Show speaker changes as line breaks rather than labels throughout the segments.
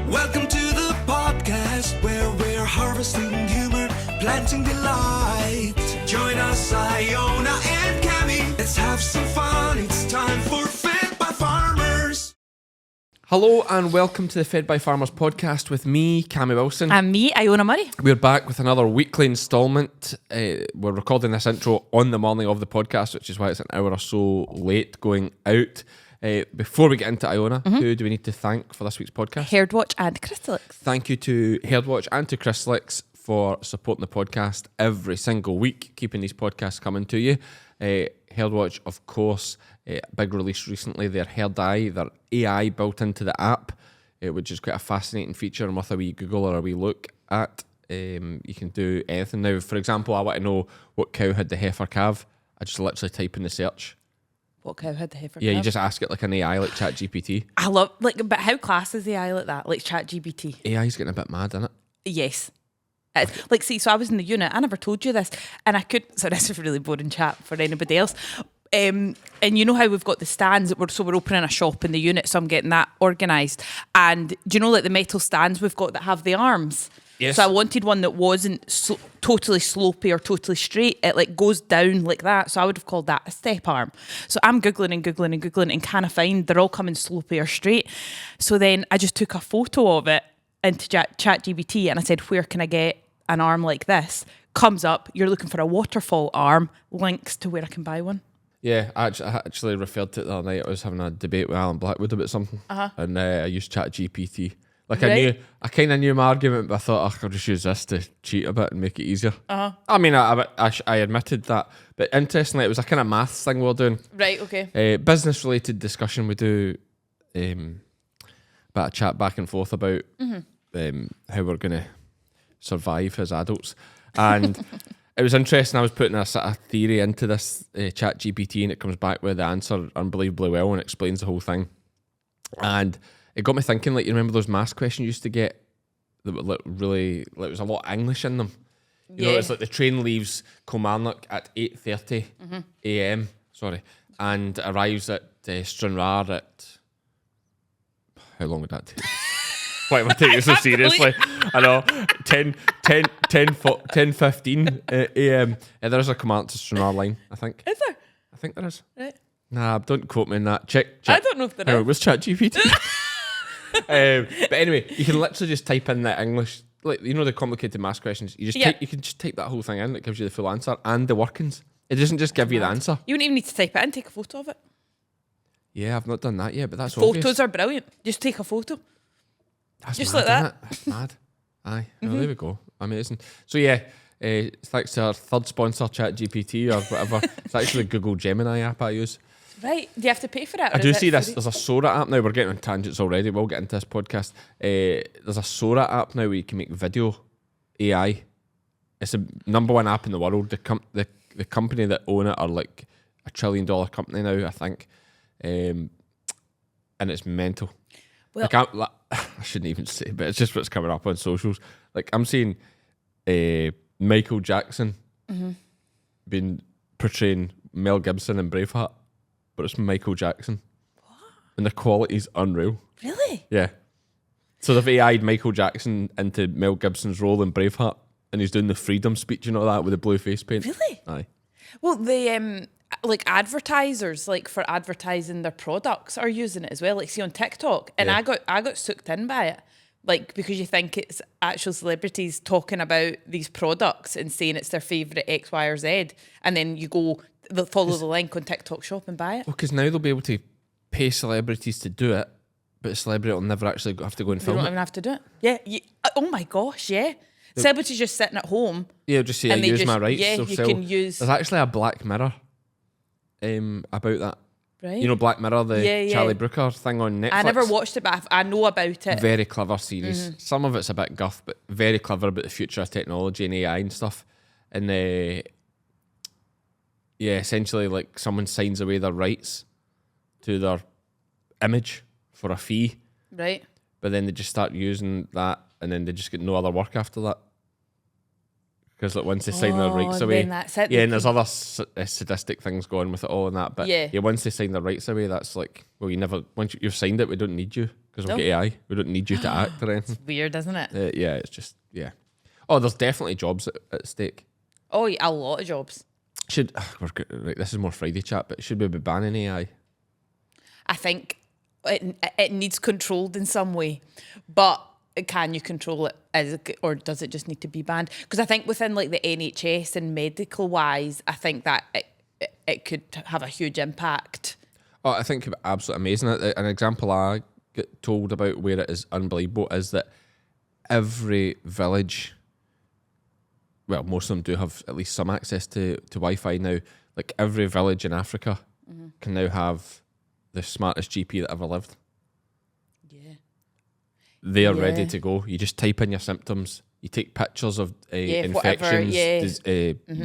Welcome to the podcast where we're harvesting humor, planting delight. Join us, Iona and Cammy. Let's have some fun. It's time for Fed by Farmers.
Hello and welcome to the Fed by Farmers podcast with me, Cammy Wilson.
And me, Iona Murray.
We're back with another weekly instalment. We're recording this intro on the morning of the podcast, which is why it's an hour or so late going out. Before we get into Iona, who do we need to thank for this week's podcast?
Herdwatch and Crystalyx.
Thank you to Herdwatch and to Crystalyx for supporting the podcast every single week, keeping these podcasts coming to you. Herdwatch, of course, big release recently, their Herd Eye, their AI built into the app, which is quite a fascinating feature, and with a wee Google or a wee look at, you can do anything. Now, for example, I want to know what cow had the heifer calf. I just literally type in the search.
What cow had the heifer?
Yeah, you just ask it like an AI, like ChatGPT.
I love, but how class is the AI like that? Like ChatGPT?
AI's getting a bit mad, isn't it?
Yes. So I was in the unit, I never told you this, and so this is a really boring chat for anybody else. And you know how we've got the stands that we're opening a shop in the unit, so I'm getting that organised. And do you know like the metal stands we've got that have the arms?
Yes.
So I wanted one that wasn't totally slopey or totally straight. It like goes down like that. So I would have called that a step arm. So I'm Googling and kind of find they're all coming slopey or straight. So then I just took a photo of it into ChatGPT and I said, where can I get an arm like this? Comes up, you're looking for a waterfall arm, links to where I can buy one.
Yeah, I actually referred to it the other night. I was having a debate with Alan Blackwood about something, and I used ChatGPT. Like
right.
I kind of knew my argument, but I thought I'll just use this to cheat a bit and make it easier. I mean, I admitted that, but interestingly, it was a kind of maths thing we were doing.
Right, okay.
Business related discussion. We do about a chat back and forth about how we're going to survive as adults, and it was interesting. I was putting a sort of theory into this chat GPT, and it comes back with the answer unbelievably well and explains the whole thing. And it got me thinking, like, you remember those maths questions you used to get that were like really, like, there was a lot of English in them. You know, it's like the train leaves Kilmarnock at 8:30 a.m. And arrives at Stranraer at, how long would that take? Why am I taking it so seriously? I know, 10:15 a.m. There's a Kilmarnock to Stranraer line, I think.
Is there?
I think there is.
Right.
Nah, don't quote me on that. Check.
I don't know if there is.
It was ChatGPT. But anyway, you can literally just type in the English, like, you know, the complicated maths questions. You can just type that whole thing in. It gives you the full answer and the workings. It doesn't just give you the answer.
You wouldn't even need to type it in. Take a photo of it.
Yeah, I've not done that yet, but that's
Photos
obvious.
are brilliant. Just take a photo.
That's
just
mad,
like that.
isn't it? That's mad. Aye. Well, there we go. Amazing. So yeah, thanks to our third sponsor, ChatGPT or whatever. It's actually the Google Gemini app I use.
Right. Do you have to pay for it?
I do see this. There's a Sora app now. We're getting on tangents already. We'll get into this podcast. There's a Sora app now where you can make video AI. It's the number one app in the world. The company that own it are like $1 trillion company now, I think. And it's mental. Well, like I shouldn't even say, but it's just what's coming up on socials. Like, I'm seeing Michael Jackson being portraying Mel Gibson in Braveheart, but it's Michael Jackson. What? And the quality's unreal.
Really?
Yeah. So they've AI'd Michael Jackson into Mel Gibson's role in Braveheart, and he's doing the freedom speech and all that with the blue face paint.
Really?
Aye.
Well, the like advertisers, like for advertising their products, are using it as well. Like, see on TikTok, and I got sucked in by it, like, because you think it's actual celebrities talking about these products and saying it's their favourite X, Y, or Z, and then you go follow the link on TikTok Shop and buy it.
Well, because now they'll be able to pay celebrities to do it, but a celebrity will never actually have to go and film it.
They don't even have to do it. Yeah. Oh my gosh, yeah. Celebrities just sitting at home.
Yeah, just say I use my rights.
Yeah,
so
you can use.
There's actually a Black Mirror about that.
Right.
You know Black Mirror, the Charlie Brooker thing on Netflix?
I never watched it, but I know about it.
Very clever series. Some of it's a bit guff, but very clever about the future of technology and AI and stuff. And essentially, like, someone signs away their rights to their image for a fee.
Right.
But then they just start using that, and then they just get no other work after that. Because like once they sign their rights away,
that's it.
Yeah, and there's other sadistic things going with it all and that. But
yeah,
once they sign their rights away, that's like, well, you never, once you've signed it, we don't need you because we've got AI. We don't need you to act or anything.
Weird, isn't it?
Yeah, it's just, yeah. Oh, there's definitely jobs at stake.
Oh, yeah, a lot of jobs.
Right, this is more Friday chat, but should we be banning AI?
I think it needs controlled in some way, but can you control it, or does it just need to be banned? Because I think within like the NHS and medical wise, I think that it could have a huge impact.
Oh, I think it'd be absolutely amazing. An example I get told about where it is unbelievable is that every village, well, most of them do have at least some access to Wi-Fi now. Like every village in Africa can now have the smartest GP that ever lived.
Yeah.
They are ready to go. You just type in your symptoms. You take pictures of infections,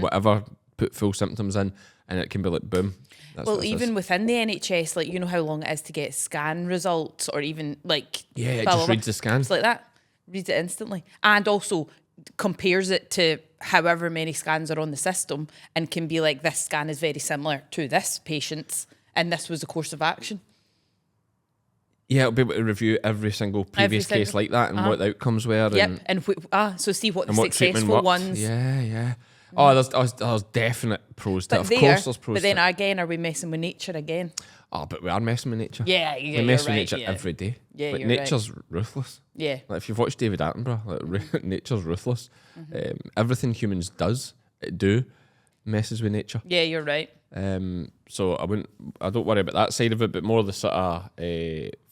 whatever, put full symptoms in, and it can be like, boom. That's
well, even within the NHS, like, you know how long it is to get scan results, or even like...
Yeah, it just reads the scan.
It's like that. Reads it instantly. And also compares it to however many scans are on the system and can be like, this scan is very similar to this patient's and this was the course of action.
Yeah, it'll be able to review every single previous case like that and what the outcomes were.
Yep, so see what the successful ones...
Yeah. Oh, there's definite pros to it. Of course there's pros.
But then again, are we messing with nature again?
Oh, but we are messing with nature.
Yeah,
we mess with nature every day.
Yeah,
like,
you're
nature's ruthless.
Yeah.
Like, if you've watched David Attenborough, like, nature's ruthless. Everything humans do messes with nature.
Yeah, you're right.
So I don't worry about that side of it, but more the sort of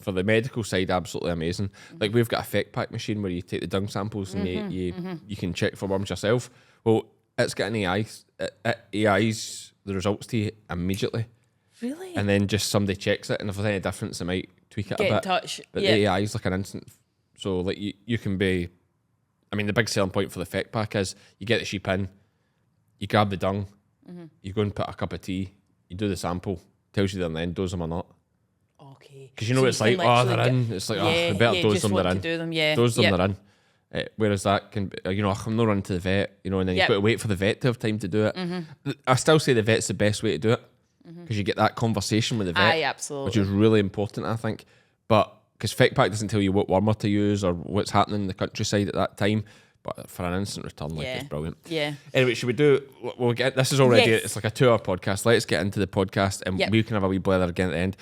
for the medical side, absolutely amazing. Like, we've got a feck pack machine where you take the dung samples and you can check for worms yourself. Well, it's got an AI. It AI's the results to you immediately.
Really?
And then just somebody checks it, and if there's any difference, it might tweak it a bit.
Get in touch.
But the AI is like an instant. So like you can be. I mean, the big selling point for the feck pack is you get the sheep in, you grab the dung, you go and put a cup of tea, you do the sample, tells you they're in the end, dose them or not.
Okay.
Because you know, it's like, they're in. It's like, we better dose them, they're in.
Do them,
dose them, they're in. Whereas that can be, I'm not running to the vet, and then you've got to wait for the vet to have time to do it. I still say the vet's the best way to do it, because you get that conversation with the vet,
absolutely.
which is really important, I think. But because FECPAC doesn't tell you what wormer to use or what's happening in the countryside at that time, but for an instant return, it's brilliant.
Yeah.
Anyway, should we do? We'll get. This is already. It's like a 2-hour podcast. Let's get into the podcast, and we can have a wee blather again at the end.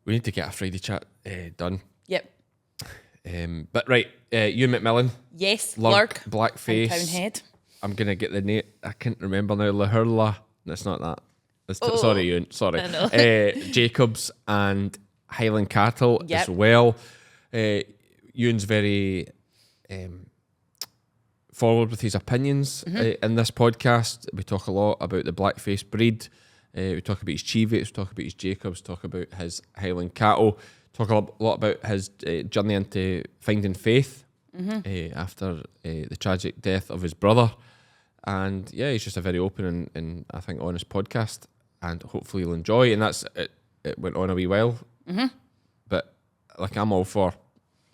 We need to get a Friday chat done.
Yep.
But right, Ewen McMillan.
Yes,
Lurg, Blackface.
Townhead.
I'm gonna get the name. I can't remember now. Lahurla. It's not that. Sorry, Ewen. Sorry. Jacobs and Highland Cattle as well. Ewan's very forward with his opinions in this podcast. We talk a lot about the Blackface breed. We talk about his Cheviots, talk about his Jacobs, talk about his Highland Cattle, talk a lot about his journey into finding faith after the tragic death of his brother. And he's just a very open and I think honest podcast, and hopefully you'll enjoy. And that's it. It went on a wee while, but like, I'm all for,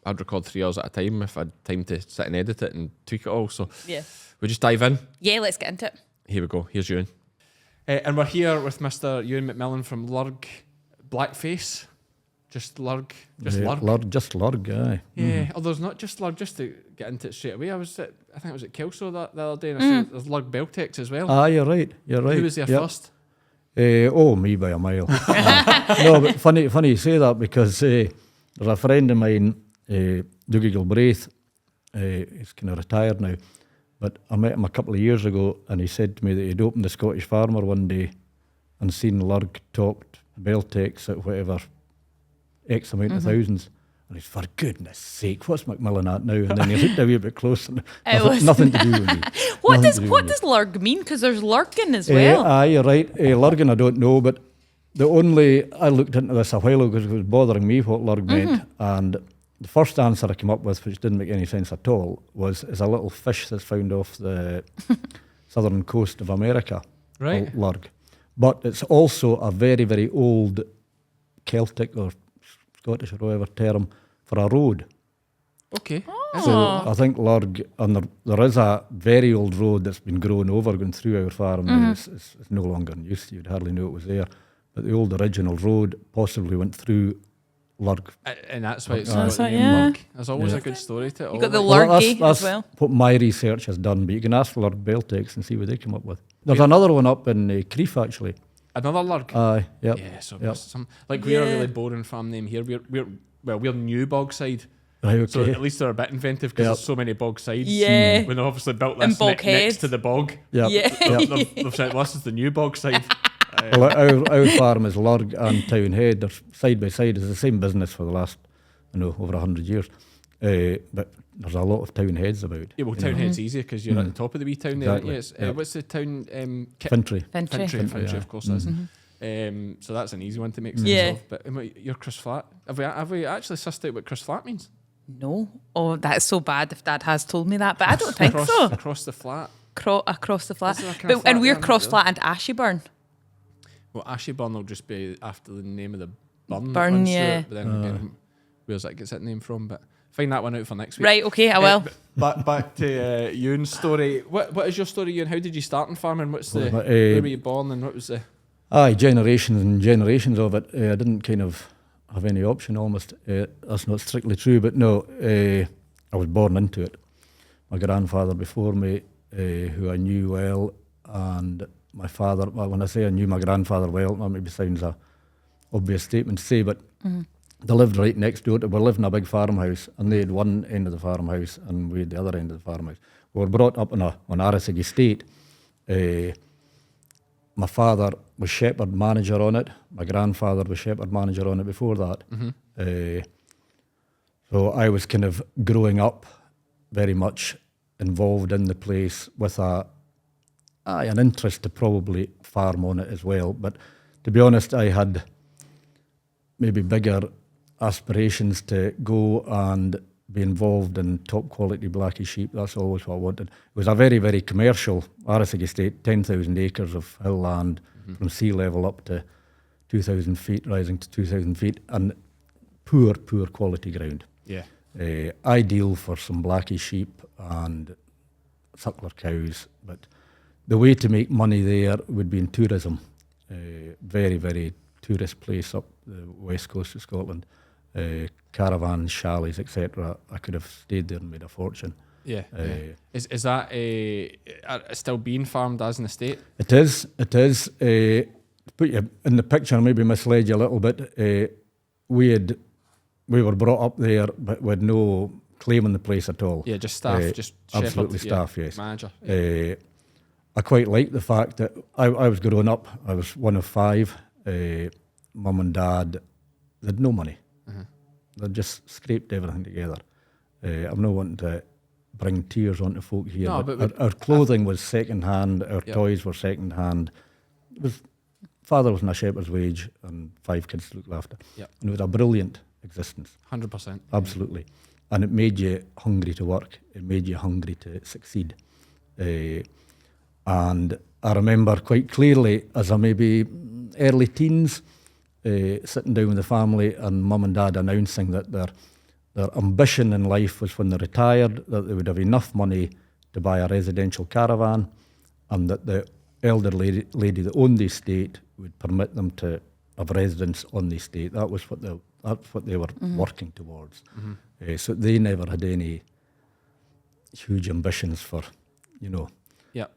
I'd record 3 hours at a time if I had time to sit and edit it and tweak it all. So we just dive in.
Yeah, let's get into it.
Here we go. Here's Ewan. And we're here with Mr. Ewen McMillan from Lurg Blackface. Just Lurg.
Just Lurg, aye.
Yeah, although there's not just Lurg, just to get into it straight away. I think it was at Kelso the other day, and I said there's Lurg Beltex as well.
Ah, you're right. Who
was there first?
Me by a mile. No, but funny you say that, because there's a friend of mine, Dougie Gilbraith, he's kind of retired now, but I met him a couple of years ago, and he said to me that he'd opened the Scottish Farmer one day and seen Lurg topped Beltex at whatever X amount of thousands. And he's, for goodness sake, what's McMillan at now? And then he looked a wee bit closer. Nothing to do with me.
What does Lurg mean? Because there's Lurgan as well.
Aye, you're right. Lurgan, I don't know, but I looked into this a while ago because it was bothering me what Lurg meant. And the first answer I came up with, which didn't make any sense at all, is a little fish that's found off the southern coast of America,
right?
Called Lurg. But it's also a very, very old Celtic or Scottish or whatever term for a road.
Okay.
So I think Lurg, and there is a very old road that's been grown over going through our farm. Now it's no longer in use. You'd hardly know it was there. But the old original road possibly went through Lurg.
And that's why it's
That's
got the
right,
name
yeah.
Lurg. There's always a good story to it.
You got the
always.
Lurgy
that's
as well.
what my research has done, but you can ask Lurg Beltex and see what they come up with. There's another one up in Crieff, actually.
Another Lurg.
Aye, yep.
Yeah, so
Yep.
some like we're a
Yeah.
really boring farm name here. We're New Bogside.
Right, okay.
So at least they're a bit inventive because
Yep.
there's so many bog sides.
Yeah.
When they obviously built
And
this
bog head.
next to the bog.
Yep.
Yeah.
Yep.
They've said, well, this is the new bog side.
Well, our farm is Lurg and Townhead. They're side by side. It's the same business for the last, over 100 years. But there's a lot of Townheads about.
Yeah, well, Townhead's easier because you're at the top of the wee town there, aren't you?
Exactly.
It's,
Yep.
What's the town?
Fintry.
Fintry.
Fintry, of course, it is. So that's an easy one to make sense
Yeah.
of. But you're Crystalyx. Have we actually sussed out what Crystalyx means?
No. Oh, that's so bad if Dad has told me that, but I don't think so.
Across the flat.
Across the flat.
Isn't there a kind of
But, and
flat
we're
there,
cross
isn't
flat and Ashyburn.
Well, Ashyburn will just be after the name of the burn. that
Burn,
runs through
yeah.
it, but then again, where's that gets its name from? But find that one out for next week.
Right, okay, I will.
But back to Ewan's story. What is your story, Ewan? How did you start in farming? What's the
Well,
where were you born and what was the?
Aye, generations and generations of it. I didn't kind of have any option almost. That's not strictly true, but no, I was born into it. My grandfather before me, who I knew well, and my father, well, when I say I knew my grandfather well, that maybe sounds a obvious statement to say, but they lived right next door. We lived in a big farmhouse, and they had one end of the farmhouse, and we had the other end of the farmhouse. We were brought up on Arasig estate. My father was shepherd manager on it. My grandfather was shepherd manager on it before that. So I was kind of growing up very much involved in the place with an interest to probably farm on it as well. But to be honest, I had maybe bigger aspirations to go and be involved in top quality blackie sheep. That's always what I wanted. It was a very, very commercial Arasig estate, 10,000 acres of hill land from sea level up to 2,000 feet, rising to 2,000 feet, and poor quality ground.
Yeah.
Ideal for some blackie sheep and suckler cows, but the way to make money there would be in tourism. Very, very tourist place up the west coast of Scotland. Caravans, chalets, etc. I could have stayed there and made a fortune.
Yeah. Is that still being farmed as an estate?
It is. To put you in the picture, maybe misled you a little bit. We were brought up there, but with no claim on the place at all.
Yeah, just staff, just
absolutely
shepherd,
staff. Yes,
manager.
I quite like the fact that I was growing up. I was one of five. Mum and dad, they had no money. They just scraped everything together. I'm not wanting to bring tears onto folk here,
No,
but our clothing was second hand. Our toys were second hand. Father was on a shepherd's wage and 5 kids to look after.
Yep.
And it was a brilliant existence.
100%.
Absolutely. And it made you hungry to work. It made you hungry to succeed. And I remember quite clearly as I maybe early teens, sitting down with the family and mum and dad announcing that their ambition in life was when they retired, that they would have enough money to buy a residential caravan, and that the elderly lady that owned the estate would permit them to have residence on the estate. That's what they were working towards. So they never had any huge ambitions for,
Yeah.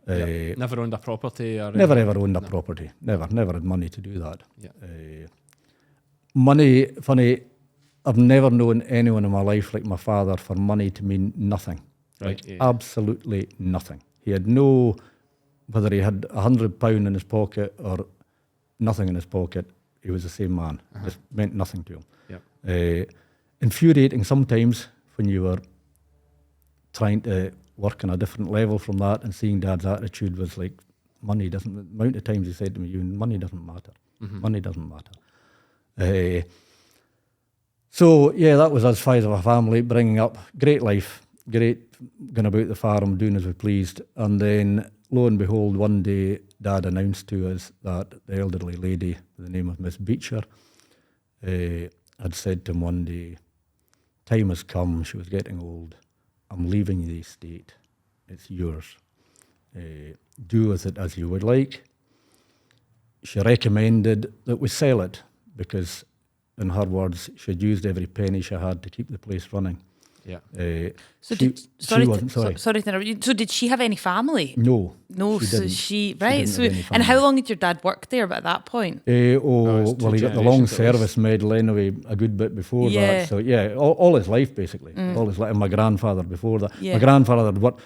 Never owned a property or
never ever owned a property. Never had money to do that.
Yeah.
Money, funny, I've never known anyone in my life like my father for money to mean nothing.
Right,
Like
yeah.
absolutely nothing. He had no, whether he had £100 in his pocket or nothing in his pocket, he was the same man. It meant nothing to him.
Yep.
Infuriating sometimes when you were trying to work on a different level from that, and seeing Dad's attitude was like, money doesn't, the amount of times he said to me, money doesn't matter. Money doesn't matter. So yeah, that was us 5 of a family bringing up. Great life, great going about the farm, doing as we pleased. And then lo and behold, one day Dad announced to us that the elderly lady, with the name of Miss Beecher, had said to him one day, time has come, she was getting old, I'm leaving the estate, it's yours. Do with it as you would like. She recommended that we sell it because in her words, she'd used every penny she had to keep the place running.
Yeah.
So
she,
sorry,
she wasn't, sorry.
sorry to interrupt you. So did she have any family?
No.
No,
she
so
didn't.
she
She
right.
didn't
So
have any
and how
family.
long had your dad worked there? At that point,
it's
Well,
two
he got the long
generations at least.
service medal anyway, a good bit before
Yeah.
that. So, yeah, all his life, basically. All his life. And my grandfather before that.
Yeah.
My grandfather had worked.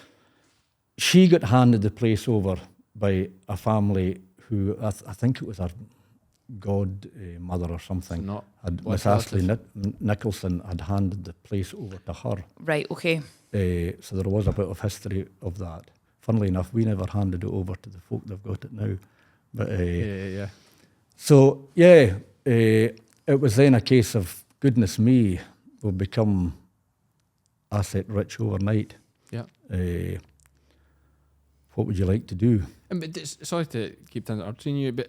She got handed the place over by a family who, I think it was her godmother or something.
Not
Had,
blood
Miss Ashley
relative.
Nicholson had handed the place over to her.
right? Okay.
So there was a bit of history of that. Funnily enough, we never handed it over to the folk that've got it now. But
Yeah.
so yeah, it was then a case of goodness me, we've become asset rich overnight.
Yeah.
What would you like to do?
But sorry to keep interrupting you, but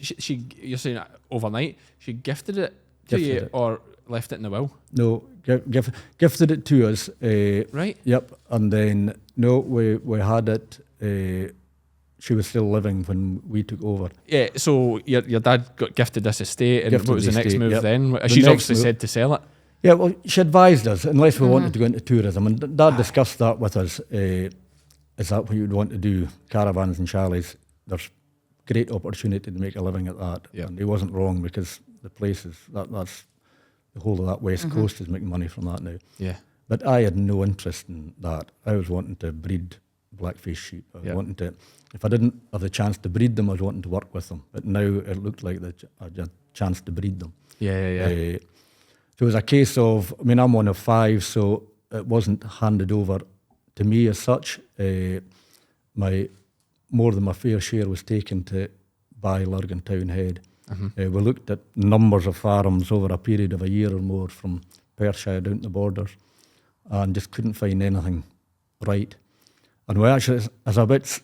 she you're saying that overnight she gifted it to
Gifted
you
it.
or left it in the will,
No, gifted it to us.
right?
Yep, and then no, we had it. She was still living when we took over.
Yeah. So your dad got gifted this estate, and
Gifted
what was the
the
next
estate,
move
yep.
then?
The
She's
next
obviously
move-
said to sell it.
Yeah, well, she advised us, unless we wanted to go into tourism, and Dad discussed that with us. Is that what you'd want to do? Caravans and chalets. There's great opportunity to make a living at that.
Yeah.
And he wasn't wrong because the places, that's the whole of that west coast is making money from that now.
Yeah.
But I had no interest in that. I was wanting to breed blackface sheep. I was
Yeah.
wanting to, if I didn't have the chance to breed them, I was wanting to work with them. But now it looked like I had a chance to breed them.
Yeah.
So it was a case of, I mean, I'm one of 5, so it wasn't handed over to me as such. More than my fair share was taken to buy Lurg and Townhead. We looked at numbers of farms over a period of a year or more from Perthshire down to the borders and just couldn't find anything right. And we actually, it's a bit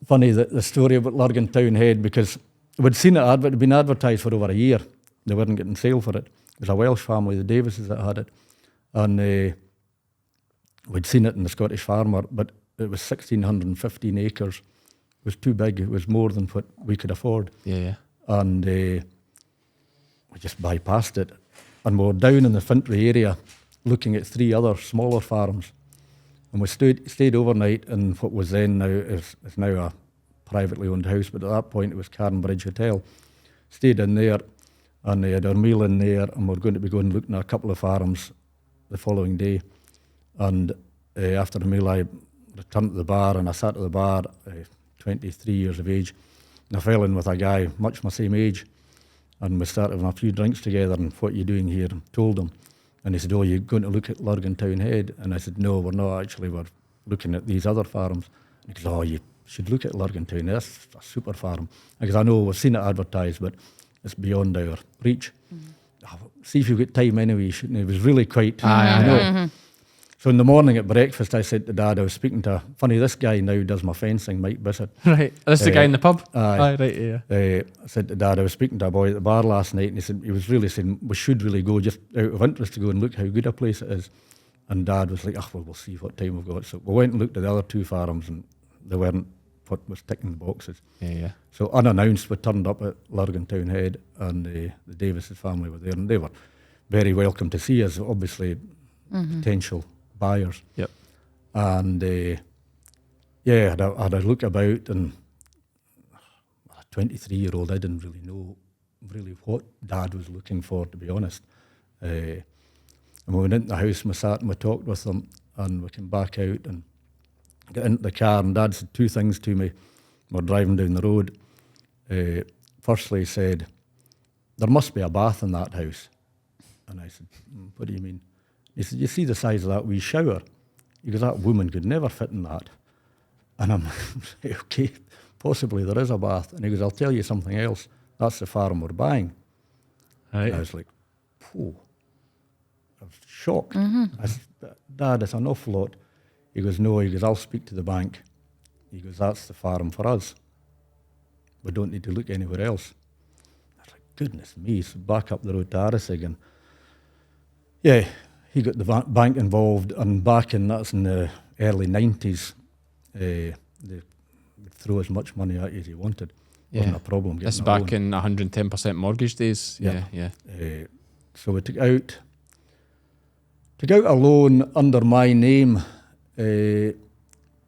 funny, the story about Lurg and Townhead, because we'd seen it, it had been advertised for over a year. They weren't getting sale for it. It was a Welsh family, the Davises, that had it. And we'd seen it in the Scottish Farmer, but it was 1,615 acres. It was too big. It was more than what we could afford.
Yeah.
And we just bypassed it. And we were down in the Fintry area looking at 3 other smaller farms. And we stayed overnight in what was then now is now a privately owned house, but at that point it was Cairnbridge Hotel. Stayed in there, and they had our meal in there, and we're going to be going looking at a couple of farms the following day. And after the meal, I returned to the bar, and I sat at the bar, 23 years of age, and I fell in with a guy much my same age, and we started having a few drinks together, and what are you doing here? And told him. And he said, oh, you're going to look at Lurg and Townhead? And I said, no, we're not actually, we're looking at these other farms. And he goes, oh, you should look at Lurg and Townhead, that's a super farm. Because I know we've seen it advertised, but it's beyond our reach. Oh, see if you've got time anyway. You shouldn't. It was really quite, So in the morning at breakfast, I said to Dad, I was speaking to, funny, this guy now does my fencing, Mike Bissett.
Right. That's the guy in the pub?
Aye.
Right, yeah.
I said to Dad, I was speaking to a boy at the bar last night, and he was really saying, we should really go just out of interest to go and look how good a place it is. And Dad was like, well, we'll see what time we've got. So we went and looked at the other 2 farms, and they weren't what was ticking the boxes.
Yeah.
So unannounced, we turned up at Lurg and Townhead, and the Davises family were there, and they were very welcome to see us, obviously potential buyers.
Yep.
And I had a look about, and a 23-year-old, I didn't really know really what Dad was looking for, to be honest. And we went into the house, and we sat and we talked with them, and we came back out and got into the car, and Dad said 2 things to me. We're driving down the road. Firstly, he said, there must be a bath in that house. And I said, what do you mean? He said, you see the size of that wee shower? He goes, that woman could never fit in that. And I'm like, okay, possibly there is a bath. And he goes, I'll tell you something else. That's the farm we're buying.
Right.
And I was like, oh. I was shocked. I said, Dad, it's an awful lot. He goes, no. He goes, I'll speak to the bank. He goes, that's the farm for us. We don't need to look anywhere else. I was like, goodness me. So back up the road to Arisig, and yeah, he got the bank involved, and that's in the early 90s, they would throw as much money at you as he wanted. Wasn't a problem.
This is
getting a
back
loan.
in 110% mortgage days.
Yeah.
Yeah.
So we took out a loan under my name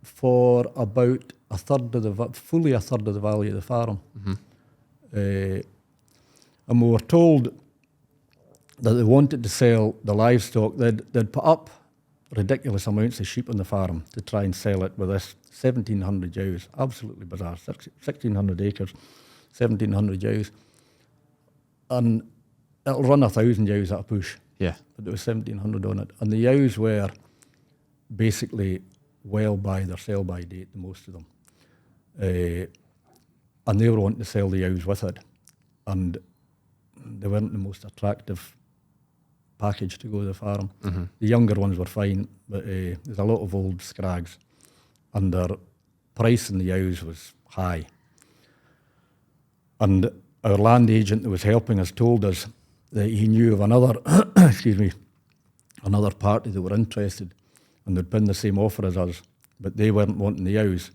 for about fully a third of the value of the farm. And we were told that they wanted to sell the livestock. They'd put up ridiculous amounts of sheep on the farm to try and sell it with this 1,700 ewes. Absolutely bizarre. 1,600 acres, 1,700 ewes. And it'll run 1,000 ewes at a push.
Yeah.
But there was 1,700 on it. And the ewes were basically well by their sell-by date, the most of them. And they were wanting to sell the ewes with it. And they weren't the most attractive package to go to the farm. The younger ones were fine, but there's a lot of old scrags. And their price in the ewes was high. And our land agent that was helping us told us that he knew of another, another party that were interested, and they'd been the same offer as us, but they weren't wanting the ewes.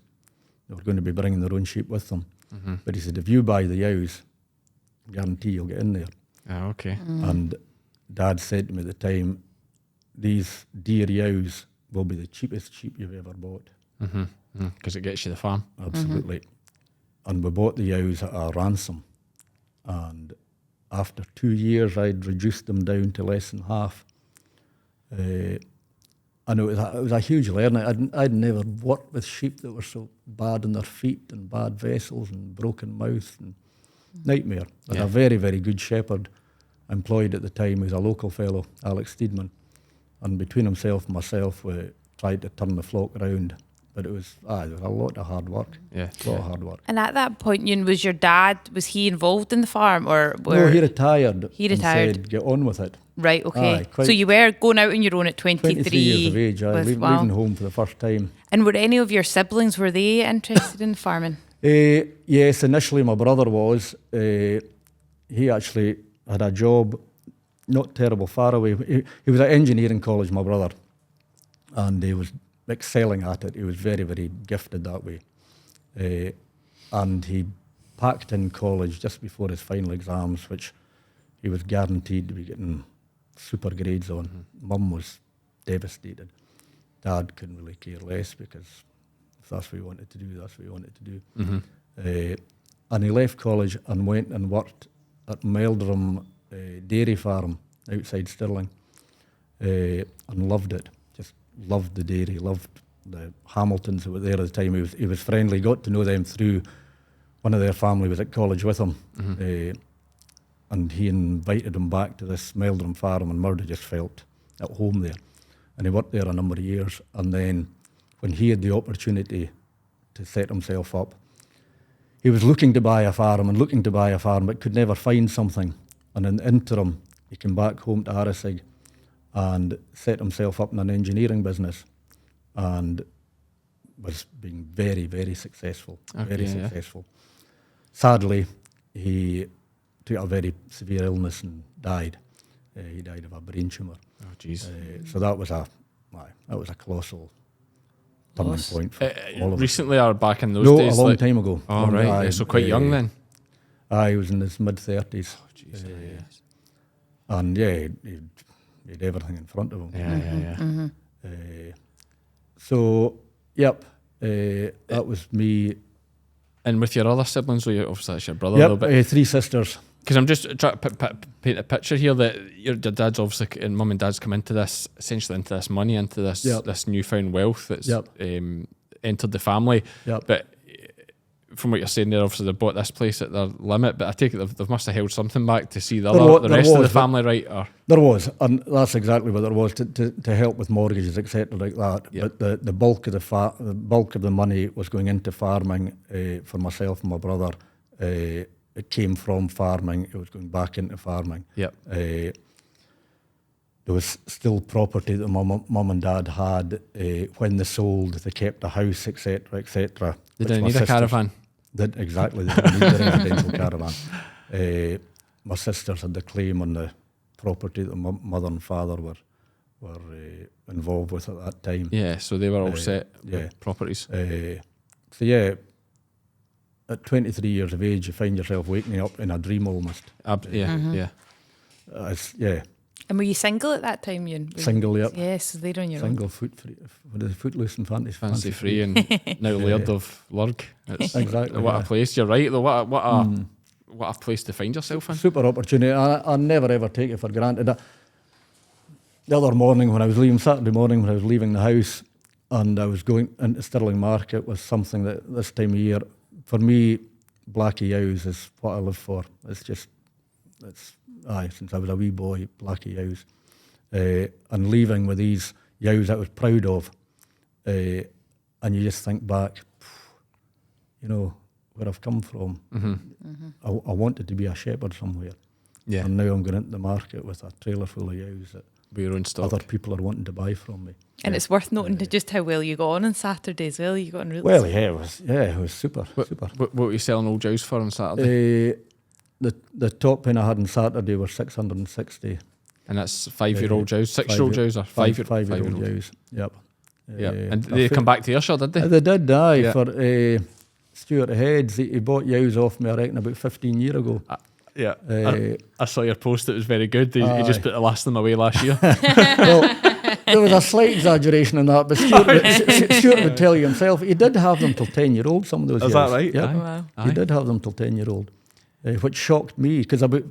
They were going to be bringing their own sheep with them. But he said, if you buy the ewes, I guarantee you'll get in there.
Okay.
And Dad said to me at the time, these deer ewes will be the cheapest sheep you've ever bought.
Because it gets you the farm.
Absolutely. And we bought the ewes at a ransom. And after 2 years, I'd reduced them down to less than half. And it was a huge learning. I'd never worked with sheep that were so bad on their feet and bad vessels and broken mouth and nightmare. But a very, very good shepherd employed at the time, who was a local fellow, Alex Steedman. And between himself and myself, we tried to turn the flock around. But it was a lot of hard work.
Yeah.
A lot of hard work.
And at that point, Ewan, was your dad, was he involved in the farm or
No, he retired.
He retired.
And said, get on with it.
Right, okay.
Aye, quite-
So you were going out on your own at 23.
23 years of age,
wow.
leaving home for the first time.
And were any of your siblings, were they interested in farming?
Yes, initially my brother was. He actually had a job not terrible far away. He was at engineering college, my brother, and he was excelling at it. He was very, very gifted that way. And he packed in college just before his final exams, which he was guaranteed to be getting super grades on. Mum was devastated. Dad couldn't really care less, because if that's what he wanted to do, that's what he wanted to do. And he left college and went and worked at Meldrum dairy farm outside Stirling, and loved it. Just loved the dairy, loved the Hamiltons that were there at the time. He was friendly, got to know them through one of their family was at college with him. And he invited him back to this Meldrum farm, and Murdo just felt at home there. And he worked there a number of years. And then when he had the opportunity to set himself up, he was looking to buy a farm, but could never find something. And in the interim, he came back home to Harrisig and set himself up in an engineering business, and was being very, very successful. Successful. Sadly, he took a very severe illness and died. He died of a brain tumour.
Oh, jeez.
So that was a colossal turning point for all of us.
Recently or back in those
No,
days?
a long time ago.
Oh, right. So quite young then?
He was in his mid-30s.
Oh, jeez.
And he had everything in front of him.
Yeah.
So, that was me.
And with your other siblings, so obviously that's your brother a little bit.
3 sisters.
Because I'm just trying to paint a picture here that your dad's obviously, and mum and dad's come into this, essentially into this money, into this this newfound wealth that's entered the family. But from what you're saying there, obviously they bought this place at their limit, but I take it they must have held something back to see the rest of the family right. Or
there was, and that's exactly what there was to help with mortgages, etc. like that. But the bulk of the bulk of the money was going into farming for myself and my brother. It came from farming. It was going back into farming. There was still property that mum and dad had when they sold. They kept a house, etc., etc.
They didn't need a caravan.
Exactly. They didn't need a residential caravan. My sisters had the claim on the property that my mother and father were involved with at that time.
Yeah, so they were all set with properties.
at 23 years of age, you find yourself waking up in a dream almost.
Yeah.
Yeah,
And were you single at that time, Ewan?
single, yep.
Yes, so they're on your own.
Single, footloose and
Fancy free and now Laird of Lurg. It's
Exactly,
what
yeah.
a place. You're right though. What a place to find yourself in.
Super opportunity. I never ever take it for granted. The other morning when I was leaving, Saturday morning when I was leaving the house and I was going into Stirling Market, was something that this time of year, for me, Blackie Ewes is what I live for. Since I was a wee boy, Blackie Ewes. And leaving with these ewes I was proud of. And you just think back, where I've come from. I wanted to be a shepherd somewhere.
Yeah.
And now I'm going into the market with a trailer full of ewes that
With your own stock.
other people are wanting to buy from me.
And it's worth noting just how well you got on Saturday as well. You got on really
Well, yeah, it was super, super.
What were you selling old ewes for on Saturday?
The top pin I had on Saturday was 660.
And that's 5-year-old ewes, 6-year-old ewes or
5-year-old ewes. Yep.
Yeah. And they come back to Ayrshire, did they?
They did, aye.
Yeah.
For Stuart Heads, he bought ewes off me, I reckon, about 15 years ago.
Yeah. I saw your post, it was very good. You just put the last of them away last year.
Well, there was a slight exaggeration in that, but Stuart would tell you himself, he did have them till 10-year-old, some of those
Is
ewes.
that right?
Yeah.
Aye.
Wow.
He did have them till 10-year-old, which shocked me, because about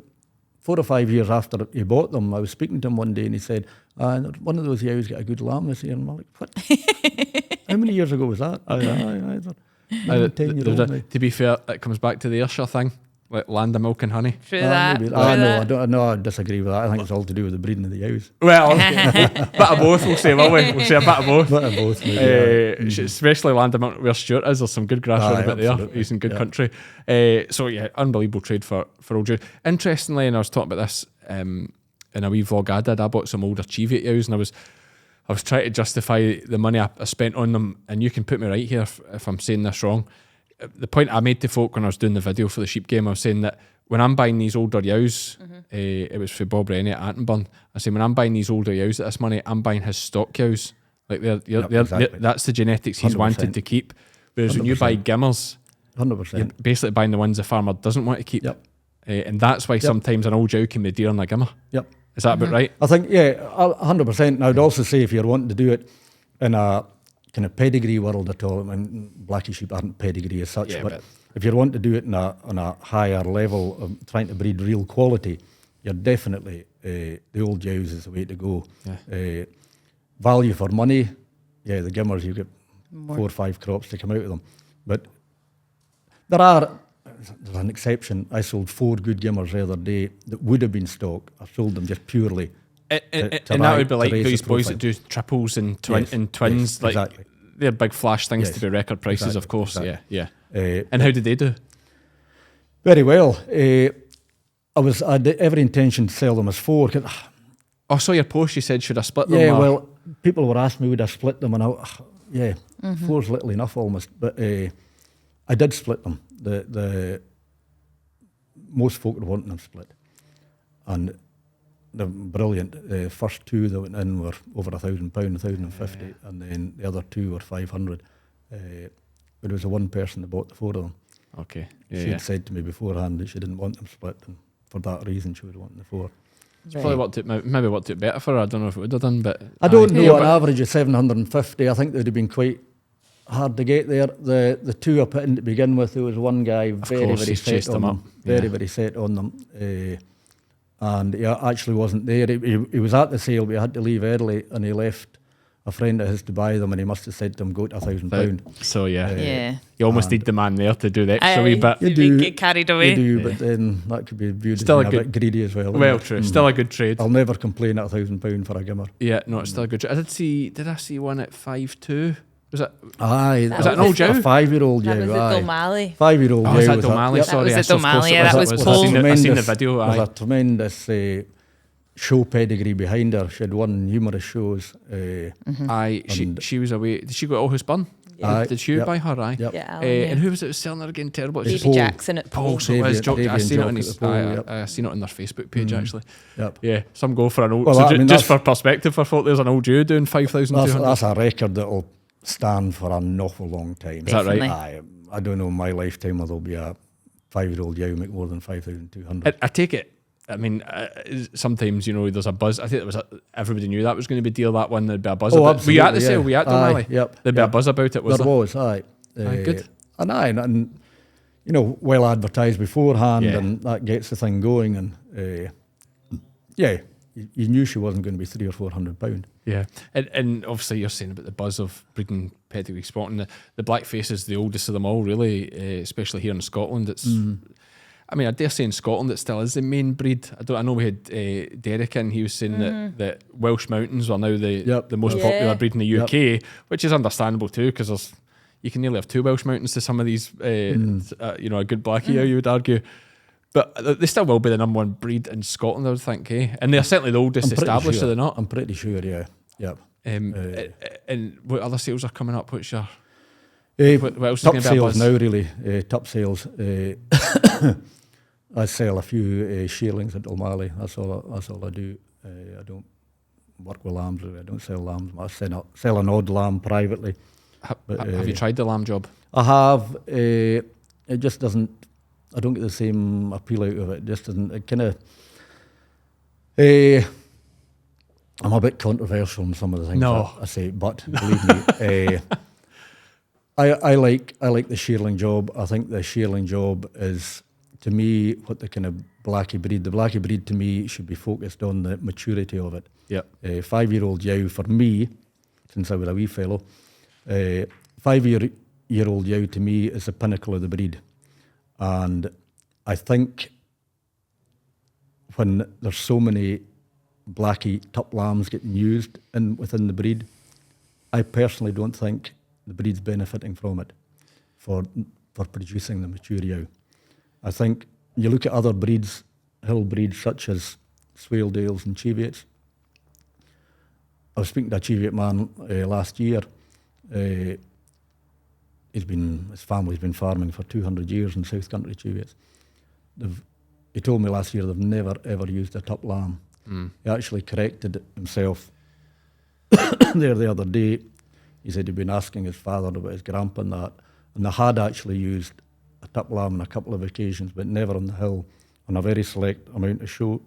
4 or 5 years after he bought them, I was speaking to him one day and he said, one of those ewes got a good lamb this year. And I'm like, what? How many years ago was that? Aye, 10-year-old now.
To be fair, it comes back to the Ayrshire thing, like land of milk and honey.
True that.
Maybe.
True
No,
that.
I disagree with that. I think it's all to do with the breeding of the ewes.
Well, bit of both, we'll say, will we? We'll say a bit of both.
But both, maybe.
Especially land of milk where Stuart is. There's some good grass around about there.
Absolutely.
He's in good
Yeah.
country. So yeah, unbelievable trade for old ewes. Interestingly, and I was talking about this in a wee vlog I did, I bought some older Cheviot ewes and I was trying to justify the money I spent on them, and you can put me right here if I'm saying this wrong. The point I made to folk when I was doing the video for the sheep game, I was saying that when I'm buying these older ewes, it was for Bob Rennie at Attenburn. I say when I'm buying these older ewes at this money, I'm buying his stock ewes. Like
Exactly.
that's the genetics he's
100%.
wanted to keep. Whereas when you buy Gimmers,
100%.
you're basically buying the ones the farmer doesn't want to keep.
Yep.
And that's why sometimes an old ewe can be dearer than a Gimmer.
Yep.
Is that about right?
I think, 100%. And I would also say if you're wanting to do it in a kind of pedigree world at all, I mean, Blackie sheep aren't pedigree as such,
Yeah,
but
but-
if you're wanting to do it on a higher level of trying to breed real quality, you're definitely, the old ewes is the way to go.
Yeah.
Value for money, the Gimmers, you get 4 or 5 crops to come out of them. But there's an exception. I sold 4 good Gimmers the other day that would have been stock. I sold them just purely.
And
to
that would be
to
like
raise
these
the
boys
profile.
that do triples and,
Yes,
twins.
yes,
Like
exactly.
they're big flash things
Yes,
to be record prices,
exactly,
of course.
exactly.
Yeah.
Uh,
And how did they do?
Very well. I had every intention to sell them as 4.
I saw your post. You said should I split them?
Yeah,
or-
well, people were asking me would I split them, and 4's little enough almost. But I did split them. The most folk were wanting them split, and they're brilliant. The first 2 that went in were over £1,000, 1,050, and then the other 2 were 500. But it was the one person that bought the 4 of them.
Okay.
She had said to me beforehand that she didn't want them split, and for that reason she was wanting the 4.
It's probably maybe worked out better for her. I don't know if it would have done, but
I don't know,
Yeah,
an average of 750. I think they would have been quite hard to get there. The 2 I put in to begin with, there was one guy very,
course,
very
he's
set
chased
on
them
them.
up.
Very,
Yeah.
very set on them. And he actually wasn't there. He was at the sale, but he had to leave early, and he left a friend of his to buy them, and he must have said to him, go to £1,000.
So yeah,
Yeah.
you almost need the man there to do the extra wee bit.
You
You
do.
get carried away.
You do, but then that could be viewed
Still
as
a
being a
good-
bit greedy as well.
Well,
isn't it?
true. Still a good trade.
I'll never complain at £1,000 for a Gimmer.
Yeah, no, it's still a good trade. Did I see one at 5'2"? Was it?
Aye,
Was that an
old
a
ewe?
5-year-old
That
ewe.
was at
aye.
O'Malley.
5-year-old
Oh,
ewe
is that
was
O'Malley?
yep.
Sorry,
was
I
at
suppose
O'Malley,
it
that was
I
Paul.
seen the video.
There's
Aye.
a tremendous show pedigree behind her. She had won numerous shows.
Aye,
And-
she was away. Did she go to Aarhus Burn?
Aye,
Did she
yep.
buy her? Aye.
Yep.
Yeah,
And who was it was selling her again? Terrible.
Davy
Paul.
Jackson at
Paul,
Paul.
so it was.
Davy
I
and
seen it
Jock
on
at
his.
the Paul, yep.
I seen it on their Facebook page actually.
Yep.
Yeah, some go for an old.
Well,
so
I mean,
just
that's-
for perspective, for folk, there's an old Jew doing 5,200.
That's a record that'll stand for an awful long time.
Is that right?
Definitely.
Aye, I don't know, in my lifetime, there'll be a 5-year-old yow make more than 5,200.
I take it. I mean, sometimes, you know, there's a buzz. I think everybody knew that was going to be deal, that one. There'd be a buzz about it. Were you at the sale? Were you at O'Malley?
Yep.
There'd be a buzz about it, was there?
There was, aye.
Good.
And you know, well advertised beforehand,
Yeah.
and that gets the thing going. And you knew she wasn't going to be £300 or £400.
Yeah. And obviously you're saying about the buzz of breeding pedigree spotting. The Blackface is the oldest of them all, really, especially here in Scotland. It's... I mean, I dare say in Scotland it still is the main breed. I know we had Derek in, he was saying that Welsh Mountains are now the most popular breed in the UK, which is understandable too, because you can nearly have 2 Welsh Mountains to some of these, you know, a good blackie, you would argue. But they still will be the number one breed in Scotland, I would think, eh? And they're certainly the oldest established, are they not?
I'm pretty sure, yeah. Yep.
And what other sales are coming up? What's your... what else is
top
going to be a
sales
buzz?
now, really. Top sales. I sell a few shearlings at O'Malley. That's all I do. I don't work with lambs. Really. I don't sell lambs. I sell an odd lamb privately.
Have you tried the lamb job?
I have. It just doesn't. I don't get the same appeal out of it. It just doesn't. It kind of. I'm a bit controversial in some of the things that I say, but believe me, I like the shearling job. I think the shearling job is, to me, what the kind of blackie breed. The blackie breed, to me, should be focused on the maturity of it.
Yeah.
5-year-old yow, for me, since I was a wee fellow, 5-year-old yow to me is the pinnacle of the breed. And I think when there's so many blackie top lambs getting used within the breed, I personally don't think the breed's benefiting from it for producing the mature yow. I think you look at other breeds, hill breeds such as Swaledales and Cheviots. I was speaking to a Cheviot man last year. His family's been farming for 200 years in South Country Cheviots. He told me last year they've never ever used a top lamb. He actually corrected himself there the other day. He said he'd been asking his father about his grandpa and that, and they had actually used a top lamb on a couple of occasions, but never on the hill, on a very select amount of show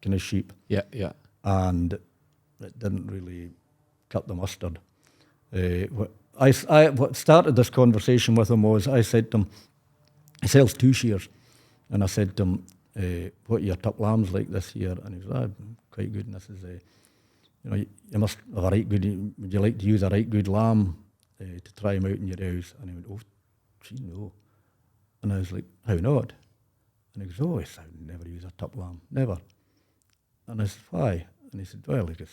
kind of sheep.
Yeah.
And it didn't really cut the mustard. What started this conversation with him was, I said to him, he sells 2 shears, and I said to him, what are your top lambs like this year? And he was quite good, and this is, you must have a right good, would you like to use a right good lamb to try him out in your house? And he went, gee, no. And I was like, how not? And he goes, I would never use a top lamb, never. And I said, why? And he said, well, because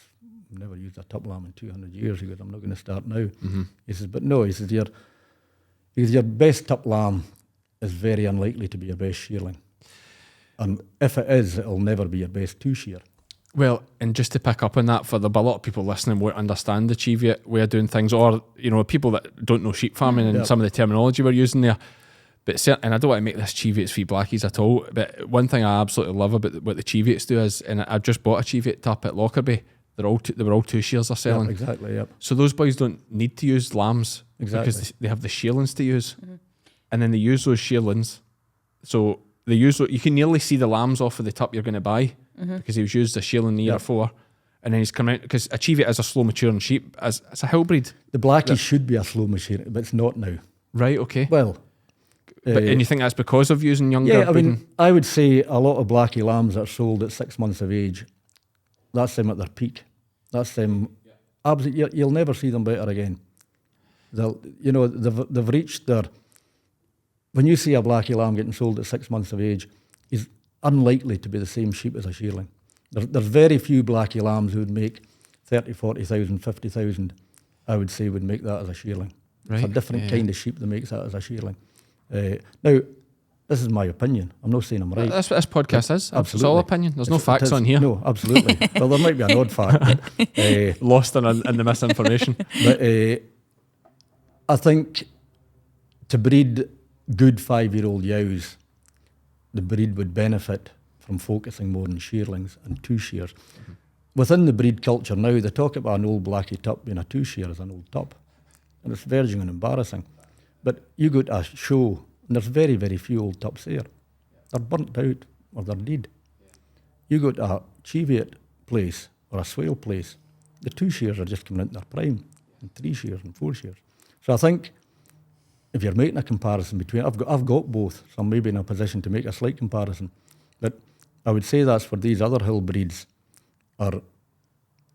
I've never used a top lamb in 200 years. He goes, I'm not going to start now. He says, but no, he says, your best top lamb is very unlikely to be your best shearling. And if it is, it'll never be your best 2-shear.
Well, and just to pick up on that, for a lot of people listening won't understand the Cheviot way of doing things, or, you know, people that don't know sheep farming and some of the terminology we're using there. But and I don't want to make this Cheviots fee blackies at all, but one thing I absolutely love about what the Cheviots do is, and I just bought a Cheviot tup at Lockerbie, they were all 2 shears they're selling.
Yep, exactly, yep.
So those boys don't need to use lambs, because they have the shearlings to use. And then they use those shearlings. So they use, you can nearly see the lambs off of the tup you're going to buy, because he was used a shearling the year before. And then he's come out, because a Cheviot is a slow maturing sheep, it's a hill breed.
The blackie should be a slow maturing, but it's not now.
Right, okay.
Well,
and you think that's because of using younger?
Yeah, I mean, I would say a lot of blackie lambs that are sold at 6 months of age, that's them at their peak. That's them. Absolutely, you'll never see them better again. They've reached their. When you see a blackie lamb getting sold at 6 months of age, is unlikely to be the same sheep as a shearling. There's very few blackie lambs who would make 30, 40,000, 50,000. I would say would make that as a shearling. Right. It's a different kind of sheep that makes that as a shearling. Now, this is my opinion. I'm not saying I'm right.
That's what this podcast is.
Absolutely.
It's all opinion. There's no facts on here.
No, absolutely. Well, there might be an odd fact. But,
lost in the misinformation.
But I think to breed good 5-year-old yows, the breed would benefit from focusing more on shearlings and 2 shears. Within the breed culture now, they talk about an old blackie tup being a 2 shear as an old tup. And it's verging on embarrassing. But you go to a show, and there's very, very few old tups there. They're burnt out, or they're dead. You go to a Cheviot place, or a Swale place, the 2 shears are just coming into their prime, and 3 shears and 4 shears. So I think if you're making a comparison between, I've got both, so I'm maybe in a position to make a slight comparison. But I would say that's where these other hill breeds are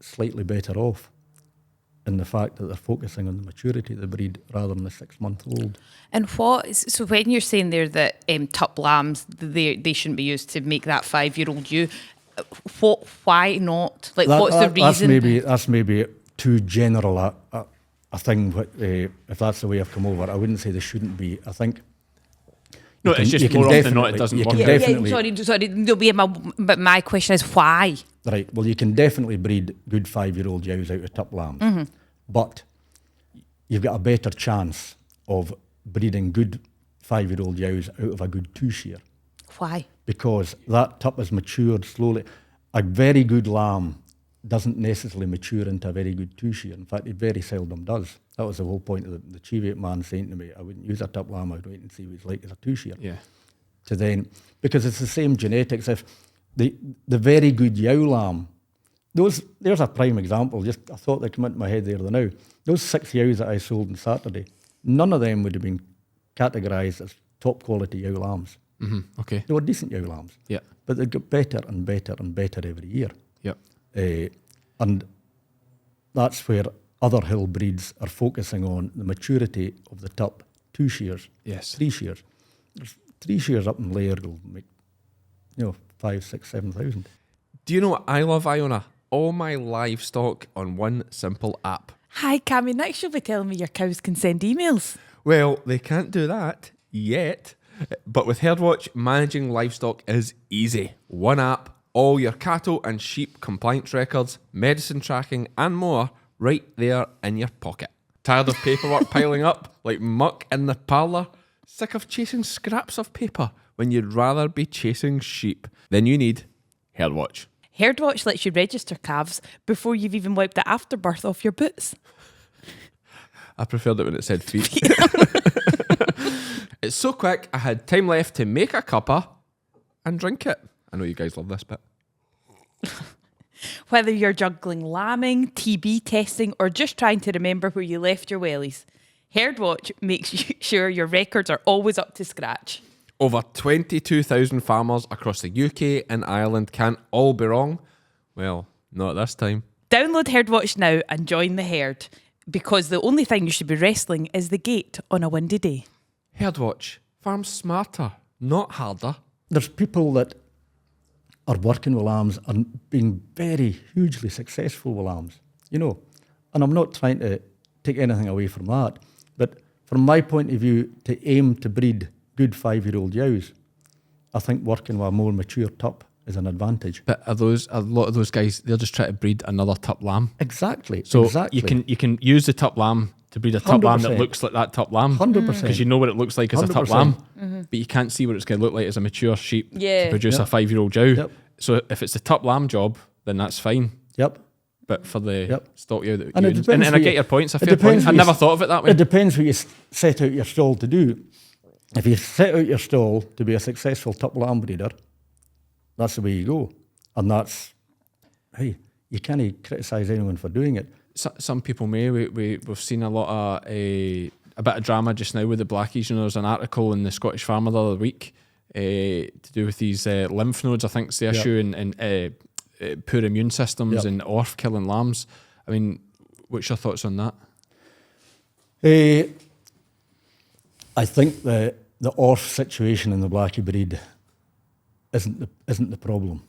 slightly better off in the fact that they're focusing on the maturity of the breed rather than the 6-month-old.
And so when you're saying there that tup lambs, they shouldn't be used to make that 5-year-old ewe, why not? Like, what's the reason?
That's maybe too general a thing. If that's the way I've come over, I wouldn't say they shouldn't be. I think.
No, it's just more often than not it doesn't work.
Sorry. But my question is why?
Right. Well, you can definitely breed good 5-year-old ewes out of tup lambs, but you've got a better chance of breeding good 5-year-old ewes out of a good 2-shear.
Why?
Because that tup has matured slowly. A very good lamb doesn't necessarily mature into a very good 2-shear. In fact, it very seldom does. That was the whole point of the Cheviot man saying to me, I wouldn't use a tup lamb, I'd wait and see what it's like as a 2-shear.
Yeah.
To then, because it's the same genetics. If the very good yow lamb, there's a prime example, just a thought that came into my head there now. Those 6 yows that I sold on Saturday, none of them would have been categorised as top quality yow lambs.
Mm-hmm. Okay.
They were decent yow lambs.
Yeah.
But they get better and better and better every year.
Yeah.
And that's where other hill breeds are focusing on the maturity of the tup 2 shears,
Yes.
3 shears. There's 3 shears up in Lurg will make, 5, 6, 7,000.
Do you know what I love, Iona? All my livestock on one simple app.
Hi, Cammy. Next you'll be telling me your cows can send emails.
Well, they can't do that yet. But with Herdwatch, managing livestock is easy. One app, all your cattle and sheep compliance records, medicine tracking and more right there in your pocket. Tired of paperwork piling up like muck in the parlour? Sick of chasing scraps of paper when you'd rather be chasing sheep? Then you need Herdwatch.
Herdwatch lets you register calves before you've even wiped the afterbirth off your boots.
I preferred it when it said feet. It's so quick, I had time left to make a cuppa and drink it. I know you guys love this bit.
Whether you're juggling lambing, TB testing, or just trying to remember where you left your wellies, Herdwatch makes sure your records are always up to scratch.
Over 22,000 farmers across the UK and Ireland can't all be wrong. Well, not this time.
Download Herdwatch now and join the herd, because the only thing you should be wrestling is the gate on a windy day.
Herdwatch. Farm smarter, not harder.
There's people that are working with lambs and being very hugely successful with lambs, And I'm not trying to take anything away from that, but from my point of view, to aim to breed good 5-year-old ewes, I think working with a more mature tup is an advantage.
But a lot of those guys, they're just trying to breed another tup lamb.
Exactly.
So
exactly.
you can use the tup lamb to breed a tup lamb that looks like that tup lamb.
100%.
Because you know what it looks like as a tup
100%.
lamb, but you can't see what it's going to look like as a mature sheep to produce a 5-year-old jow.
Yep.
So if it's the tup lamb job, then that's fine.
Yep.
But for the stock yow that
And
you
it depends
and I get your points, a fair
depends
point. I
what
never
you
thought of it that way.
It depends what you set out your stall to do. If you set out your stall to be a successful tup lamb breeder, that's the way you go. And that's, hey, you can't criticise anyone for doing it.
Some people may. We've seen a lot of a bit of drama just now with the blackies. There's an article in the Scottish Farmer the other week to do with these lymph nodes. I think it's the issue and poor immune systems and orf killing lambs. I mean, what's your thoughts on that?
I think the orf situation in the blackie breed isn't the problem.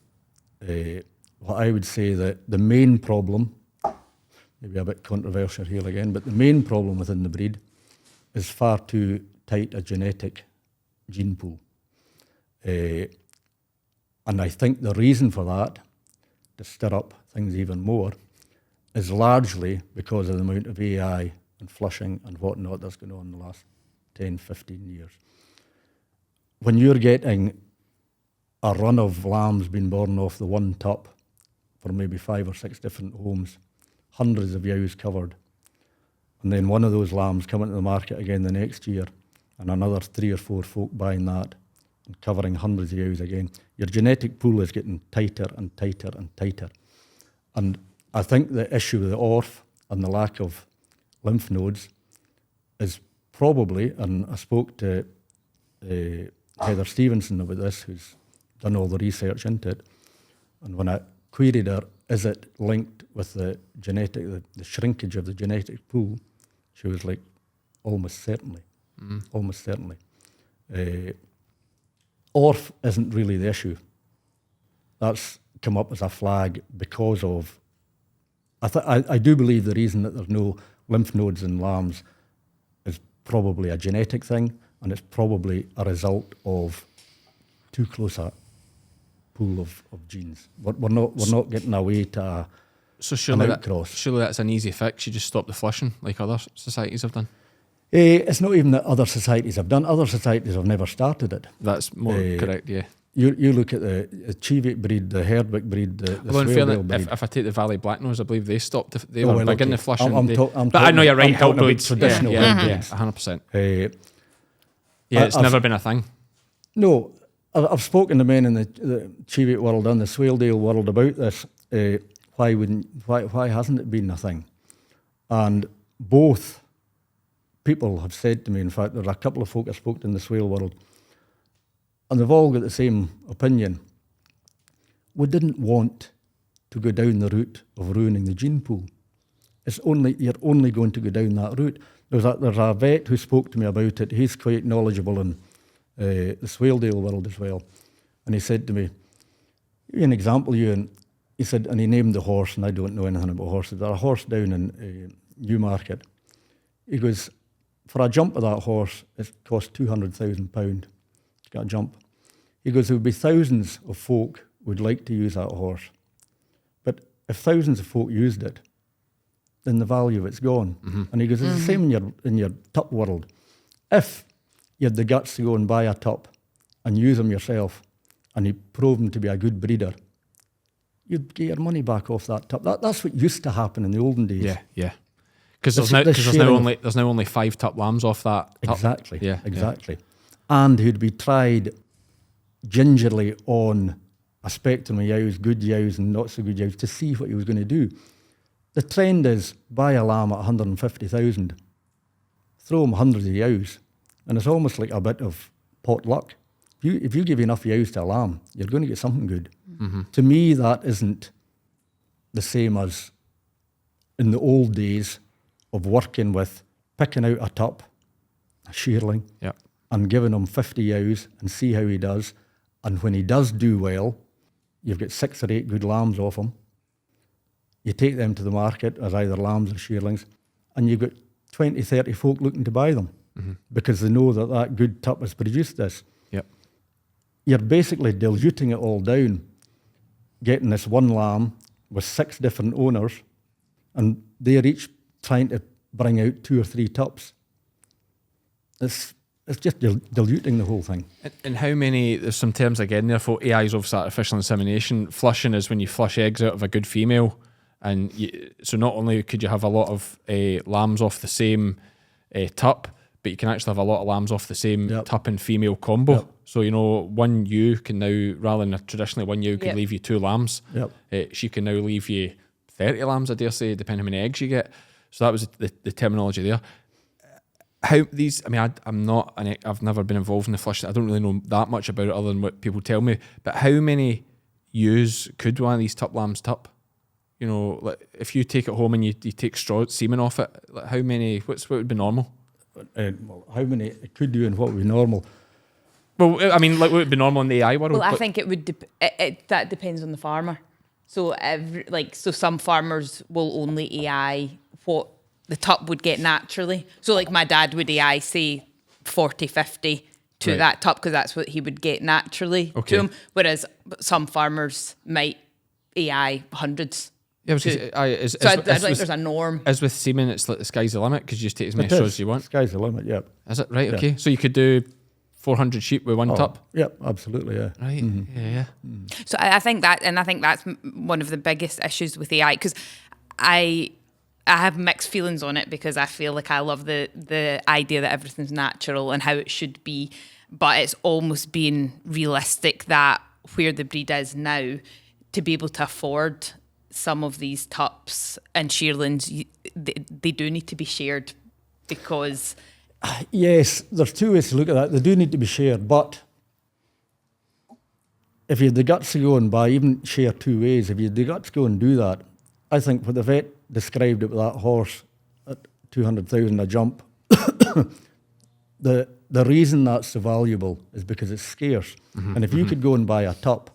What I would say that the main problem, maybe a bit controversial here again, but the main problem within the breed is far too tight a genetic gene pool. And I think the reason for that, to stir up things even more, is largely because of the amount of AI and flushing and whatnot that's going on in the last 10, 15 years. When you're getting a run of lambs being born off the one tup for maybe 5 or 6 different homes, hundreds of ewes covered, and then one of those lambs coming to the market again the next year, and another 3 or 4 folk buying that, and covering hundreds of ewes again, your genetic pool is getting tighter and tighter and tighter. And I think the issue with the ORF and the lack of lymph nodes is probably, and I spoke to Heather Stevenson about this, who's done all the research into it, and when I queried her, is it linked with the shrinkage of the genetic pool, she was like, almost certainly. Almost certainly. ORF isn't really the issue. That's come up as a flag because of, I do believe the reason that there's no lymph nodes in lambs is probably a genetic thing, and it's probably a result of too close a pool of genes. We're not getting away to
So surely,
an outcross.
surely that's an easy fix. You just stop the flushing like other societies have done.
It's not even that other societies have done. Other societies have never started it.
That's more correct, yeah.
You look at the Cheviot breed, the Herdwick breed, the
Well, in
Swaledale
fairness,
breed.
if I take the Valley Black Nose, I believe they stopped. They
Oh,
were
well,
big in
okay.
the flushing.
I'm
They-
talking-
but I know you're right.
I'm talking about
Outbreeds,
traditional
yeah,
breeds.
100%.
Uh,
It's
I've-
never been a thing.
No, I've spoken to men in the Cheviot world and the Swaledale world about this. Why hasn't it been a thing? And both people have said to me, in fact, there are a couple of folk I spoke to in the Swale world, and they've all got the same opinion. We didn't want to go down the route of ruining the gene pool. You're only going to go down that route. There's a vet who spoke to me about it. He's quite knowledgeable in the Swaledale world as well. And he said to me, give you an example, Ewan. He said, and he named the horse, and I don't know anything about horses. There's a horse down in Newmarket. He goes, for a jump of that horse, it cost £200,000 to get a jump. He goes, there would be thousands of folk would like to use that horse. But if thousands of folk used it, then the value of it's gone. And he goes, it's the same in your tup world. If you had the guts to go and buy a tup and use them yourself, and you prove them to be a good breeder, you'd get your money back off that tup. That's what used to happen in the olden days.
Yeah. Because
This-
there's
this
now only 5 tup lambs off that. Tup.
Exactly.
Yeah.
Exactly. And who'd be tried gingerly on a spectrum of ewes, good ewes and not so good ewes, to see what he was going to do. The trend is buy a lamb at 150,000, throw him hundreds of ewes, and it's almost like a bit of pot luck. If you give enough ewes to a lamb, you're going to get something good. To me, that isn't the same as in the old days of working with picking out a tup, a shearling,
Yeah.
and giving him 50 ewes and see how he does. And when he does do well, you've got 6 or 8 good lambs off him. You take them to the market as either lambs or shearlings, and you've got 20, 30 folk looking to buy them because they know that that good tup has produced this.
Yep.
You're basically diluting it all down, getting this one lamb with 6 different owners, and they're each trying to bring out 2 or 3 tups. It's just diluting the whole thing.
And how many, there's some terms again there for AI is obviously artificial insemination. Flushing is when you flush eggs out of a good female. And so not only could you have a lot of lambs off the same tup, but you can actually have a lot of lambs off the same tup and female combo.
Yep.
So, one ewe can now, rather than traditionally one ewe could leave you 2 lambs, she can now leave you 30 lambs, I dare say, depending on how many eggs you get. So that was the terminology there. How these, I've never been involved in the flushing. I don't really know that much about it other than what people tell me. But how many ewes could one of these tup lambs tup? Like if you take it home and you take semen off it, like how many, what would be normal?
How many it could do and what would be normal?
Well, I mean, like what would be normal in the AI world?
Well, I think it would. That depends on the farmer. So, so some farmers will only AI what the tup would get naturally. So, like my dad would AI say 40, 50 to that tup because that's what he would get naturally to him. Whereas some farmers might AI hundreds.
Yeah, because
there's a norm.
As with semen, it's like the sky's the limit because you just take as many straws as you want.
Sky's the limit, yeah.
Is it right? Okay, so you could do 400 sheep with one tup.
Yeah, absolutely, yeah.
Right. Yeah.
So I think that's one of the biggest issues with AI because I I have mixed feelings on it because I feel like I love the idea that everything's natural and how it should be, but it's almost being realistic that where the breed is now, to be able to afford some of these tups and shearlings, they do need to be shared because...
Yes, there's two ways to look at that. They do need to be shared, but if you had the guts to go and buy, even share two ways, if you had the guts to go and do that, I think what the vet described it with that horse at 200,000 a jump, the reason that's so valuable is because it's scarce. And if you could go and buy a tup,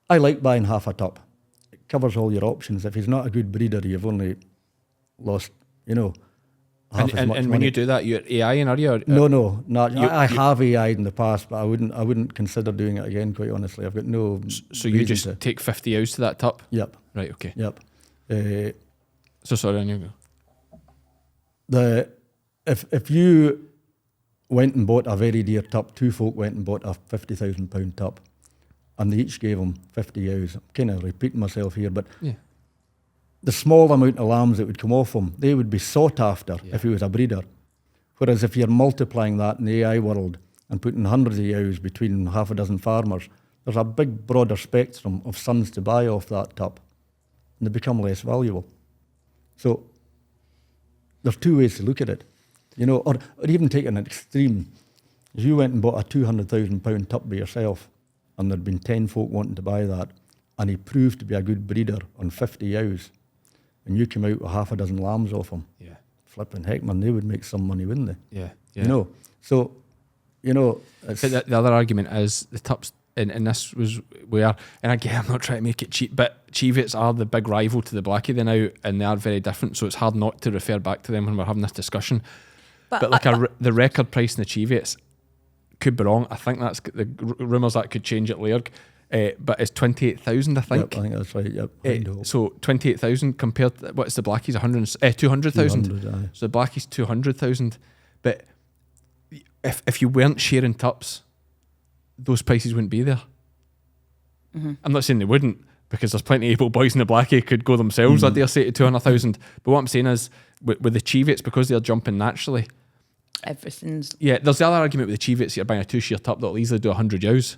I like buying half a tup. It covers all your options. If he's not a good breeder, you've only lost, half as much
and when
money.
you do that, you're AIing, are you? Or,
No, not. I have AI'd in the past, but I wouldn't consider doing it again. Quite honestly, I've got no.
So you
reason
just
to.
take 50 ewes to that tup?
Yep.
Right. Okay.
Yep.
So sorry, on you go.
If you went and bought a very dear tup, two folk went and bought a £50,000 tup, and they each gave him 50 ewes. I'm kind of repeating myself here, but
Yeah.
the small amount of lambs that would come off him, they would be sought after if he was a breeder. Whereas if you're multiplying that in the AI world and putting hundreds of ewes between half a dozen farmers, there's a big broader spectrum of sons to buy off that tup, and they become less valuable. So there's two ways to look at it, or even take an extreme. If you went and bought a £200,000 tup by yourself, and there'd been 10 folk wanting to buy that, and he proved to be a good breeder on 50 ewes, and you came out with half a dozen lambs off him,
Yeah.
flipping heck, man, they would make some money, wouldn't they?
Yeah. Yeah.
So, it's,
But the other argument is the tups, and this was where, and again, I'm not trying to make it cheap, but Cheviots are the big rival to the Blackie they now, and they are very different, so it's hard not to refer back to them when we're having this discussion. But like the record price in the Cheviots could be wrong. I think that's the rumours that could change at Lurg, but it's 28,000, I think.
Yep, I think that's right. Yep.
So 28,000 compared to what's the Blackies 200,000.
200, aye.
So the Blackies 200,000. But if you weren't sharing tups, those prices wouldn't be there. I'm not saying they wouldn't, because there's plenty of able boys in the Blackie could go themselves, I dare say, to 200,000. But what I'm saying is, with the Cheviots, because they're jumping naturally,
everything's...
yeah, there's the other argument with the Cheviots, you're buying a 2-shear tup that'll easily do 100 ewes,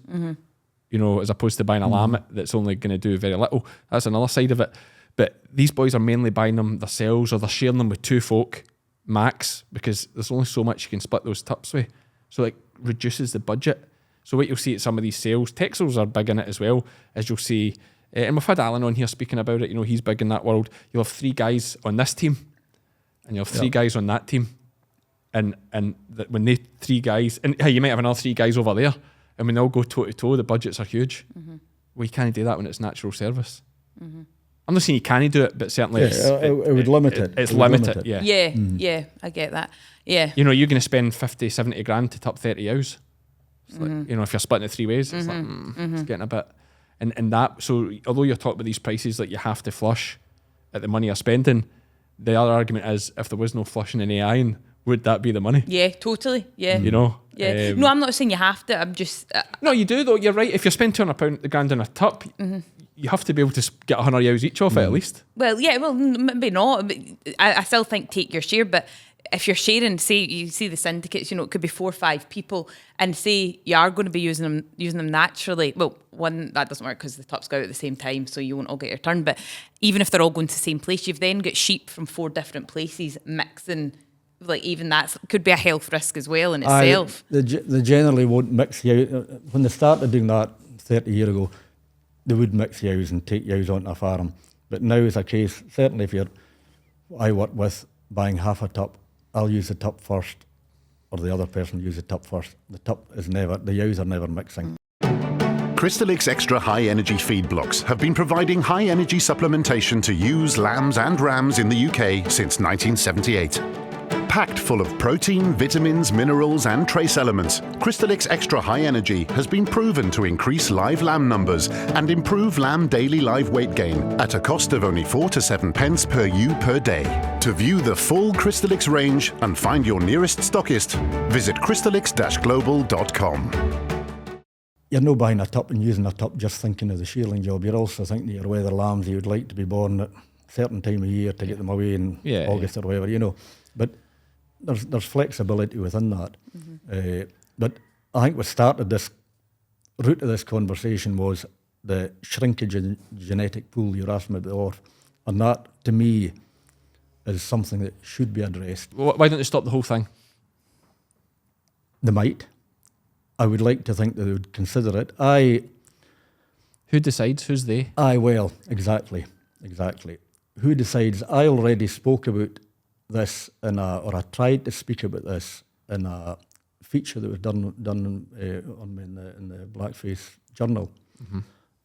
as opposed to buying a lamb that's only going to do very little. That's another side of it. But these boys are mainly buying them themselves, or they're sharing them with two folk max, because there's only so much you can split those tups with. So it reduces the budget. So what you'll see at some of these sales, Texels are big in it as well, as you'll see, and we've had Alan on here speaking about it, he's big in that world. You'll have 3 guys on this team, and you'll have 3 guys on that team. And when they 3 guys, and hey, you might have another 3 guys over there, and when they all go toe to toe, the budgets are huge. Well, you can't do that when it's natural service. I'm not saying you can't do it, but certainly
it would limit it.
It's
It would
limited,
limit
yeah.
Yeah, yeah, I get that. Yeah.
You're going to spend 50, 70 grand to tup 30 ewes. It's like, if you're splitting it 3 ways, it's like, it's getting a bit... And that, so although you're talking about these prices that you have to flush at the money you're spending, the other argument is, if there was no flushing in AI, would that be the money?
Yeah, totally. Yeah.
Yeah.
No, I'm not saying you have to. I'm just...
No, you do though. You're right. If you spend £200 grand on a tup, you have to be able to get 100 ewes each off it at least.
Well, yeah, maybe not. But I still think take your share, but if you're sharing, say you see the syndicates, it could be 4 or 5 people, and say you are going to be using them naturally. Well, one, that doesn't work because the tups go out at the same time, so you won't all get your turn. But even if they're all going to the same place, you've then got sheep from 4 different places mixing. Like, even that could be a health risk as well in itself.
They generally won't mix you out. When they started doing that 30 years ago, they would mix ewes and take ewes onto a farm. But now is a case, certainly if I work with buying half a tup, I'll use the tup first, or the other person will use the tup first. The ewes are never mixing.
Crystalyx Extra High Energy feed blocks have been providing high energy supplementation to ewes, lambs and rams in the UK since 1978. Packed full of protein, vitamins, minerals and trace elements, Crystalyx Extra High Energy has been proven to increase live lamb numbers and improve lamb daily live weight gain at a cost of only 4 to 7 pence per ewe per day. To view the full Crystalyx range and find your nearest stockist, visit crystalyx-global.com.
You're not buying a tup and using a tup just thinking of the shearling job. You're also thinking of your whether lambs you would like to be born at certain time of year to get them away in
Yeah,
August or whatever, you know. But there's flexibility within that. But I think what started this root of this conversation was the shrinkage in genetic pool you're asking about before. And that, to me, is something that should be addressed.
Why don't they stop the whole thing?
They might. I would like to think that they would consider it.
Who decides? Who's they?
Well, exactly. Who decides? I already spoke about this or I tried to speak about this in a feature that was done on me in the Blackface Journal.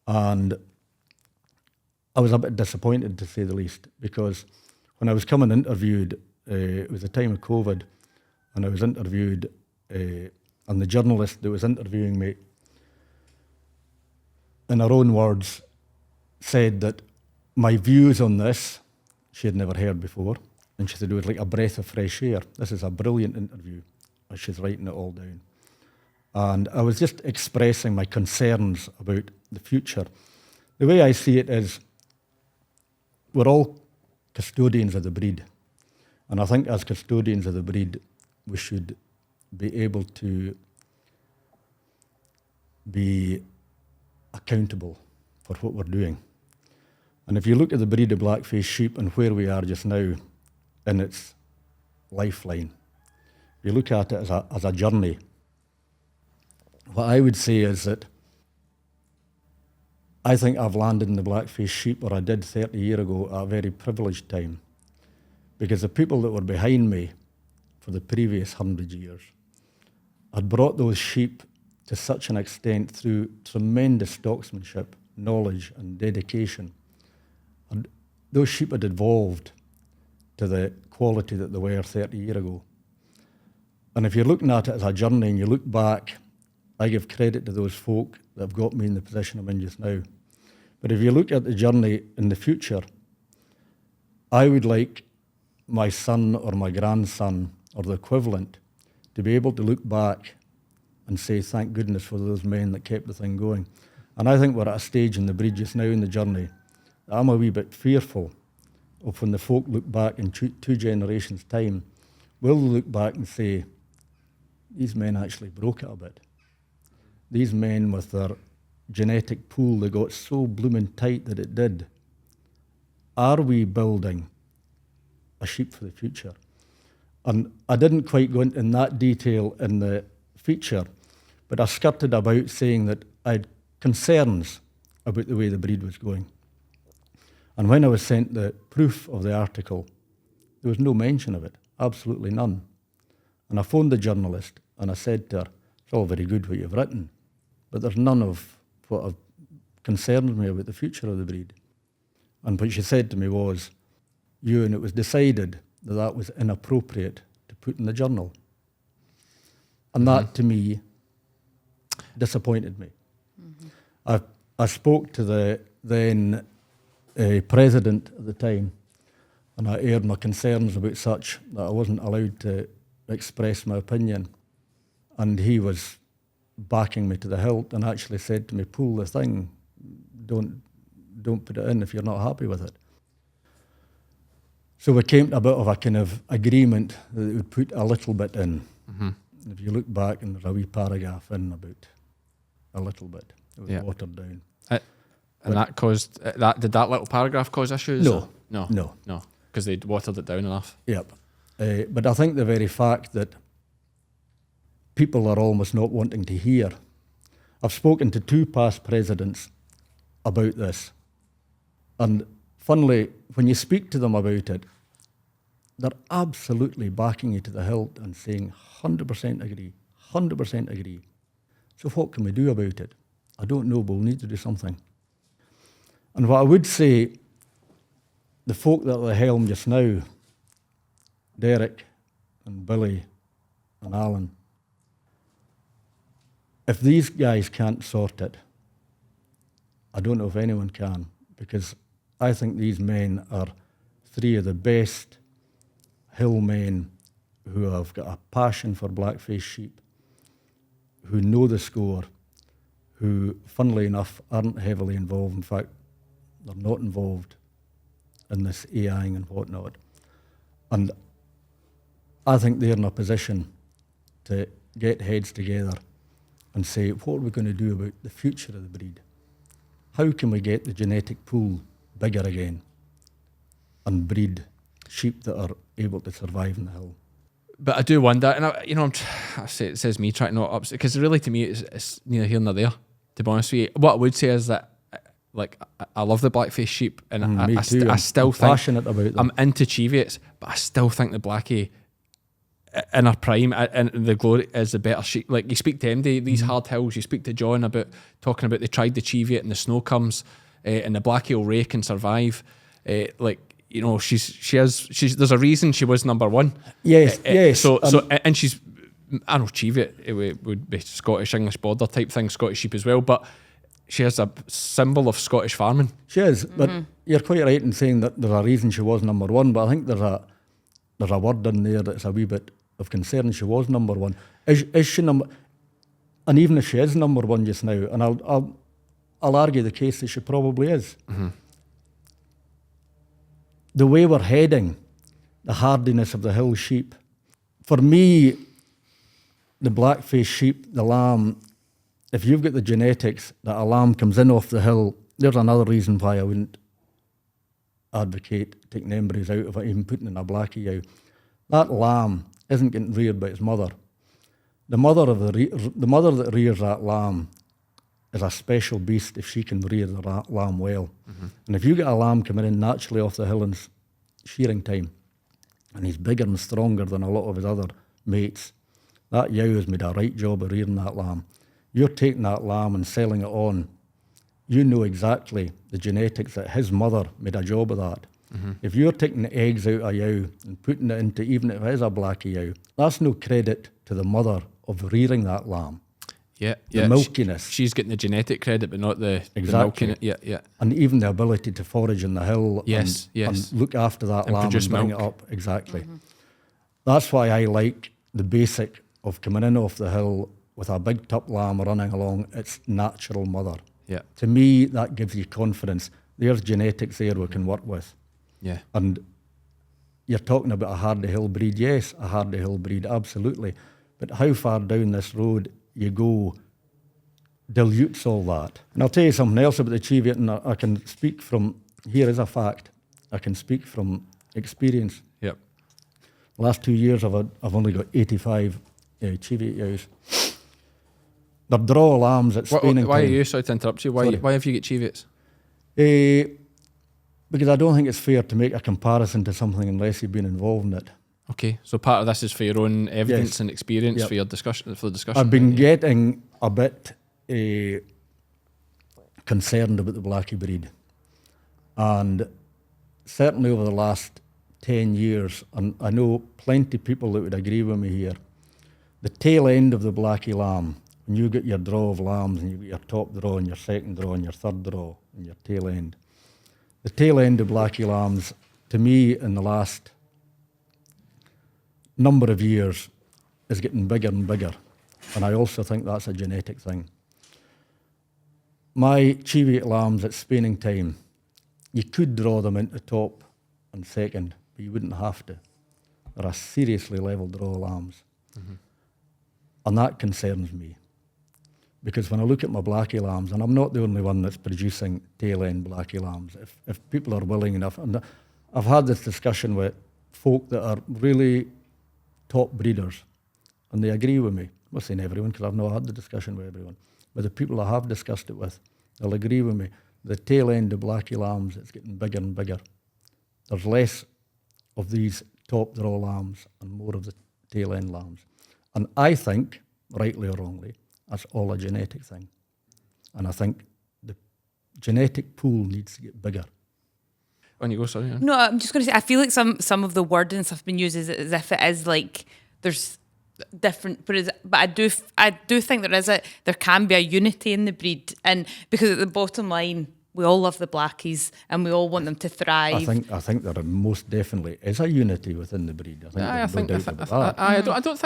And I was a bit disappointed, to say the least, because when I was coming interviewed, it was the time of COVID, and I was interviewed, and the journalist that was interviewing me, in her own words, said that my views on this, she had never heard before, and she said it was like a breath of fresh air. This is a brilliant interview, and she's writing it all down. And I was just expressing my concerns about the future. The way I see it is, we're all custodians of the breed. And I think as custodians of the breed, we should be able to be accountable for what we're doing. And if you look at the breed of Blackface sheep and where we are just now in its lifeline, if you look at it as a journey, what I would say is that I think I've landed in the Blackface sheep, or I did 30 years ago, at a very privileged time. Because the people that were behind me for the previous 100 years had brought those sheep to such an extent through tremendous stocksmanship, knowledge and dedication. And those sheep had evolved to the quality that they were 30 years ago. And if you're looking at it as a journey and you look back, I give credit to those folk that have got me in the position I'm in just now. But if you look at the journey in the future, I would like my son or my grandson or the equivalent to be able to look back and say, thank goodness for those men that kept the thing going. And I think we're at a stage in the breed just now in the journey that I'm a wee bit fearful of when the folk look back in two generations' time, will they look back and say, these men actually broke it a bit. These men with their genetic pool, they got so blooming tight that it did. Are we building a sheep for the future? And I didn't quite go into in that detail in the feature, but I skirted about saying that I had concerns about the way the breed was going. And when I was sent the proof of the article, there was no mention of it, absolutely none. And I phoned the journalist and I said to her, it's all very good what you've written, but there's none of what concerns me about the future of the breed. And what she said to me was, Ewan, it was decided that that was inappropriate to put in the journal. And that, to me, disappointed me. I spoke to the then president at the time, and I aired my concerns about such that I wasn't allowed to express my opinion. And he was backing me to the hilt and actually said to me, pull the thing, don't put it in if you're not happy with it. So we came to a bit of a kind of agreement that it would put a little bit in. If you look back, and there's a wee paragraph in about a little bit. It was watered down.
And that caused, did that little paragraph cause issues?
No.
No. Because they'd watered it down enough.
Yep. But I think the very fact that people are almost not wanting to hear. I've spoken to 2 past presidents about this. And funnily, when you speak to them about it, they're absolutely backing you to the hilt and saying 100% agree, 100% agree. So what can we do about it? I don't know, but we'll need to do something. And what I would say, the folk that are at the helm just now, Derek and Billy and Alan, if these guys can't sort it, I don't know if anyone can, because I think these men are 3 of the best hill men who have got a passion for Blackface sheep, who know the score, who, funnily enough, aren't heavily involved. In fact, they're not involved and this AIing and whatnot. And I think they're in a position to get heads together and say, what are we going to do about the future of the breed? How can we get the genetic pool bigger again and breed sheep that are able to survive in the hill?
But I do wonder, and I say it says me trying to not upset, because really to me it's neither here nor there, to be honest with you. What I would say is that, like, I love the Blackface sheep, and
Me too.
I still think
passionate about them.
I'm into Cheviots, but I still think the Blackie in her prime and the glory is the better sheep. Like, you speak to MD, these hard hills, you speak to John about talking about they tried the Cheviot and the snow comes, and the Blackie will rake and survive. She's there's a reason she was number one.
Yes, yes.
And she's, I know Cheviot it would be Scottish English border type thing, Scottish sheep as well, but she has a symbol of Scottish farming.
She is, but you're quite right in saying that there's a reason she was number one. But I think there's a word in there that's a wee bit of concern. She was number one. Is she number? And even if she is number one just now, and I'll argue the case that she probably is.
Mm-hmm.
The way we're heading, the hardiness of the hill sheep. For me, the Blackface sheep, the lamb, if you've got the genetics that a lamb comes in off the hill, there's another reason why I wouldn't advocate taking embryos out of it, even putting in a Blackie out. That lamb isn't getting reared by its mother. The mother that rears that lamb is a special beast if she can rear the lamb well. Mm-hmm. And if you get a lamb coming in naturally off the hill in shearing time, and he's bigger and stronger than a lot of his other mates, that yow has made a right job of rearing that lamb. You're taking that lamb and selling it on. You know exactly the genetics that his mother made a job of that. Mm-hmm. If you're taking the eggs out of yow and putting it into, even if it is a Blackie yow, that's no credit to the mother of rearing that lamb.
Yeah,
the milkiness.
She's getting the genetic credit, but not the
exactly.
The milking. Yeah.
And even the ability to forage in the hill
yes.
and look after that
and
lamb and bring
milk.
it up. Exactly. Mm-hmm. That's why I like the basic of coming in off the hill with a big tup lamb running along its natural mother.
Yeah.
To me, that gives you confidence. There's genetics there we can work with.
Yeah.
And you're talking about a hardy hill breed. Yes, a hardy hill breed, absolutely. But how far down this road you go dilutes all that. And I'll tell you something else about the Cheviot, and I can speak from, here is a fact, I can speak from experience.
Yep.
The last 2 years I've only got 85 Cheviot ewes. They're draw lambs at spinning
Why are
time.
you, sorry to interrupt you, why have you got Cheviots?
Because I don't think it's fair to make a comparison to something unless you've been involved in it.
Okay, so part of this is for your own evidence
Yes.
and experience
Yep.
for the discussion.
I've been getting a bit concerned about the Blackie breed. And certainly over the last 10 years, and I know plenty of people that would agree with me here, the tail end of the Blackie lamb, when you get your draw of lambs and you get your top draw and your second draw and your third draw and your tail end, the tail end of Blackie lambs, to me, in the last number of years, is getting bigger and bigger. And I also think that's a genetic thing. My Cheviot lambs at spinning time, you could draw them into top and second, but you wouldn't have to. They're a seriously level draw lambs. Mm-hmm. And that concerns me. Because when I look at my Blackie lambs, and I'm not the only one that's producing tail-end Blackie lambs, if people are willing enough, and I've had this discussion with folk that are really top breeders, and they agree with me. I'm not saying everyone, because I've not had the discussion with everyone, but the people I have discussed it with, they'll agree with me. The tail end of Blackie lambs, it's getting bigger and bigger. There's less of these top draw lambs and more of the tail end lambs. And I think, rightly or wrongly, that's all a genetic thing. And I think the genetic pool needs to get bigger.
On you go, sorry. Yeah.
No, I'm just going to say, I feel like some of the wording stuff been used as if it is like there's different, but I do think there can be a unity in the breed, and because at the bottom line, we all love the Blackies and we all want them to thrive.
I think there most definitely is a unity within the breed. I don't
think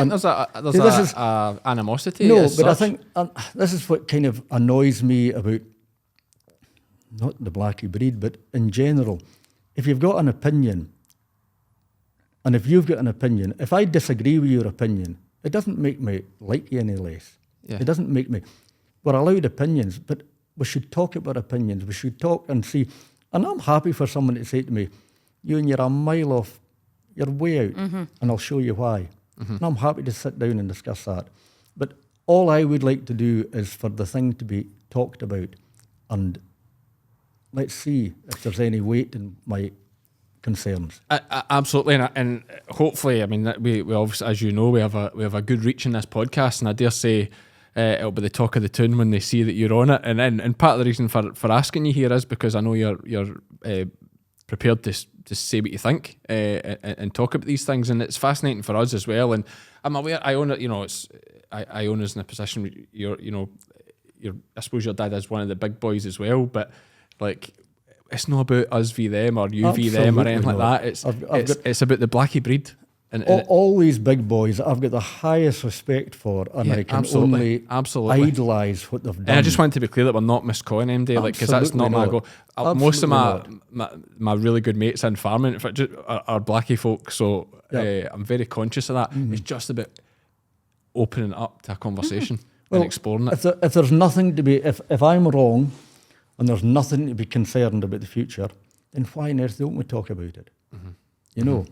there's a animosity.
No,
as
but I
such.
think this is what kind of annoys me about not the Blackie breed, but in general. if you've got an opinion, and if you've got an opinion, if I disagree with your opinion, it doesn't make me like you any less.
Yeah.
It doesn't make me... We're allowed opinions, but we should talk about opinions. We should talk and see. And I'm happy for someone to say to me, Ewan, you're a mile off, you're way out, and I'll show you why. And I'm happy to sit down and discuss that. But all I would like to do is for the thing to be talked about, and let's see if there's any weight in my concerns.
Absolutely, and hopefully, I mean, we obviously, as you know, we have a good reach in this podcast, and I dare say it'll be the talk of the town when they see that you're on it. And part of the reason for asking you here is because I know you're prepared to say what you think and talk about these things, and it's fascinating for us as well. And I'm aware Iona, Iona's in a position where you're I suppose your dad is one of the big boys as well, but like, it's not about us v them or you v them or anything like that. It's about the Blackie breed. And
all these big boys I've got the highest respect for, and I can only idolise what they've done.
And I just want to be clear that we're not miscalling MD, because that's not my goal. Most of my really good mates in farming are Blackie folk, so I'm very conscious of that. It's just about opening up to a conversation and exploring it.
If there's nothing to be, if I'm wrong and there's nothing to be concerned about the future, then why on earth don't we talk about it? You know?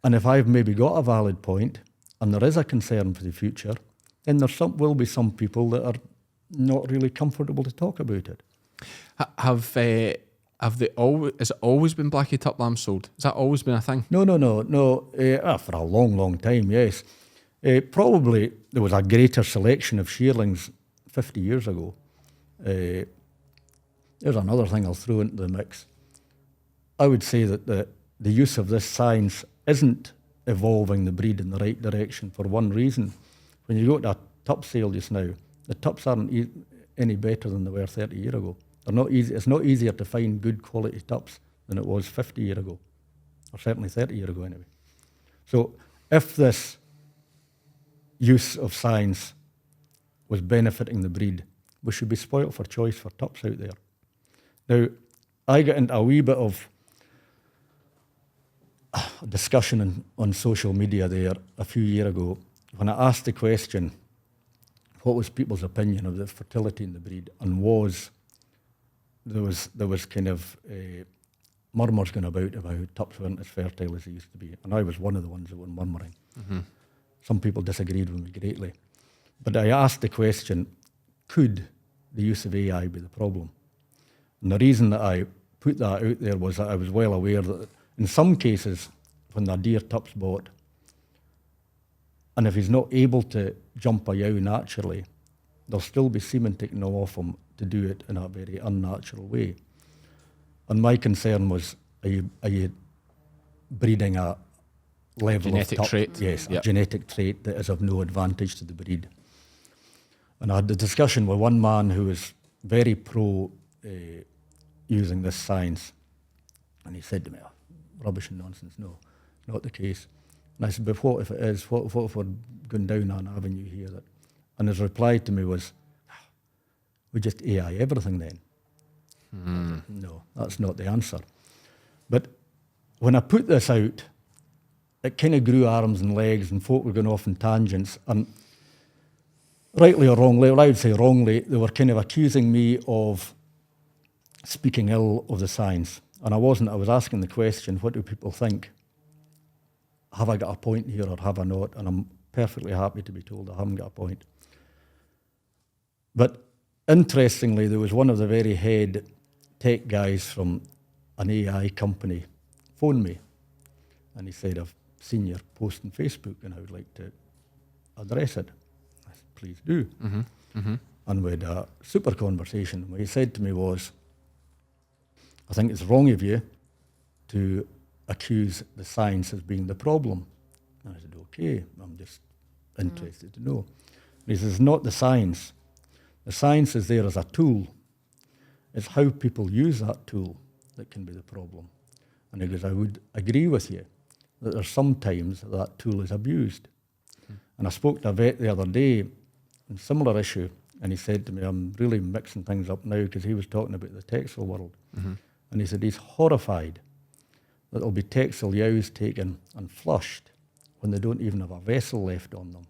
And if I've maybe got a valid point and there is a concern for the future, then will be some people that are not really comfortable to talk about it.
Has it always been Blackie tup lambs sold? Has that always been a thing?
No. For a long time, yes. Probably there was a greater selection of shearlings 50 years ago. There's another thing I'll throw into the mix. I would say that the use of this science isn't evolving the breed in the right direction for one reason. When you go to a tup sale just now, the tups aren't any better than they were 30 years ago. They're not easy. It's not easier to find good quality tups than it was 50 years ago, or certainly 30 years ago anyway. So if this use of science was benefiting the breed, we should be spoilt for choice for tups out there. Now, I got into a wee bit of discussion on social media there a few years ago when I asked the question, what was people's opinion of the fertility in the breed, and there was kind of murmurs going about how tups weren't as fertile as they used to be, and I was one of the ones that were murmuring. Some people disagreed with me greatly, but I asked the question, could the use of AI be the problem? And the reason that I put that out there was that I was well aware that in some cases, when the deer tup's bought, and if he's not able to jump a yow naturally, there'll still be semen taken off him to do it in a very unnatural way. And my concern was, are you breeding a level
genetic
of tup?
trait?
Yes,
Yep.
a genetic trait that is of no advantage to the breed. And I had the discussion with one man who was very pro using this science, and he said to me, rubbish and nonsense, no, not the case. And I said, but what if it is? What if we're going down an avenue here? And his reply to me was, we just AI everything then. Said, no, that's not the answer. But when I put this out, it kind of grew arms and legs, and folk were going off in tangents, and rightly or wrongly, well, I would say wrongly, they were kind of accusing me of speaking ill of the science. And I wasn't. I was asking the question, what do people think? Have I got a point here or have I not? And I'm perfectly happy to be told I haven't got a point. But interestingly, there was one of the very head tech guys from an AI company phoned me, and he said, I've seen your post on Facebook and I would like to address it. I said, please do. And we had a super conversation. What he said to me was, I think it's wrong of you to accuse the science as being the problem. And I said, okay, I'm just interested to know. And he says, not the science. The science is there as a tool. It's how people use that tool that can be the problem. And he goes, I would agree with you that there's sometimes that tool is abused. And I spoke to a vet the other day on a similar issue, and he said to me, I'm really mixing things up now because he was talking about the textile world. And he said he's horrified that there'll be texel ewes taken and flushed when they don't even have a vessel left on them.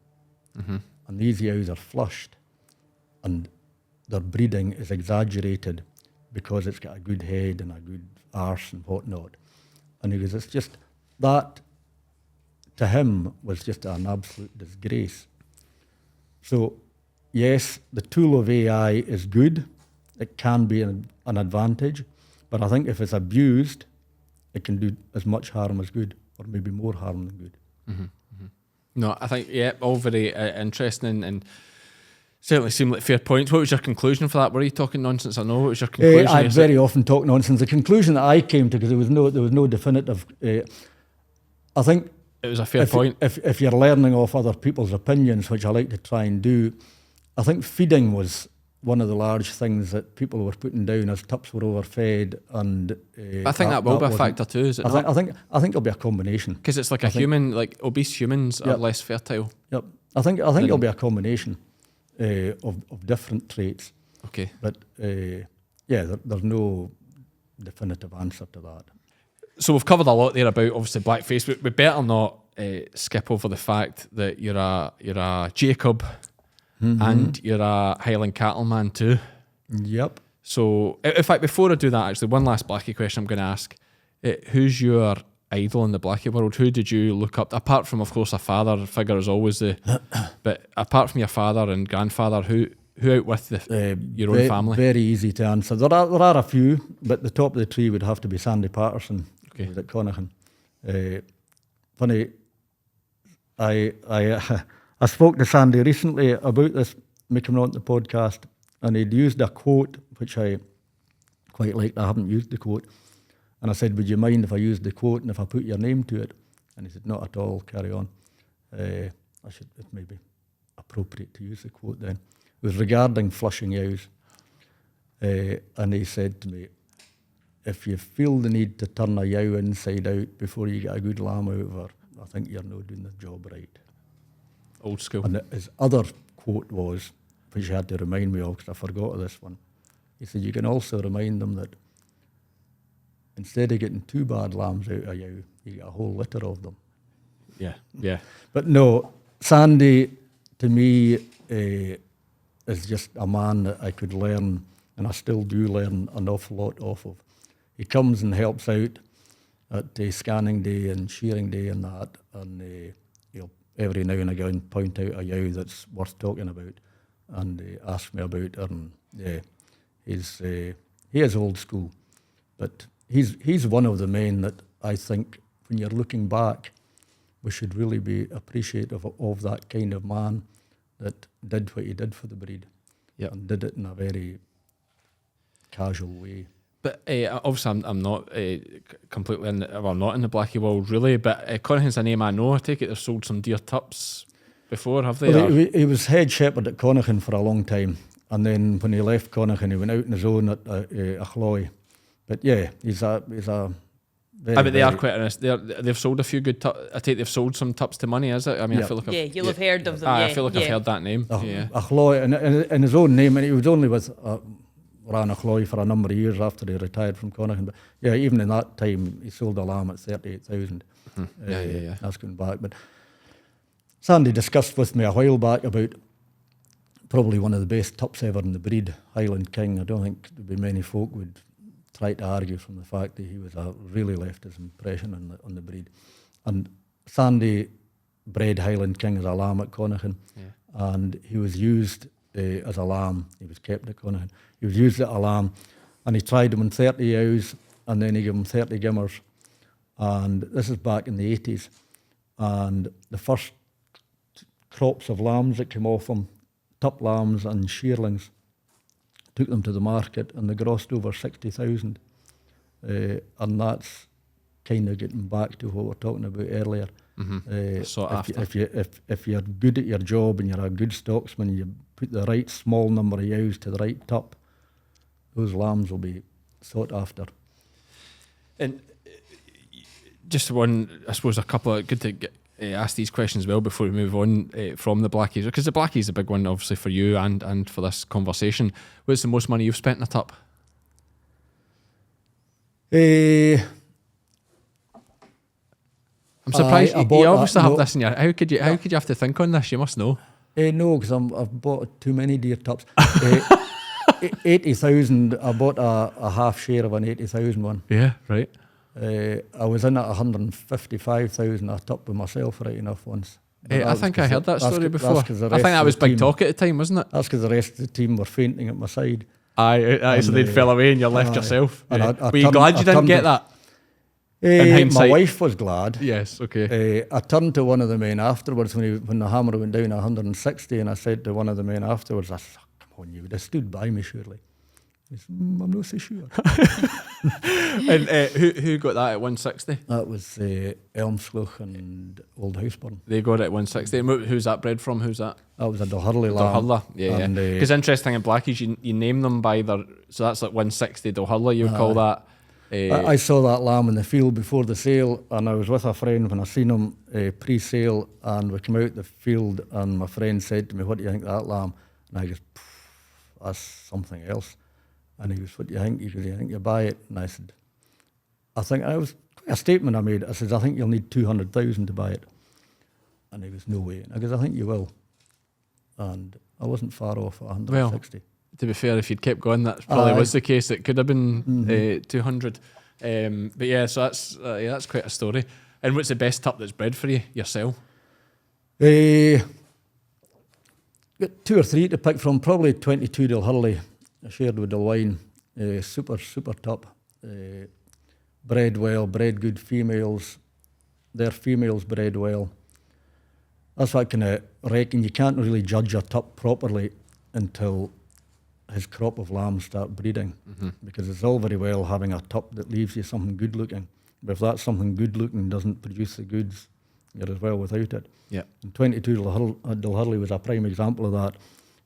Mm-hmm.
And these ewes are flushed, and their breeding is exaggerated because it's got a good head and a good arse and whatnot. And he goes, it's just that, to him, was just an absolute disgrace. So, yes, the tool of AI is good. It can be an advantage. But I think if it's abused, it can do as much harm as good, or maybe more harm than good.
Mm-hmm. Mm-hmm. No, I think, yeah, all very interesting and certainly seem like fair points. What was your conclusion for that? Were you talking nonsense? I know. What was your conclusion?
I very often talk nonsense. The conclusion that I came to, because there was no definitive, I think
it was a fair point.
If you're learning off other people's opinions, which I like to try and do, I think feeding was one of the large things that people were putting down as tups were overfed, and
I think that will be a factor too. Is it?
I think it'll be a combination,
because it's like human, like obese humans are less fertile.
Yep, I think it'll be a combination of different traits.
Okay,
but there's no definitive answer to that.
So we've covered a lot there about obviously blackface. We better not skip over the fact that you're a Jacob. Mm-hmm. And you're a Highland Cattle man too.
Yep.
So, in fact, before I do that, actually, one last Blackie question I'm going to ask. Who's your idol in the Blackie world? Who did you look up to? Apart from, of course, a father figure is always the... but apart from your father and grandfather, who out with your own family? Very
easy to answer. There are a few, but the top of the tree would have to be Sandy Patterson, who was at Connaughton. Funny, I spoke to Sandy recently about this, me coming on the podcast, and he'd used a quote, which I quite liked. I haven't used the quote. And I said, would you mind if I used the quote and if I put your name to it? And he said, not at all, carry on. It may be appropriate to use the quote then. It was regarding flushing ewes. And he said to me, if you feel the need to turn a ewe inside out before you get a good lamb out of her, I think you're not doing the job right.
Old school.
And his other quote was, which he had to remind me of because I forgot this one. He said, you can also remind them that instead of getting 2 bad lambs out of you, you get a whole litter of them.
Yeah, yeah.
But no, Sandy, to me, is just a man that I could learn, and I still do learn an awful lot off of. He comes and helps out at scanning day and shearing day and that, and every now and again point out a ewe that's worth talking about, and ask me about her. And he is old school, but he's one of the men that I think, when you're looking back, we should really be appreciative of that kind of man that did what he did for the breed, and did it in a very casual way.
But obviously, I'm not completely I'm not in the Blackie world really. But Connaughton's a name I know. I take it they've sold some deer tups before, have they?
Well, he was head shepherd at Connaughton for a long time, and then when he left Connaughton, he went out on his own at Achloy. But yeah, he's a very,
but they are quite honest. They've sold a few good tups. I take they've sold some tups to money, is it? I mean, I feel like
you'll have heard of them.
I feel like I've heard that name.
Achloy, and in his own name, and he was only with ran Achloy for a number of years after he retired from Connaughton. But yeah, even in that time, he sold a lamb at 38,000.
Yeah.
That's going back. But Sandy discussed with me a while back about probably one of the best tups ever in the breed, Highland King. I don't think there'd be many folk would try to argue from the fact that he was really left his impression on the breed. And Sandy bred Highland King as a lamb at Connaughton, and he was used as a lamb. He was kept at Connaughton. He was used as a lamb, and he tried him on 30 ewes, and then he gave him 30 gimmers. And this is back in the 80s. And the first crops of lambs that came off him, tup lambs and shearlings, took them to the market, and they grossed over 60,000. And that's kind of getting back to what we were talking about earlier. If you're good at your job and you're a good stocksman, you put the right small number of ewes to the right tup, those lambs will be sought after.
And just one, I suppose, a couple of good to get, ask these questions well before we move on from the Blackies, because the Blackies is a big one, obviously, for you and for this conversation. What's the most money you've spent in a tup? I'm surprised
I
you
bought
obviously
that,
have
no.
this in your... How could you have to think on this? You must know.
No, because I've bought too many deer tups. 80,000, I bought a half share of an 80,000 one.
Yeah, right.
I was in at 155,000 a tup with myself, right enough, once. But
I think I heard that story before. I think that was big talk at the time, wasn't it?
That's because the rest of the team were fainting at my side.
Aye, so they'd fell away and you left
aye.
yourself.
And
Yeah.
I
Were you
turned-
glad
I
you didn't
turned
get
it-
that?
My
hindsight.
wife was glad.
Yes, okay.
I turned to one of the men afterwards when the hammer went down 160, and I said to one of the men afterwards, I said, come on, you would have stood by me surely. He said, I'm not so sure.
And who got that at 160?
That was Elmslough and Old Houseburn.
They got it at 160. And who's that bred from? Who's that?
That was a Dalhurley lamb.
Dalhurla, yeah. Because interesting in Blackies, you name them by their... So that's like 160 Dalhurla, you would call that.
I saw that lamb in the field before the sale, and I was with a friend when I seen him pre-sale, and we came out the field, and my friend said to me, what do you think of that lamb? And I just, that's something else. And he goes, what do you think? He goes, you think you buy it? And I said, I think, I was a statement I made. I said, I think you'll need 200,000 to buy it. And he goes, no way. And I goes, I think you will. And I wasn't far off at 160.
Well, to be fair, if you'd kept going, that probably was the case. It could have been 200. But yeah, so that's quite a story. And what's the best tup that's bred for you yourself?
Got 2 or 3 to pick from. Probably 22 Dalhurley. I shared with Dalwine. Super tup. Bred well, bred good females. Their females bred well. That's what I kind of reckon. You can't really judge a tup properly until his crop of lambs start breeding, because it's all very well having a tup that leaves you something good looking, but if that something good looking doesn't produce the goods, you're as well without it.
Yeah.
And 22 Dalhurley was a prime example of that.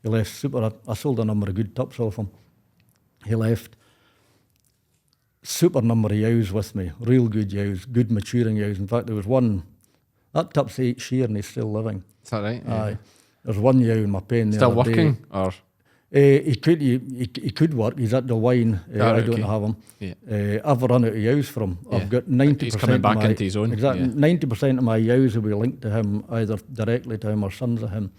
He left super. I sold a number of good tups off him. He left super number of ewes with me, real good ewes, good maturing ewes. In fact, there was one, that tup's 8 shear and he's still living.
Is that right?
Aye. There's one ewe in my pen the
Still
other
working?
day.
Or
He could work. He's at the wine. I
okay.
don't have him.
Yeah.
I've run out of ewes from him.
Yeah.
I've got 90%.
He's coming back
of my,
into his own.
Exactly.
Yeah.
90% of my ewes will be linked to him, either directly to him or sons of him.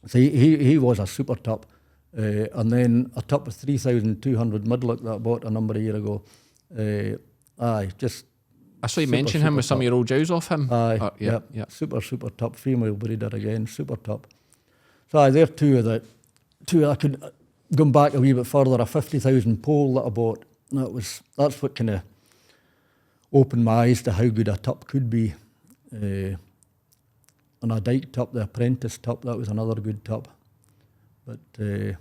So he was a super tup. And then a tup of 3,200 midlock that I bought a number of years ago. Just
I saw you
super,
mention him with
super
some of
tup.
your old ewes off him.
Aye,
Yeah.
super tup, female breeder again, super tup. So they're two I could, going back a wee bit further, a 50,000 pole that I bought. That's what kind of opened my eyes to how good a tup could be. And a dyke tup, the apprentice tup, that was another good tup. But the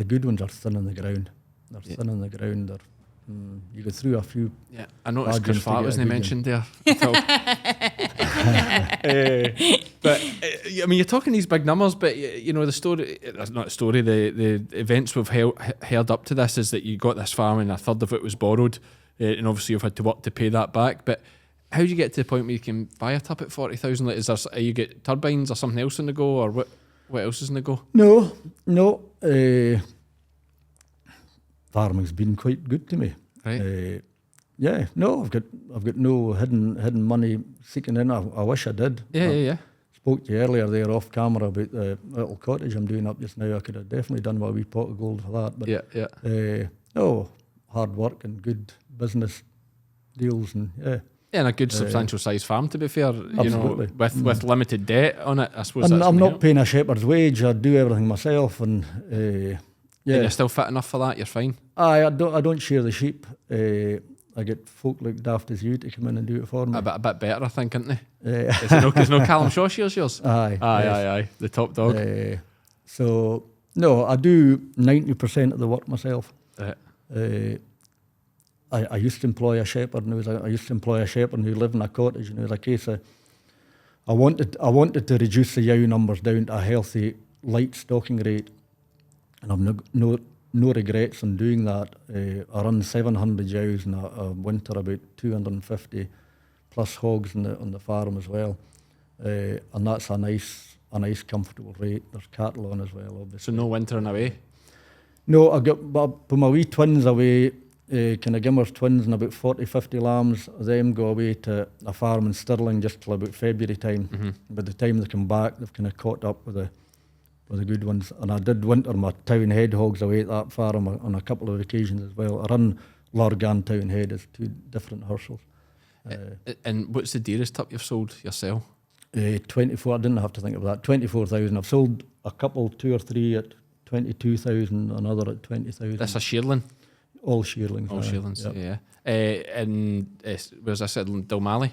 good ones are thin on the ground. They're thin on the ground. You go through a few.
Yeah, I noticed
Bargains
Chris
to
Fart
get a
wasn't
good
mentioned there. But I mean, you're talking these big numbers, but you know the story. Not the story. The events we've held up to this is that you got this farm and a third of it was borrowed, and obviously you've had to work to pay that back. But how do you get to the point where you can buy a tup at 40,000? Like, is there you get turbines or something else in the go, or what else is in the go?
No. Farming's been quite good to me.
Right.
I've got no hidden money seeking in. I wish I did.
Yeah.
Spoke to you earlier there off camera about the little cottage I'm doing up just now. I could have definitely done a wee pot of gold for that. But
Yeah.
hard work and good business deals and
Yeah, and a good substantial size farm, to be fair.
Absolutely.
You know, with limited debt on it, I suppose.
And
that's
I'm
gonna
not
help.
paying a shepherd's wage. I do everything myself, and
And you're still fit enough for that. You're fine.
I don't share the sheep. I get folk like daft as you to come in and do it for me.
A bit better, I think, isn't they?
There's
no Callum Shaw shares yours?
Aye.
Aye. The top dog.
So no, I do 90% of the work myself. I used to employ a shepherd, and I used to employ a shepherd who lived in a cottage, and it was a case of I wanted to reduce the ewe numbers down to a healthy, light stocking rate, and I've no regrets in doing that. I run 700 ewes in a winter, about 250 plus hogs on the farm as well, and that's a nice comfortable rate. There's cattle on as well, obviously.
So no wintering away.
No, I got put my wee twins away Gimmer's twins and about 40, 50 lambs. Them go away to a farm in Stirling just till about February time. By the time they come back, they've kind of caught up with the good ones. And I did winter my Townhead hogs away at that farm on a couple of occasions as well. I run Lurg and Townhead as 2 different Herschels.
And what's the dearest tup you've sold yourself?
24. I didn't have to think of that. 24,000. I've sold a couple, 2 or 3 at 22,000, another at 20,000.
That's a shearling.
All shearlings.
All shearlings.
Yep.
Yeah. And where's this at Dalmally?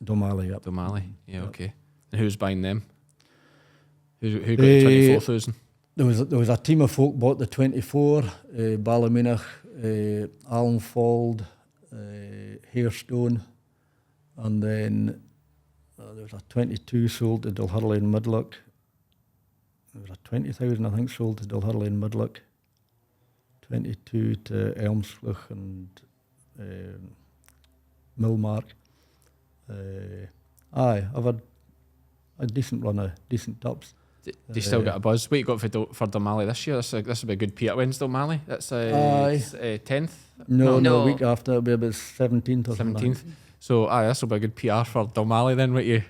Dalmally, yep.
Dalmally. Yeah. Yep. Okay. And who's buying them? Who got the 24,000?
There was a team of folk bought the 24. Ballymenoch, Allenfold, Hairstone, and then there was a 22 sold to Dilhurley and Midlock. There was a 20,000 I think sold to Dilhurley and Midlock. 22 to Elmslough and Millmark. I've had a decent run of decent tops.
Do you still get a buzz? What you got for Dalmally this year? This will be a good Peter. When's Dalmally? That's 10th?
No, week after it'll be about 17th or
17th. So this will be a good PR for Dalmally then, what you...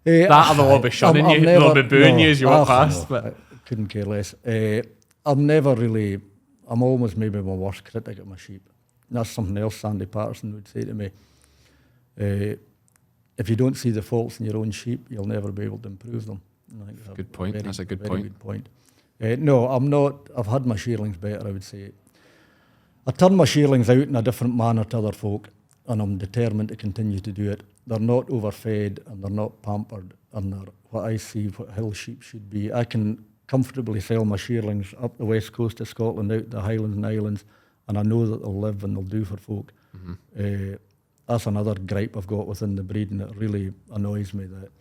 that they'll all be shunning you, they'll be booing you as you walk past.
No,
but
I couldn't care less. I'm almost maybe my worst critic of my sheep. And that's something else Sandy Patterson would say to me. If you don't see the faults in your own sheep, you'll never be able to improve them. And I think that's
good point. That's a good
point. No, I'm not. I've had my shearlings better, I would say. I turn my shearlings out in a different manner to other folk, and I'm determined to continue to do it. They're not overfed and they're not pampered, and they're what I see what hill sheep should be. I can comfortably sell my shearlings up the west coast of Scotland, out the Highlands and Islands, and I know that they'll live and they'll do for folk. That's another gripe I've got within the breed, and it really annoys me that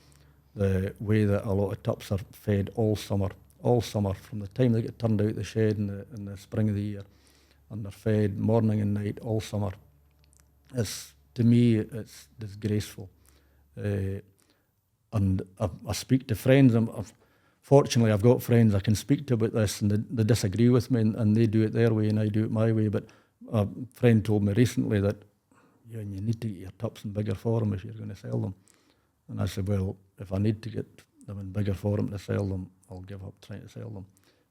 the way that a lot of tups are fed all summer from the time they get turned out the shed in the spring of the year, and they're fed morning and night all summer. To me, it's disgraceful. And I speak to friends. Fortunately, I've got friends I can speak to about this, and they disagree with me, and they do it their way, and I do it my way. But a friend told me recently that you need to get your tups in bigger form if you're going to sell them. And I said, well, if I need to get them in bigger form to sell them, I'll give up trying to sell them,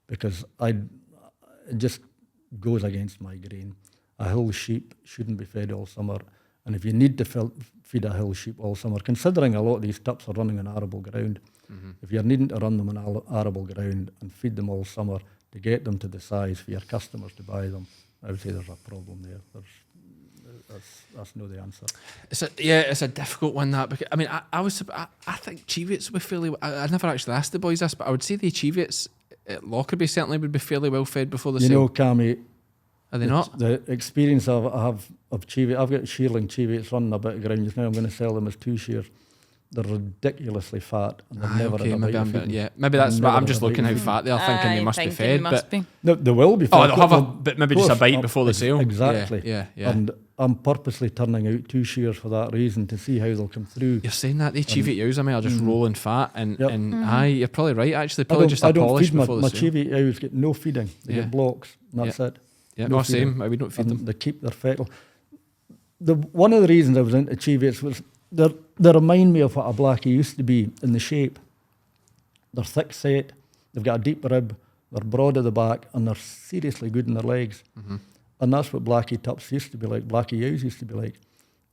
because it just goes against my grain. A hill sheep shouldn't be fed all summer. And if you need to feed a hill sheep all summer, considering a lot of these tups are running on arable ground, if you're needing to run them on arable ground and feed them all summer to get them to the size for your customers to buy them, I would say there's a problem there. That's not the answer.
It's a difficult one, that, because I think Cheviots would be fairly. I never actually asked the boys this, but I would say the Cheviots at Lockerbie certainly would be fairly well fed before the sale.
You know, Cammy,
are they not?
The experience I have of Cheviot, I've got shearling Cheviots running a bit of ground just now. I'm going to sell them as 2 shears. They're ridiculously fat, and they've never had a bite of feeding.
Maybe that's. But I'm just looking how fat they are, thinking they must be fed.
No, they will be fed.
Oh, they'll have but maybe just a bite before the sale.
Exactly.
Yeah.
And I'm purposely turning out 2 shears for that reason, to see how they'll come through.
You're saying that they Cheviot ewes are just rolling fat, and you're probably right. Actually, probably just a polish before the sale.
My Cheviot ewes get no feeding. They get blocks, and that's it.
Yeah, no, same. We don't feed them.
They keep their fettle. One of the reasons I was into Cheviots was they remind me of what a blackie used to be in the shape. They're thick set, they've got a deep rib, they're broad at the back, and they're seriously good in their legs. And that's what blackie tups used to be like, blackie ewes used to be like.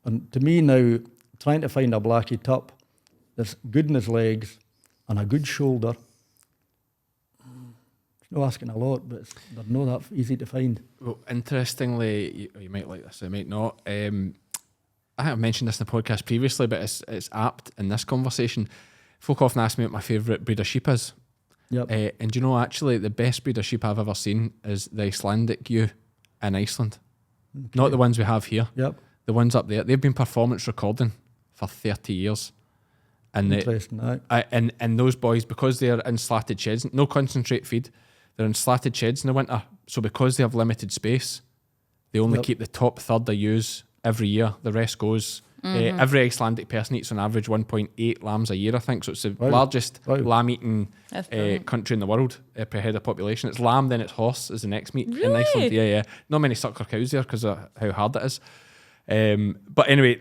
And to me now, trying to find a blackie tup that's good in his legs and a good shoulder, it's not asking a lot, but they're not that easy to find.
Well, interestingly, you might like this, you might not. I think I've mentioned this in the podcast previously, but it's apt in this conversation. Folk often ask me what my favourite breed of sheep is.
Yep.
And do you know, actually, the best breed of sheep I've ever seen is the Icelandic ewe in Iceland. Okay. Not the ones we have here.
Yep.
The ones up there. They've been performance recording for 30 years. And
interesting,
and those boys, because they're in slatted sheds, no concentrate feed, they're in slatted sheds in the winter. So because they have limited space, they only keep the top third they use every year. The rest goes Every Icelandic person eats on average 1.8 lambs a year, I think. So it's the largest lamb-eating country in the world per head of population. It's lamb, then it's horse is the next meat in Iceland. Yeah. Not many suckler cows there because of how hard it is. But anyway,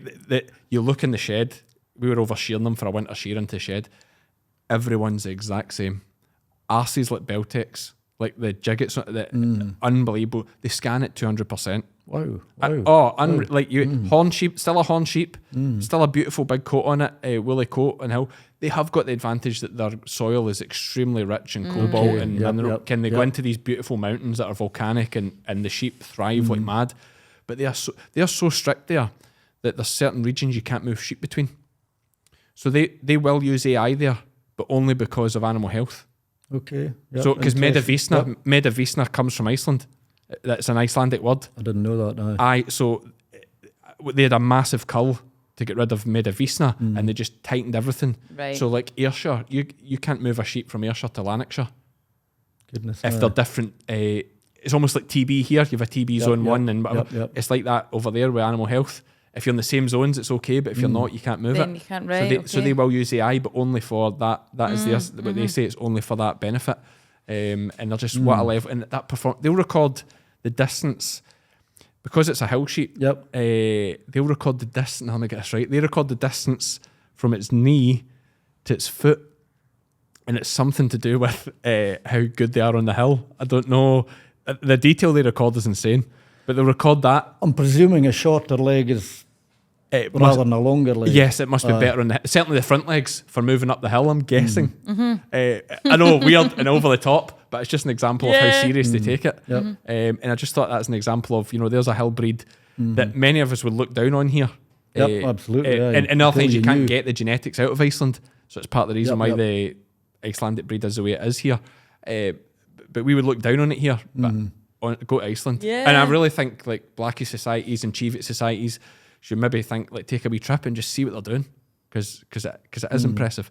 you look in the shed. We were over shearing them for a winter shear into the shed. Everyone's the exact same. Arses like Beltex, like the Jiggets, unbelievable. They scan at 200%.
Wow.
Like horn sheep, still a horn sheep, still a beautiful big coat on it, a woolly coat and hill. They have got the advantage that their soil is extremely rich in cobalt and mineral. Can they go into these beautiful mountains that are volcanic and the sheep thrive like mad? But they are so strict there that there's certain regions you can't move sheep between. So they will use AI there, but only because of animal health.
Okay. Yep.
So because Medavisna comes from Iceland. That's an Icelandic word.
I didn't know that. No.
So they had a massive cull to get rid of Medavisna, and they just tightened everything.
Right.
So like Ayrshire, you can't move a sheep from Ayrshire to Lanarkshire.
Goodness.
If they're different. It's almost like TB here. You have a TB zone 1 and it's like that over there with animal health. If you're in the same zones, it's okay, but if you're not, you can't move
then
it.
You can't,
so they will use AI, but only for that. That is what they say. It's only for that benefit. And they're just what a level. And that they'll record the distance because it's a hill sheep. Yep. They'll record the distance. Let me get this right. They record the distance from its knee to its foot, and it's something to do with how good they are on the hill. I don't know. The detail they record is insane, but they'll record that.
I'm presuming a shorter leg is rather than a longer leg.
Yes, it must be better on certainly the front legs for moving up the hill, I'm guessing. I know, weird and over the top, but it's just an example of how serious they take it. Yep. And I just thought that's an example of, there's a hill breed that many of us would look down on here.
Yep, absolutely.
And other things, you can't get the genetics out of Iceland, so it's part of the reason why the Icelandic breed is the way it is here. But we would look down on it here, but go to Iceland. Yeah. And I really think like Blackie societies and Cheviot societies should maybe take a wee trip and just see what they're doing, because it is impressive.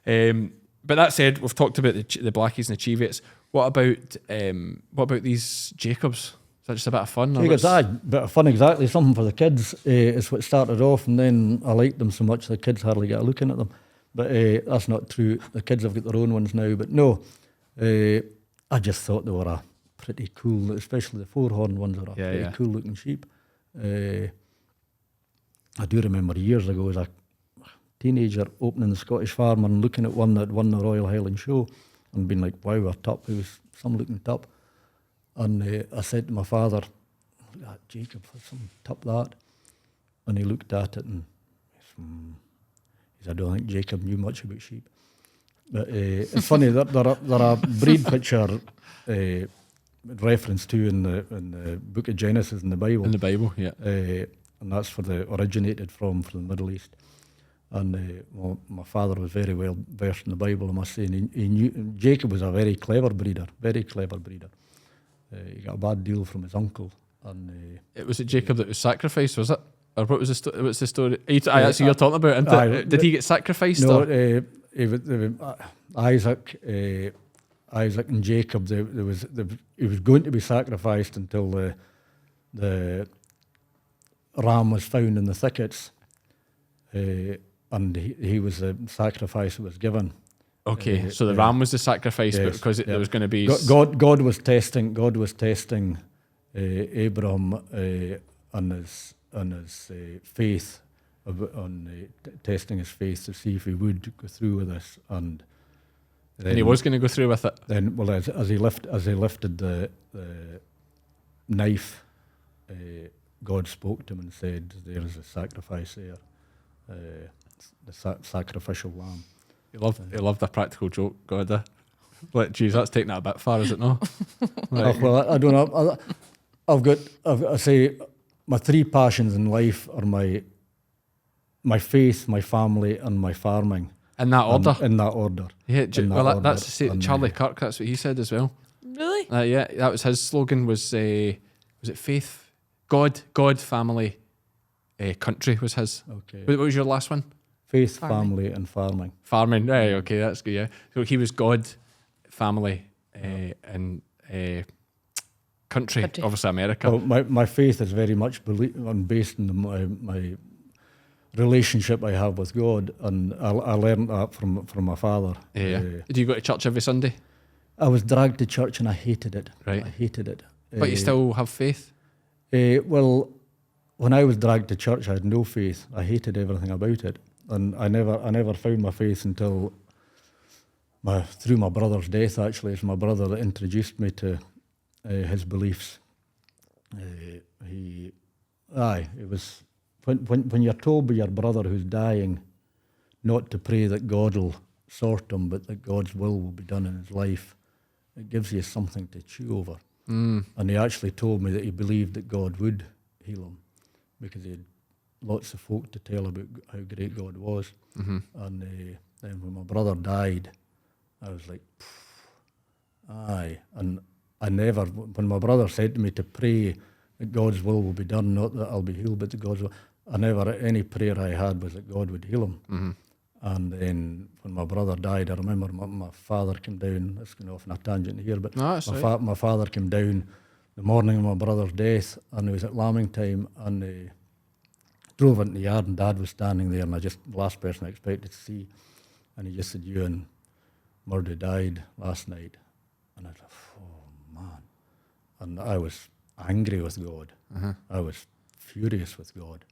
But that said, we've talked about the Blackies and the Cheviots. What about these Jacobs? Is that just a bit of fun?
Jacobs, a bit of fun, exactly. Something for the kids is what started off, and then I liked them so much the kids hardly get a looking at them. But that's not true. The kids have got their own ones now. But no, I just thought they were a pretty cool, especially the 4-horn ones are a pretty cool looking sheep. I do remember years ago as a teenager opening the Scottish Farmer and looking at one that won the Royal Highland Show and being like, wow, a tup, it was some looking tup. And I said to my father, look at Jacob, for some tup that. And he looked at it and he said, I don't think Jacob knew much about sheep. But it's funny that there are breed picture reference to in the book of Genesis in the Bible.
In the Bible, yeah.
And that's originated from the Middle East. And my father was very well versed in the Bible, I must say. And he knew Jacob was a very clever breeder. He got a bad deal from his uncle. And
it was Jacob that was sacrificed, was it? Or what was what's the story? That's what you're talking about. Did he get sacrificed?
No, Isaac and Jacob. He was going to be sacrificed until the ram was found in the thickets, and he was the sacrifice that was given.
Okay, so the ram was the sacrifice, but because there was going to be
God was testing Abraham and his faith, on testing his faith to see if he would go through with this, and
he was going to go through with it.
Then, well, as he lifted the knife, God spoke to him and said, "There is a sacrifice there, the sacrificial lamb."
He loved a practical joke, God. Like, geez, that's taking it a bit far, is it not?
Well, I don't know. I say my three passions in life are my faith, my family, and my farming.
In that order?
In that order.
Yeah, that's the same. Charlie Kirk, that's what he said as well.
Really?
Yeah, that was his slogan, was it faith, God, family, country was his. Okay. What was your last one?
Faith, family, and farming.
Farming, right, okay, that's good, yeah. So he was God, family, and country, obviously America.
Well, my faith is very much based on my relationship I have with God, and I learned that from my father.
Yeah. Do you go to church every Sunday?
I was dragged to church and I hated it.
Right.
I hated it.
But you still have faith?
Well, when I was dragged to church, I had no faith. I hated everything about it, and I never found my faith until through my brother's death. Actually, it's my brother that introduced me to his beliefs. It was when you're told by your brother who's dying not to pray that God will sort him, but that God's will be done in his life. It gives you something to chew over. And he actually told me that he believed that God would heal him because he had lots of folk to tell about how great God was. And then when my brother died, I was like, aye. And I never, when my brother said to me to pray that God's will be done, not that I'll be healed, but that God's will, any prayer I had was that God would heal him. And then when my brother died, I remember my father came down. It's going off on a tangent here, but my father came down the morning of my brother's death, and it was at lambing time, and drove into the yard, and Dad was standing there, and the last person I expected to see, and he just said, "Ewan, Murdo died last night," and I was like, "Oh man!" And I was angry with God. I was furious with God,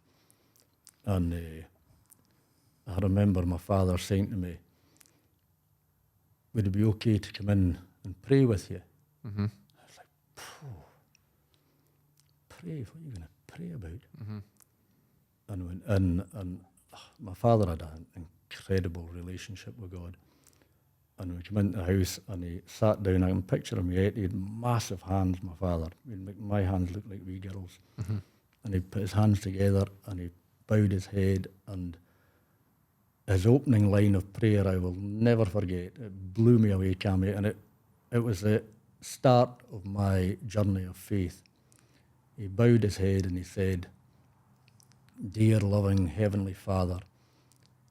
and I remember my father saying to me, "Would it be okay to come in and pray with you?" I was like, "Pray? What are you going to pray about?" And went in, and my father had an incredible relationship with God. And we came into the house, and he sat down. I can picture him. He had massive hands, my father. He'd make my hands look like wee girls. And he put his hands together, and he bowed his head, and his opening line of prayer I will never forget. It blew me away, Cammy, and it was the start of my journey of faith. He bowed his head and he said, "Dear loving Heavenly Father,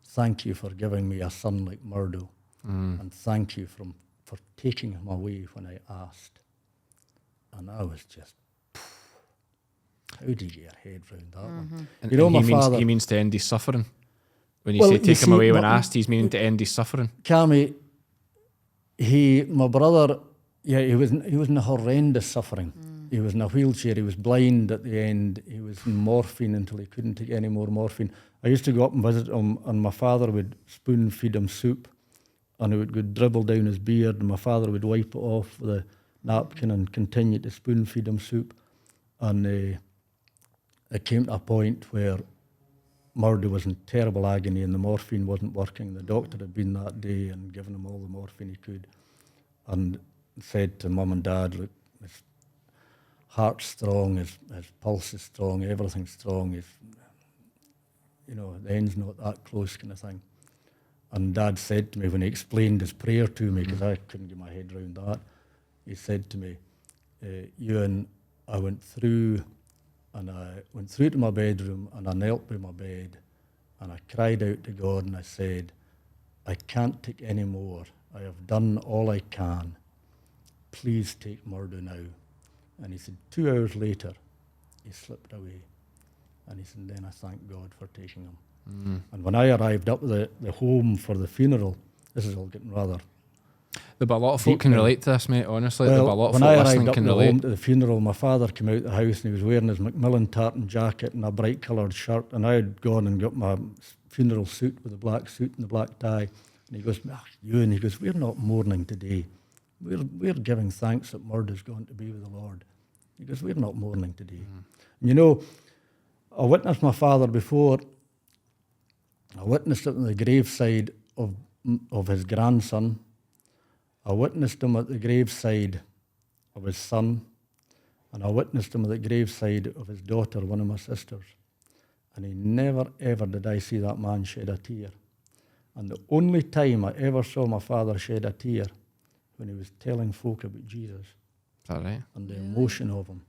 thank you for giving me a son like Murdo, and thank you for taking him away when I asked." And I was just, how do you get your head round that one?
And,
you know,
and
my father...
He means to end his suffering. When you say take him away when asked, he's meaning to end his suffering.
Cammy, my brother, he was in horrendous suffering. He was in a wheelchair. He was blind at the end. He was in morphine until he couldn't take any more morphine. I used to go up and visit him, and my father would spoon feed him soup, and it would go dribble down his beard, and my father would wipe it off with a napkin and continue to spoon feed him soup. And it came to a point where Murdo was in terrible agony and the morphine wasn't working. The doctor had been that day and given him all the morphine he could, and said to Mum and Dad, "Look, his heart's strong, his pulse is strong, everything's strong. The end's not that close," kind of thing. And Dad said to me when he explained his prayer to me, because I couldn't get my head around that, he said to me, "Ewan, I went through to my bedroom, and I knelt by my bed, and I cried out to God, and I said, 'I can't take any more. I have done all I can. Please take Murdo now.'" And he said 2 hours later, he slipped away. And he said, "Then I thank God for taking him." And when I arrived up at the home for the funeral, this is all getting rather...
But a lot of folk can relate to this, mate, honestly.
Well,
A lot of
when
folk
I
listening
arrived up
can
at the
relate.
home to the funeral, my father came out of the house and he was wearing his McMillan tartan jacket and a bright coloured shirt, and I had gone and got my funeral suit with the black suit and the black tie. And he goes, "Ewan," he goes, "we're not mourning today. We're giving thanks that Murdo's gone to be with the Lord." He goes, "We're not mourning today." And I witnessed my father before. I witnessed it on the graveside of his grandson. I witnessed him at the graveside of his son, and I witnessed him at the graveside of his daughter, one of my sisters. And he never, ever did I see that man shed a tear. And the only time I ever saw my father shed a tear, when he was telling folk about Jesus.
Is that right?
And the emotion of him.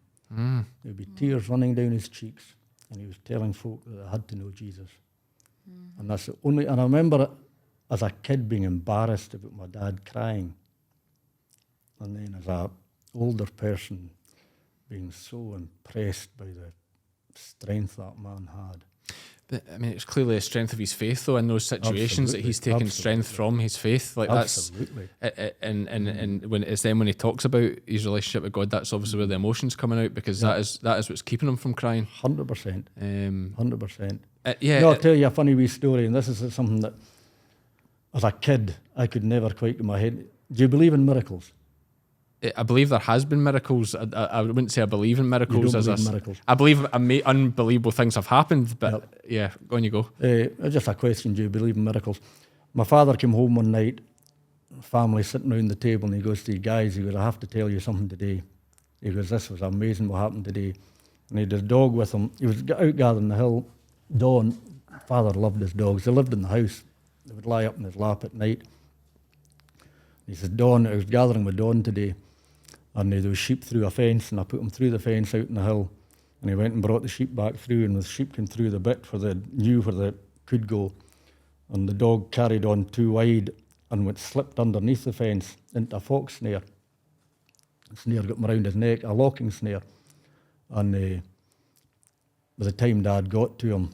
There'd be tears running down his cheeks, and he was telling folk that they had to know Jesus. And that's the only... And I remember as a kid being embarrassed about my dad crying. And then as an older person, being so impressed by the strength that man had.
But, I mean, it's clearly a strength of his faith, though, in those situations that he's taken strength from his faith. Like
Absolutely.
And when it's then when he talks about his relationship with God, that's obviously where the emotions coming out, because that is what's keeping him from crying.
100%. 100%.
Yeah.
No, I'll tell you a funny wee story, and this is something that, as a kid, I could never quite get my head. Do you believe in miracles?
I believe there has been miracles. I wouldn't say I believe in miracles.
You don't believe in miracles?
I believe unbelievable things have happened, but yeah, on you go.
Just a question, do you believe in miracles? My father came home one night, family sitting around the table, and he goes to the guys, he goes, I have to tell you something today. He goes, this was amazing what happened today. And he had his dog with him. He was out gathering the hill. Dawn, father loved his dogs. They lived in the house. They would lie up in his lap at night. He says, Dawn, I was gathering with Dawn today, and there was sheep through a fence, and I put them through the fence out in the hill, and he went and brought the sheep back through, and the sheep came through the bit where they knew where they could go, and the dog carried on too wide and went slipped underneath the fence into a fox snare. The snare got him around his neck, a locking snare, and by the time Dad got to him,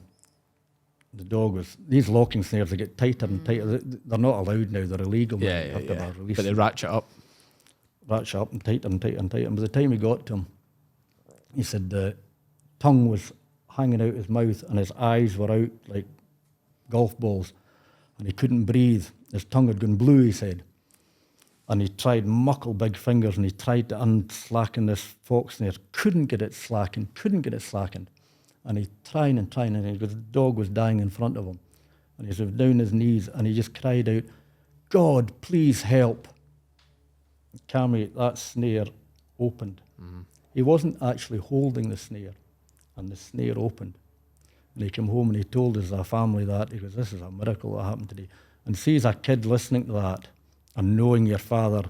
the dog was, these locking snares, they get tighter and tighter. They're not allowed now, they're illegal.
Yeah.
Released.
But they ratchet up.
Ratchet up and tighter and tighter and tighter. And by the time he got to him, he said the tongue was hanging out his mouth and his eyes were out like golf balls, and he couldn't breathe. His tongue had gone blue, he said. And he tried muckle big fingers, and he tried to unslacken this fox snare. Couldn't get it slackened. And he trying, and the dog was dying in front of him. And he was down his knees, and he just cried out, God, please help. Cammy, that snare opened. Mm-hmm. He wasn't actually holding the snare, and the snare opened. And he came home and he told us, our family, that. He goes, this is a miracle that happened today. And see, as a kid listening to that, and knowing your father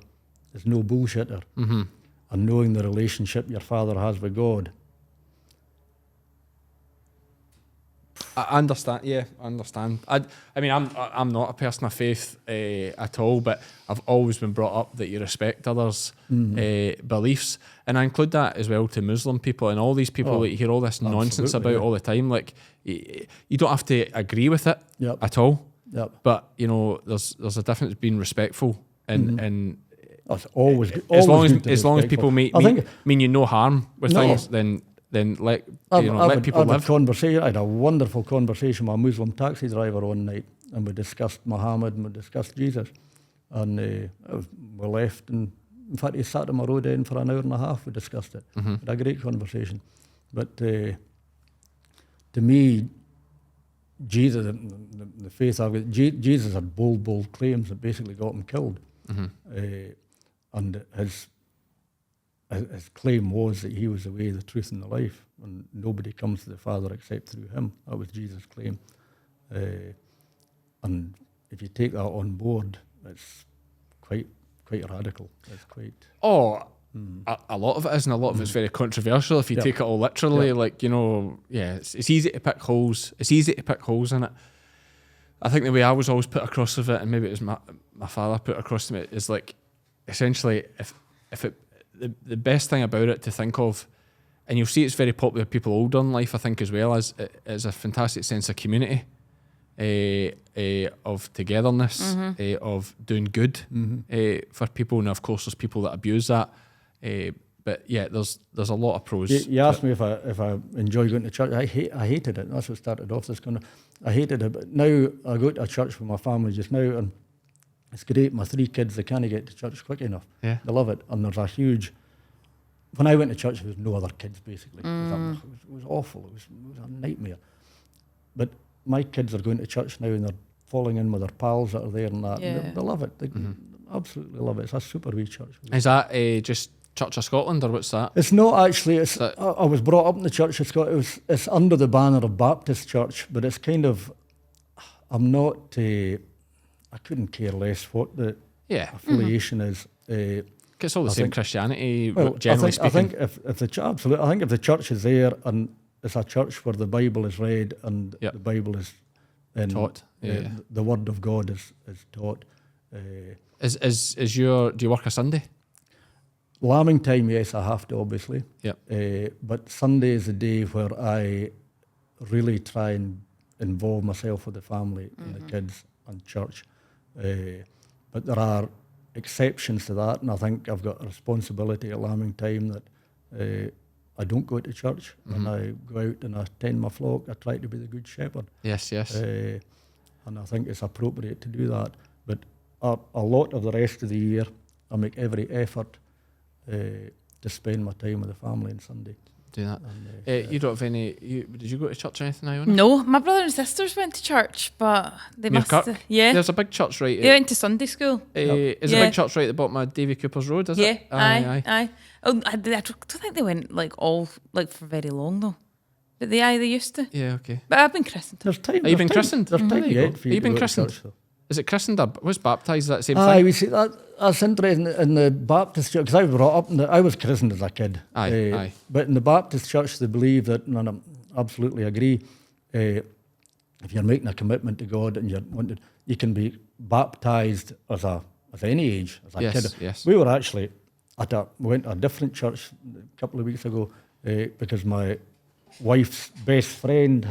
is no bullshitter, mm-hmm. and knowing the relationship your father has with God.
I understand. Yeah, I understand. I mean, I'm not a person of faith at all, but I've always been brought up that you respect others' beliefs, and I include that as well to Muslim people and all these people that you hear all this nonsense about all the time. Like, you don't have to agree with it at all.
Yep.
But you know, there's a difference being respectful and
that's always good.
As long as people mean you no harm with things, then let people live.
I had a wonderful conversation with a Muslim taxi driver one night, and we discussed Muhammad and we discussed Jesus, and we left, and in fact he sat on my road end for an hour and a half. We discussed it. Mm-hmm. Had a great conversation. But to me, Jesus, the faith I've got, Jesus had bold claims that basically got him killed. Mm-hmm. And his claim was that he was the way, the truth, and the life, and nobody comes to the Father except through him. That was Jesus' claim. And if you take that on board, it's quite radical. It's quite...
A lot of it is, and a lot of it's very controversial if you take it all literally. Like, you know, it's easy to pick holes. It's easy to pick holes in it. I think the way I was always put across of it, and maybe it was my father put across to me, is like, essentially, if it... The best thing about it to think of, and you'll see it's very popular with people older in life, I think, as well, as a fantastic sense of community, of togetherness, mm-hmm. Of doing good for people. And of course, there's people that abuse that. But yeah, there's a lot of pros.
You asked me if I enjoy going to church. I hated it. That's what started off this I hated it. But now I go to a church with my family just now, and it's great. My 3 kids, they can't get to church quick enough. Yeah. They love it. And there's a huge... When I went to church, there was no other kids, basically. It was awful. It was a nightmare. But my kids are going to church now, and they're falling in with their pals that are there and that. Yeah. And they love it. They absolutely love it. It's a super wee church.
Is that just Church of Scotland, or what's that?
It's not actually. I was brought up in the Church of Scotland. It's under the banner of Baptist Church, but it's kind of... I'm not... I couldn't care less what the affiliation is.
It's all the same Christianity, generally speaking.
I think if the church is there, and it's a church where the Bible is read and the Bible is
taught,
the Word of God is taught.
Do you work a Sunday?
Lambing time, yes, I have to, obviously.
Yep.
But Sunday is the day where I really try and involve myself with the family and the kids and church. But there are exceptions to that, and I think I've got a responsibility at lambing time that I don't go to church. When I go out and I tend my flock, I try to be the good shepherd.
Yes.
And I think it's appropriate to do that. But a lot of the rest of the year, I make every effort to spend my time with the family on Sunday.
Do that. And, you don't have any... did you go to church or anything, Iona?
No, my brother and sisters went to church, but they must
Kirk?
have... Yeah.
There's a big church right...
They went to Sunday school.
Is a big church right at the bottom of Davy Cooper's Road, is it?
Aye. Oh, I don't think they went for very long though. But they used to.
Yeah, okay.
But I've been christened.
There's time.
Are you been christened?
There's time yet for
Are you
to
been
go to
christened?
church, though.
Is it christened or was baptised that same
Aye,
thing?
we see that's interesting in the Baptist church, because I was brought up I was christened as a kid.
Aye.
But in the Baptist church, they believe that, and I absolutely agree, if you're making a commitment to God and you can be baptised as any age, as a kid.
Yes.
We were actually went to a different church a couple of weeks ago because my wife's best friend,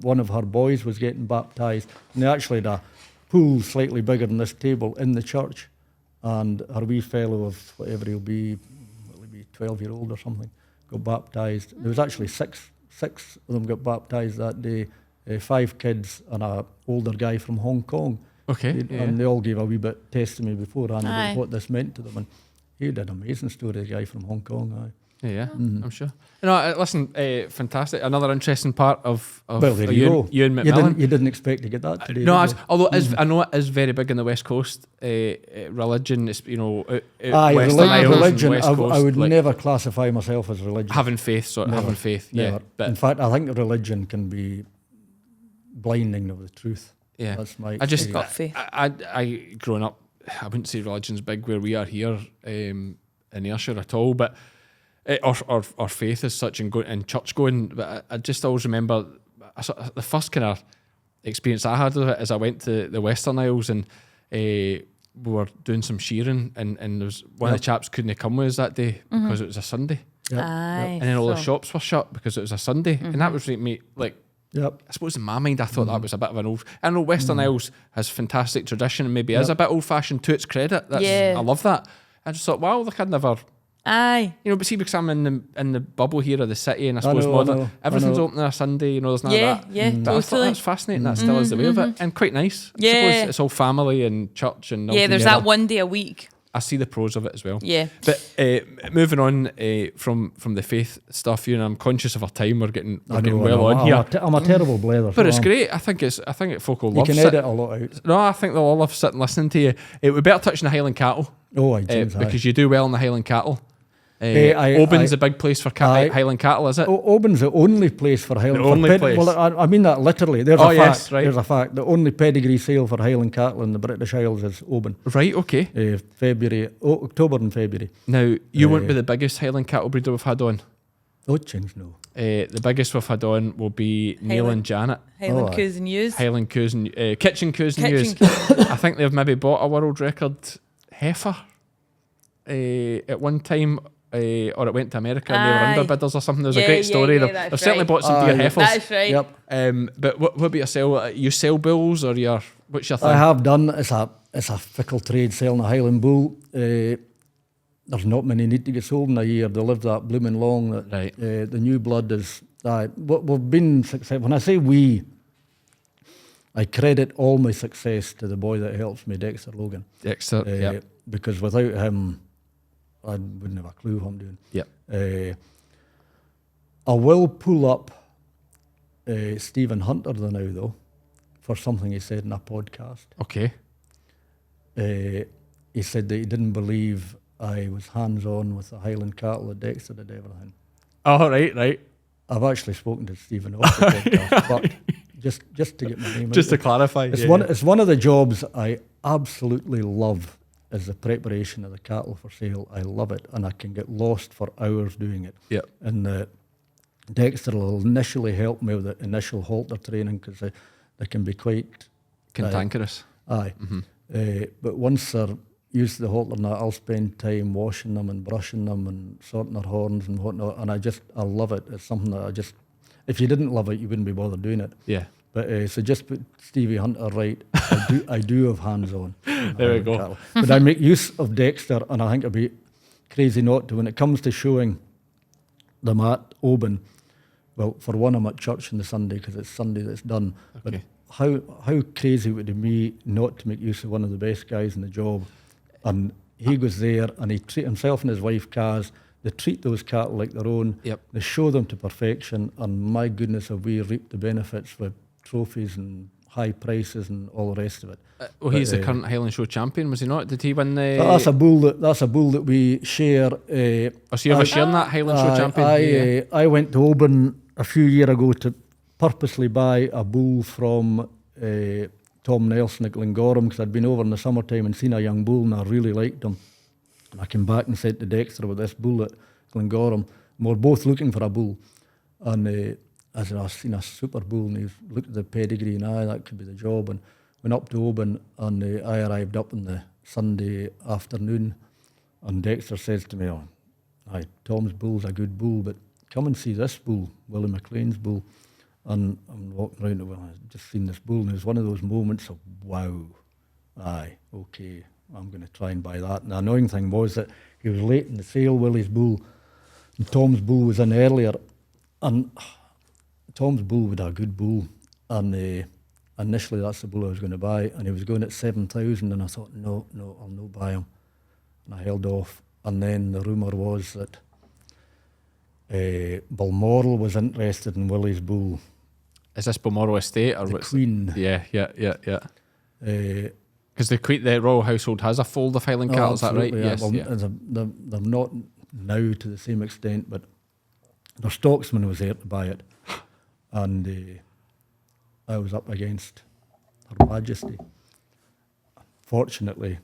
one of her boys was getting baptised, and they actually had a pool slightly bigger than this table in the church, and her wee fellow of whatever he'll be 12-year-old or something, got baptised. There was actually six of them got baptised that day, 5 kids and an older guy from Hong Kong.
Okay.
And they all gave a wee bit testimony beforehand
Aye.
about what this meant to them, and he had an amazing story, the guy from Hong Kong. Aye.
Yeah, I'm sure. Listen, fantastic. Another interesting part of
Well, there you go.
Ewen McMillan.
You didn't expect to get that today.
No,
did you?
although I know it is very big in the West Coast. Religion is,
Aye,
Western Isles and
religion.
West
I
Coast,
would
like,
never classify myself as religious.
having faith. Having faith. Yeah,
Never.
but
In fact, I think religion can be blinding of the truth.
yeah,
That's my
I just
Got faith.
I growing up, I wouldn't say religion's big where we are here in Ayrshire at all, but or faith as such and church going. But I just always remember the first kind of experience I had of it is I went to the Western Isles and we were doing some shearing and there was one of the chaps couldn't come with us that day because it was a Sunday.
Aye.
And then all the shops were shut because it was a Sunday, and that was me like.
Yep.
I suppose in my mind I thought that was a bit of an old... I know Western Isles has fantastic tradition and maybe is a bit old-fashioned to its credit. I love that. I just thought, wow, look, I'd never...
Aye.
But see, because I'm in the bubble here of the city and I
I
suppose
know,
modern...
I know.
Everything's open on a Sunday, there's none of that.
Yeah,
But I thought
totally.
that's fascinating. That still is the way of it. And quite nice. I
Yeah.
suppose it's all family and church and all
Yeah, there's
together.
that one day a week.
I see the pros of it as well.
Yeah.
But moving on from the faith stuff, I'm conscious of our time. We're getting
I
well
know.
on here.
I'm a terrible blather.
But it's
so
great. I think folk will
You
love
can
sit-
edit a lot out.
No, I think they'll all love sitting listening to you. It would better touch on the Highland Cattle
Oh, I James,
because you do well in the Highland Cattle.
I-
Oban's a big place for
Aye.
Highland Cattle, is it?
Oban's the only place for Highland.
The only place.
Well, I mean that literally. There's
Oh,
a
yes,
fact.
right.
There's a fact. The only pedigree sale for Highland cattle in the British Isles is Oban.
Right, okay.
October and February.
Now, you won't be the biggest Highland Cattle breeder we've had on.
Oh, James, no.
The biggest we've had on will be Neil and Janet.
Highland
aye.
Coos and Ewes.
Highland Coos and Kitchen Coos and
Kitchen
Ewes. I think they've maybe bought a world record heifer at one time. Or it went to America and they were underbidders or something. There's a great story. They've certainly bought some deer heifers.
That's right.
Yep.
But what about yourself? You sell bulls or what's your thing?
I have done. It's a fickle trade selling a Highland bull. There's not many need to get sold in a year. They live that blooming long. That,
Right.
the new blood is. We've been successful. When I say we, I credit all my success to the boy that helps me, Dexter Logan.
Dexter, yep.
Because without him, I wouldn't have a clue what I'm doing.
Yep.
I will pull up Stephen Hunter now, though, for something he said in a podcast.
Okay.
He said that he didn't believe I was hands-on with the Highland Cattle that Dexter did everything.
Oh, right.
I've actually spoken to Stephen off the podcast, but just to get my name
Just
out
to clarify.
there.
yeah.
It's one of the jobs I absolutely love, is the preparation of the cattle for sale. I love it, and I can get lost for hours doing it.
Yep.
And Dexter will initially help me with the initial halter training because they can be quite
Cantankerous.
Aye. But once they're used to the halter now, I'll spend time washing them and brushing them and sorting their horns and whatnot. And I love it. It's something that if you didn't love it, you wouldn't be bothered doing it.
Yeah.
But so just put Stevie Hunter right. I do have hands on.
There we go.
Cattle. But I make use of Dexter, and I think it'd be crazy not to. When it comes to showing them at Oban, well, for one, I'm at church on the Sunday because it's Sunday that's done.
Okay.
But how crazy would it be not to make use of one of the best guys in the job? And he goes there and he treat himself and his wife Kaz. They treat those cattle like their own.
Yep.
They show them to perfection, and my goodness, have we reaped the benefits with trophies and high prices and all the rest of it.
Well, he's the current Highland Show champion, was he not? Did he win the?
That's a bull that we share.
Oh, so you ever sharing that Highland Show champion?
I went to Oban a few years ago to purposely buy a bull from Tom Nelson at Glengorum, because I'd been over in the summertime and seen a young bull and I really liked him. And I came back and said to Dexter about this bull at Glengorum, and we're both looking for a bull. And I said, I've seen a super bull, and he looked at the pedigree and that could be the job. And went up to Oban, and I arrived up on the Sunday afternoon, and Dexter says to me, "Oh, aye, Tom's bull's a good bull, but come and see this bull, Willie McLean's bull." And I'm walking around, well, I've just seen this bull, and it was one of those moments of, wow, aye, okay, I'm going to try and buy that. And the annoying thing was that he was late in the sale, Willie's bull, and Tom's bull was in earlier, and Tom's bull was a good bull, and initially that's the bull I was going to buy, and he was going at 7,000, and I thought, no, I'll not buy him. And I held off, and then the rumour was that Balmoral was interested in Willie's bull.
Is this Balmoral Estate or
The
what's
Queen.
Yeah. Because the Royal Household has a fold of Highland Cattle, is that right?
Yeah.
Yes.
Well,
Yeah.
they're not now to the same extent, but their stocksman was there to buy it, and I was up against Her Majesty. Fortunately,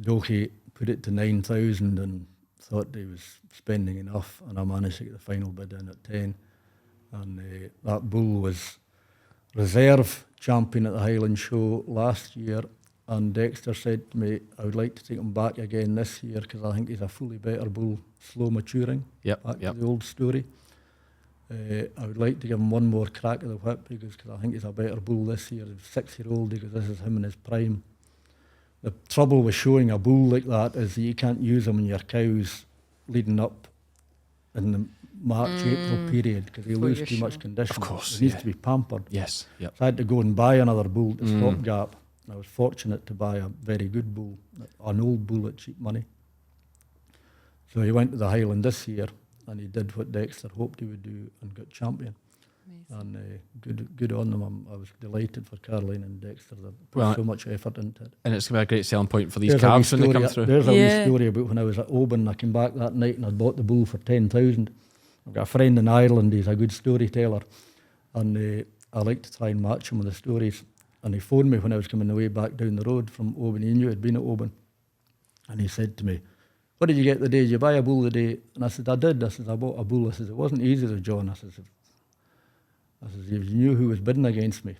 Doherty put it to 9,000 and thought he was spending enough, and I managed to get the final bid in at 10. And that bull was reserve champion at the Highland Show last year, and Dexter said to me, I would like to take him back again this year because I think he's a fully better bull, slow maturing.
Yep.
Back to the old story. I would like to give him one more crack at the whip because I think he's a better bull this year. He's 6-year-old, because this is him in his prime. The trouble with showing a bull like that is that you can't use him in your cows leading up in the March, April period, because he lose too much condition.
Of course,
He needs to be pampered.
Yes. Yep.
So I had to go and buy another bull to stop gap. I was fortunate to buy a very good bull, an old bull at cheap money. So he went to the Highland this year, and he did what Dexter hoped he would do and got champion. Amazing. And good on them. I was delighted for Caroline and Dexter. They put so much effort into it.
And it's going to be a great selling point for these calves when they come through.
There's a wee story about when I was at Oban. I came back that night and I bought the bull for 10,000. I've got a friend in Ireland, he's a good storyteller, and I like to try and match him with the stories. And he phoned me when I was coming the way back down the road from Oban. He knew I'd been at Oban. And he said to me, what did you get the day? Did you buy a bull the day? And I said, I did. I said, I bought a bull. I said, it wasn't easy though, John. I said, you knew who was bidding against me.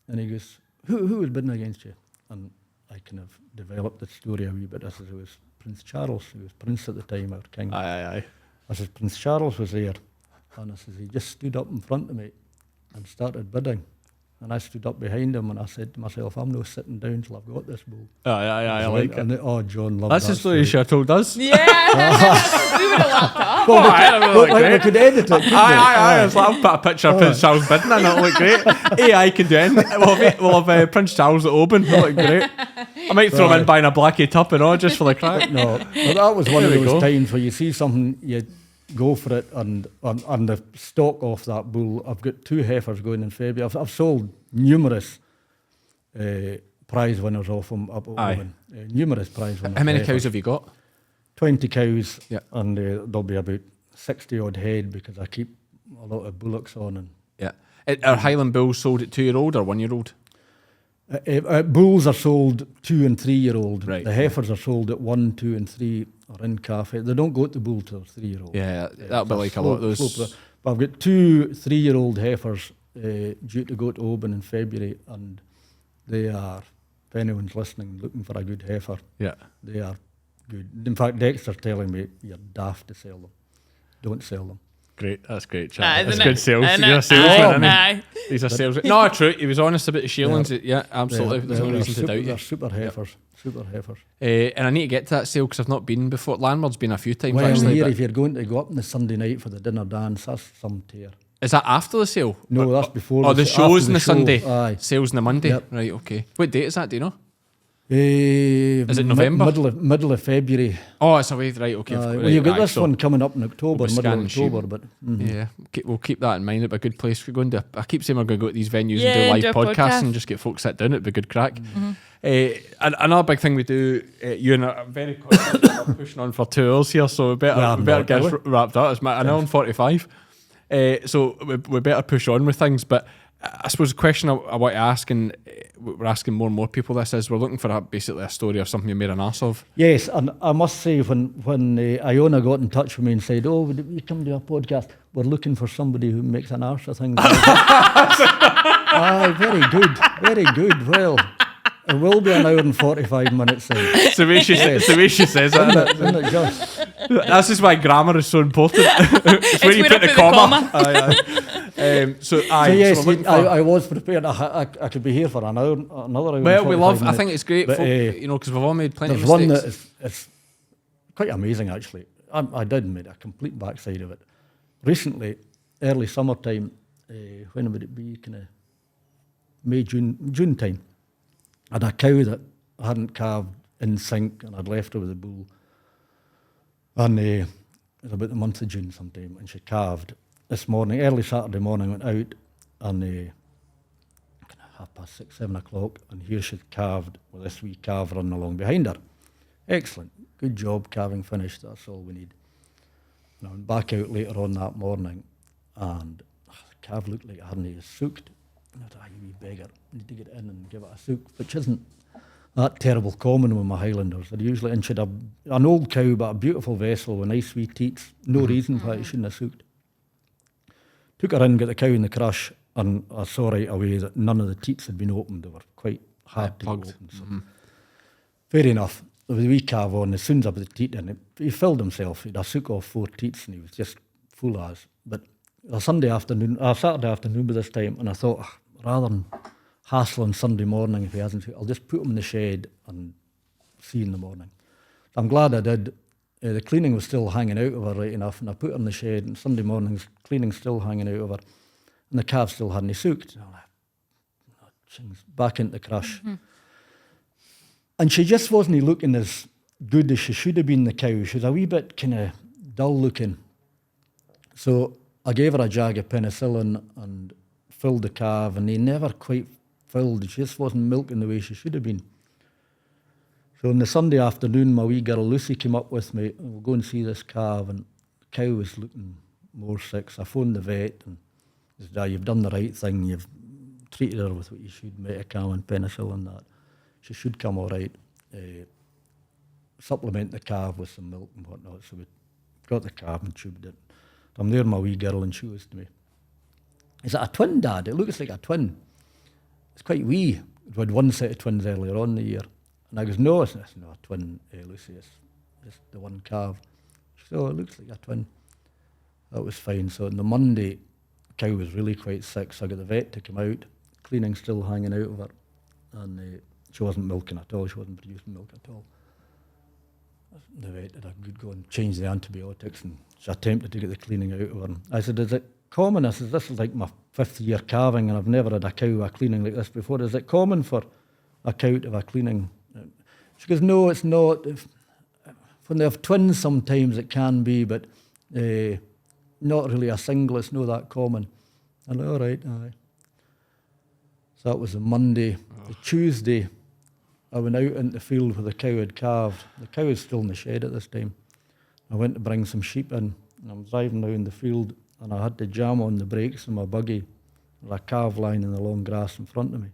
And he goes, who was bidding against you? And I kind of developed the story a wee bit. I said, it was Prince Charles. He was prince at the time, our king.
Aye.
I said, Prince Charles was there. And I said, he just stood up in front of me and started bidding. And I stood up behind him and I said to myself, I'm no sitting down till I've got this bull.
Aye, I like it.
Oh, John loved
That's
that
the story you should have told us.
Yeah. We would have laughed up.
Well, we could edit it, couldn't we?
Aye. It's like, I'll put a picture of Prince Charles bidding and it'll look great. AI can do anything. We'll have Prince Charles at Oban. It'll look great. I might throw him in buying a blackie tup and all just for the crack.
No, but that was one of those times where you see something, you go for it, and the stock off that bull. I've got 2 heifers going in February. I've sold numerous prize winners off them up at Oban. Numerous prize winners.
How many cows have you got?
20 cows,
Yeah.
and there'll be about 60 odd head because I keep a lot of bullocks on. And
Yeah. Are Highland bulls sold at 2-year-old or 1-year-old?
bulls are sold 2 and 3 year old.
Right.
The heifers are sold at 1, 2, and 3 or in calf. They don't go to the bull till 3 year old.
Yeah, that'll be like a lot of those.
But I've got 2 3-year-old heifers due to go to Oban in February, and they are, if anyone's listening, looking for a good heifer,
Yeah.
they are good. In fact, Dexter's telling me you're daft to sell them. Don't sell them.
Great, that's great chat. That's
Isn't
good
it?
sales.
Isn't
You're a
it?
salesman,
Aye.
isn't he? These are salesmen. No, true. He was honest about the shearlings. Yeah, absolutely. There's no reason to doubt you.
They're super heifers. Super heifers.
And I need to get to that sale because I've not been before. Landlord's been a few times
Well,
actually.
here,
but
if you're going to go up on the Sunday night for the dinner dance, that's some tear.
is that after the sale?
No, that's before.
Oh, the show's
after
on the
show.
Sunday.
Aye.
Sales on the Monday.
Yep.
Right, okay. What date is that, do you know?
Is
it November?
Middle of February.
Oh, it's away, right, okay.
Well, you've got this one coming up in October,
we'll be
middle of
scanning
October.
sheep.
But
Yeah, we'll keep that in mind. It'd be a good place. We're going to. I keep saying we're going to go to these venues
Yeah,
and do
do
live
a
podcasts
podcast.
and just get folks sit down. It'd be good crack. And another big thing we do, you and I'm very conscious we're pushing on for 2 hours here, so we better get us wrapped up. It's an hour and 45. So we better push on with things. But I suppose the question I want to ask, and we're asking more and more people this, is we're looking for basically a story of something you made an ass of.
yes, and I must say, when Iona got in touch with me and said, "Oh, would you come to a podcast? We're looking for somebody who makes an arse of things." Aye, very good, very good. Well, it will be an hour and 45 minutes.
It's the way she says. The way she says it.
Isn't it just?
That's just why grammar is so important. It's where you put the comma. Aye. So
yes,
we're looking for-
I was prepared. I could be here for another hour.
Well, we love.
45
I
minutes.
think it's great,
But,
because we've all made plenty
There's
of
one
mistakes.
that is quite amazing, actually. I did make a complete backside of it. Recently, early summertime, when would it be? Kind of May, June time. I had a cow that I hadn't calved in sync, and I'd left her with a bull. And it was about the month of June sometime, and she calved this morning, early Saturday morning, went out, and kind of 6:30, 7 o'clock, and here she'd calved with this wee calf running along behind her. Excellent. Good job, calving finished, that's all we need. And I went back out later on that morning, and the calf looked like it hadn't soaked. And I thought, you wee beggar, I need to get in and give it a soak, which isn't that terrible common with my Highlanders. They're usually, and she'd have an old cow, but a beautiful vessel with nice wee teats. No reason why it shouldn't have soaked. Took her in, got the cow in the crush, and I saw right away that none of the teats had been opened. They were quite hard to
plugged.
open. So. Fair enough. There was a wee calf on. As soon as I put the teat in, he filled himself. He'd sook off 4 teats, and he was just full as. But a Saturday afternoon by this time, and I thought, rather than hassle on Sunday morning if he hasn't, I'll just put him in the shed and see in the morning. I'm glad I did. The cleaning was still hanging out of her right enough, and I put her in the shed, and Sunday morning's cleaning still hanging out of her, and the calf still hadn't sooked. Back into the crush. And she just wasn't looking as good as she should have been, the cow. She was a wee bit kind of dull looking. So I gave her a jag of penicillin and filled the calf, and he never quite filled. She just wasn't milking the way she should have been. So on the Sunday afternoon, my wee girl Lucy came up with me, and we'll go and see this calf, and the cow was looking more sick. So I phoned the vet, and he said, you've done the right thing. You've treated her with what you should, Metacam and penicillin, that. She should come all right. Supplement the calf with some milk and whatnot. So we got the calf and tubed it. I'm there, my wee girl, and she goes to me, is it a twin, Dad? It looks like a twin. It's quite wee. We had one set of twins earlier on in the year. And I goes, no, it's not a twin, Lucy. It's just the one calf. She said, oh, it looks like a twin. That was fine. So on the Monday, the cow was really quite sick, so I got the vet to come out, cleaning still hanging out of her. And she wasn't milking at all. She wasn't producing milk at all. The vet did a good go and changed the antibiotics, and she attempted to get the cleaning out of her. I said, is it common? I said, this is like my 5th year calving, and I've never had a cow a cleaning like this before. Is it common for a cow to have a cleaning? She goes, no, it's not. When they have twins, sometimes it can be, but not really a single. It's not that common. I said, all right, aye. So that was a Monday. The Tuesday, I went out into the field where the cow had calved. The cow is still in the shed at this time. I went to bring some sheep in, and I'm driving down the field, and I had to jam on the brakes in my buggy with a calf lying in the long grass in front of me.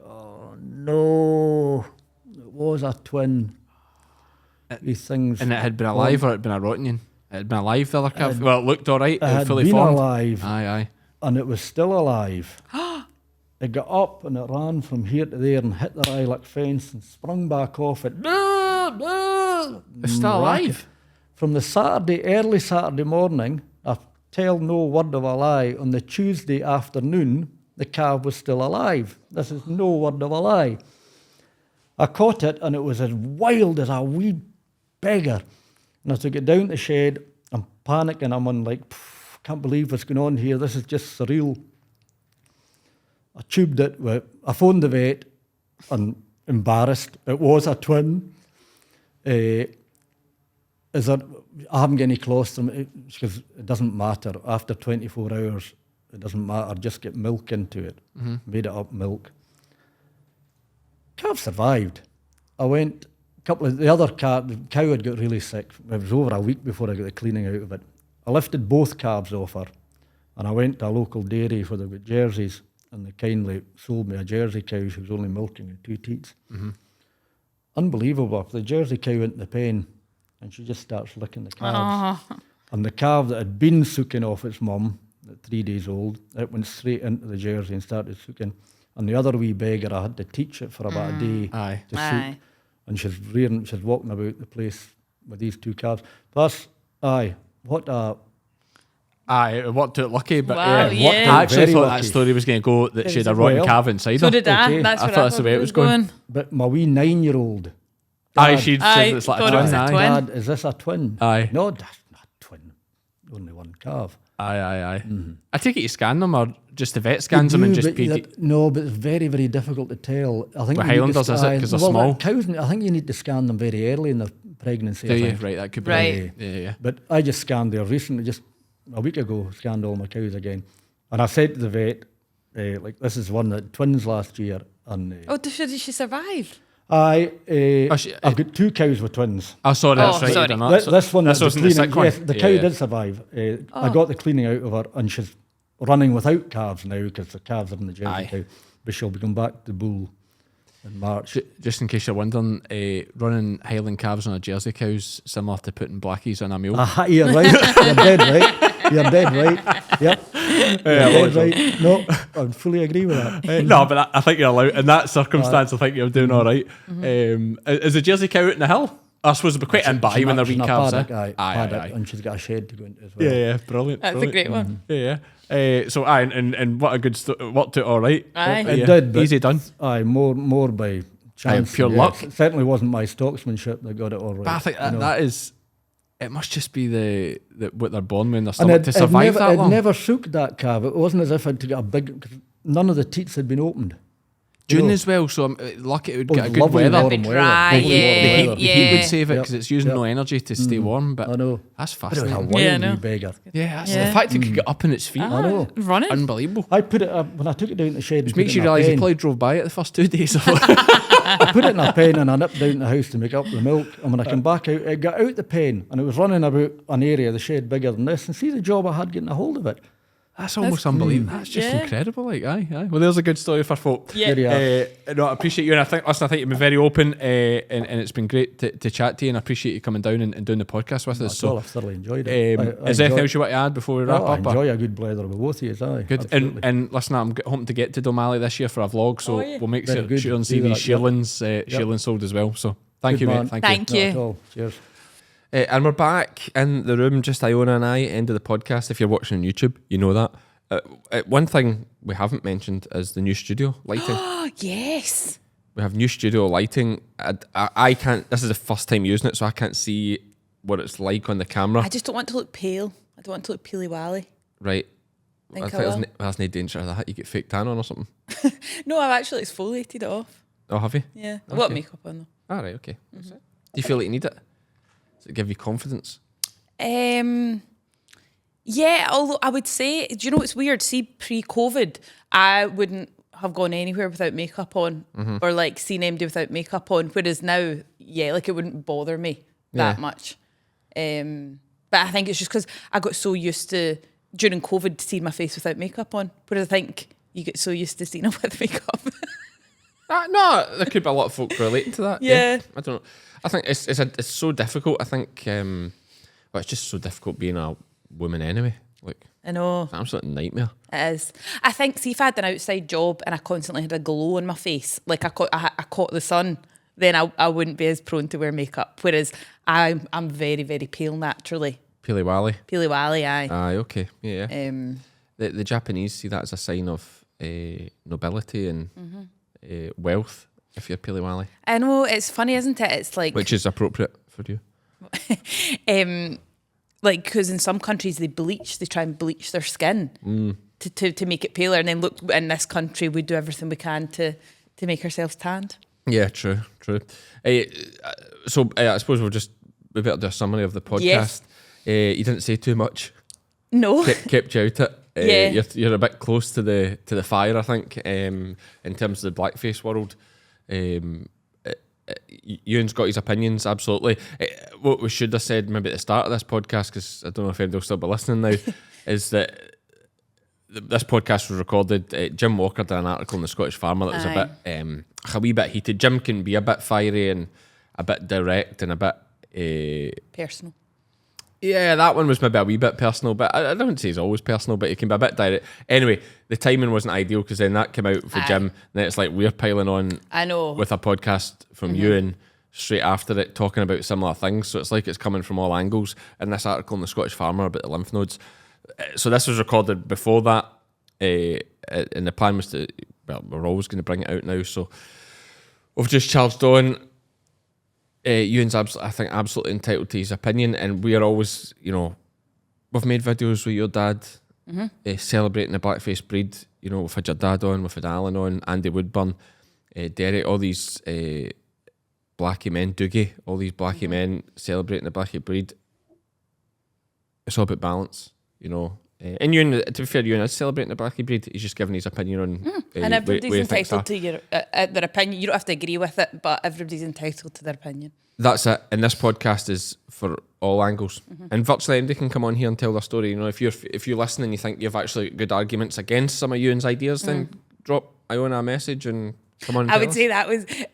Oh no, it was a twin. These things.
And it had been alive, or it had been a rotting? It had been alive, the other calf. Well, it looked all right. It
It
was
had
fully
been
formed.
alive,
Aye.
and it was still alive. It got up and it ran from here to there and hit the lilac fence and sprung back off it.
It's still alive.
From the Saturday, early Saturday morning, I tell no word of a lie, on the Tuesday afternoon, the calf was still alive. This is no word of a lie. I caught it, and it was as wild as a wee beggar. And I took it down to the shed. I'm panicking. I'm on like, can't believe what's going on here. This is just surreal. I tubed it. I phoned the vet, and embarrassed. It was a twin. I haven't got any colostrum because it doesn't matter. After 24 hours, it doesn't matter. Just get milk into it. Made it up milk. Calf survived. I went, the other calf, the cow had got really sick. It was over a week before I got the cleaning out of it. I lifted both calves off her, and I went to a local dairy where they got jerseys, and they kindly sold me a Jersey cow. She was only milking in 2 teats. Unbelievable. The Jersey cow went in the pen, and she just starts licking the calves. And the calf that had been sucking off its mum, at 3 days old, it went straight into the Jersey and started sucking. And the other wee beggar, I had to teach it for about a day to suck. And she's walking about the place with these 2 calves. Plus, what
it worked out lucky, but
Wow,
yeah.
yeah.
I actually
Very
thought
lucky.
that story was going to go that she had a
was
rotten
well.
calf inside
So
her.
did I.
Okay.
That's
I
what
thought that's the way it was going.
But my wee 9-year-old,
Aye, she
Aye,
said it's like a
thought it
twin.
was a
Aye.
twin.
Dad, is this a twin?
Aye.
No, that's not a twin. Only one calf.
Aye. I take it you scan them, or just the vet scans them and just PD.
No, but it's very, very difficult to tell. I think
With
you need to
Highlanders, is it? 'Cause they're small?
Cows, I think you need to scan them very early in their pregnancy.
Do
I
you?
think.
Right, that could be
Right.
Yeah.
But I just scanned there recently, just a week ago, scanned all my cows again. And I said to the vet, this is one that twins last year. And
Did she survive?
I've got 2 cows with twins.
Oh, sorry, that's
Oh,
right.
sorry.
You're not.
This one,
this
the
wasn't the
cleaning,
sick one.
yes, the cow did survive. I got the cleaning out of her, and she's running without calves now because the calves are in the Jersey
Aye.
cow. But she'll be going back to bull in March.
Just in case you're wondering, running Highland calves on a Jersey cow's similar to putting blackies on a mule.
You're right. You're dead right. You're dead right. Yep. You're dead right. No, I fully agree with that.
No, but I think you're allowed in that circumstance. I think you're doing all right. Is the Jersey cow out in the hill? I suppose it'd be quite in by when they're wee calves.
Aye. And she's got a shed to go into as well.
Yeah, brilliant.
That's a great one.
Yeah. So and what a good worked out all right.
Aye.
It did. But
Easy done.
Aye, more by chance.
pure
than
luck.
It certainly wasn't my stocksmanship that got it all right.
But I think
you know.
that is. It must just be the what they're born with in their
And
stomach to survive that
it
long.
never shook that calf. It wasn't as if I'd to get a big. Cause none of the teats had been opened.
June
know.
as well, so I'm lucky it would
Oh,
get a good
lovely
weather.
warm
Bit
weather.
dry,
Lovely
yeah,
warm
The
weather.
heat would save it because
Yep.
it's using
Yep.
no energy to stay warm. But
I know.
that's
But it was a
fascinating.
wild
Yeah, I know.
wee beggar.
Yeah, that's
Yeah.
the fact it could get up on its feet.
I know.
Running?
Unbelievable.
I put it when I took it down to the shed.
Which makes you realise you probably drove by it the first 2 days.
I put it in a pen and I nipped down to the house to make up the milk. And when I came back out, it got out the pen and it was running about an area of the shed bigger than this. And see the job I had getting a hold of it.
That's almost unbelievable. That's just
Yeah.
incredible. Like, aye. Well, there's a good story for folk.
Yeah.
There you are.
No, I appreciate you, and I think you've been very open, and it's been great to chat to you, and I appreciate you coming down and doing the podcast with us.
Well,
So,
I've thoroughly enjoyed it.
is there anything else you want to add before we wrap
I
up?
enjoy a good blether with both of you, aye.
Good.
Absolutely.
And listen, I'm hoping to get to O'Malley this year for a vlog, so
yeah.
we'll make
Very
sure
good.
sure and
Do
see these
that, yep.
shearlings sold as well. So thank
Good
you,
man.
mate. Thank you.
Thank
Not
you.
at all. Cheers.
And we're back in the room, just Iona and I, end of the podcast. If you're watching on YouTube, you know that. One thing we haven't mentioned is the new studio lighting.
Oh, yes.
We have new studio lighting. I can't, this is the first time using it, so I can't see what it's like on the camera.
I just don't want to look pale. I don't want to look peely-wally.
Right.
Think I
think
will.
there's no danger of that. You get fake tan on or something.
No, I've actually exfoliated it off.
Oh, have you?
Yeah. I've got
Okay.
makeup on
All right, okay. That's it. Do you feel like you need it? Does it give you confidence?
though. Yeah, although I would say, do you know what's weird? See, pre-COVID, I wouldn't have gone anywhere without makeup on or like seen MD without makeup on. Whereas now, yeah, like it wouldn't bother me that
Yeah.
much. But I think it's just because I got so used to, during COVID, seeing my face without makeup on. Whereas I think you get so used to seeing it with makeup.
No, there could be a lot of folk relating to that.
Yeah.
I don't know. I think it's so difficult. I think, it's just so difficult being a woman anyway. Like,
I know.
it's an absolute nightmare.
It is. I think, see, if I had an outside job and I constantly had a glow on my face, like I caught the sun, then I wouldn't be as prone to wear makeup. Whereas I'm very, very pale naturally.
Pili-wali.
Pili-wali, aye.
Aye, okay. Yeah. The Japanese see that as a sign of nobility and wealth if you're Pili-wali.
I know, it's funny, isn't it? It's like...
Which is appropriate for you.
Like, because in some countries they try and bleach their skin to make it paler, and then look, in this country we do everything we can to make ourselves tanned.
Yeah, true. So I suppose we better do a summary of the podcast.
Yes.
You didn't say too much.
No.
Kept you out it.
Yeah.
You're a bit close to the fire, I think, in terms of the blackface world. Ewan's got his opinions, absolutely. What we should have said maybe at the start of this podcast, because I don't know if anybody will still be listening now, is that this podcast was recorded. Jim Walker did an article in the Scottish Farmer that was a wee bit heated. Jim can be a bit fiery and a bit direct and a bit
personal.
Yeah, that one was maybe a wee bit personal, but I don't say it's always personal, but it can be a bit direct. Anyway, the timing wasn't ideal because then that came out for Jim, and then it's like we're piling on with a podcast from Ewan straight after it, talking about similar things. So it's like it's coming from all angles. And this article in the Scottish Farmer about the lymph nodes. So this was recorded before that, and the plan was we're always going to bring it out now. So we've just charged on. Ewan's absolutely entitled to his opinion, and we are always, we've made videos with your dad celebrating the blackface breed. We've had your dad on, we've had Alan on, Andy Woodburn, Derek, all these blackie men, Doogie, all these blackie men celebrating the blackie breed. It's all about balance, And Ewan, to be fair, Ewan is celebrating the blackie breed. He's just giving his opinion on.
And everybody's entitled to their opinion. You don't have to agree with it, but everybody's entitled to their opinion. That's
it. And this podcast is for all angles. And virtually anybody can come on here and tell their story. If you listen and you think you've actually got good arguments against some of Ewan's ideas, then drop Iona a message and come on. And
I would say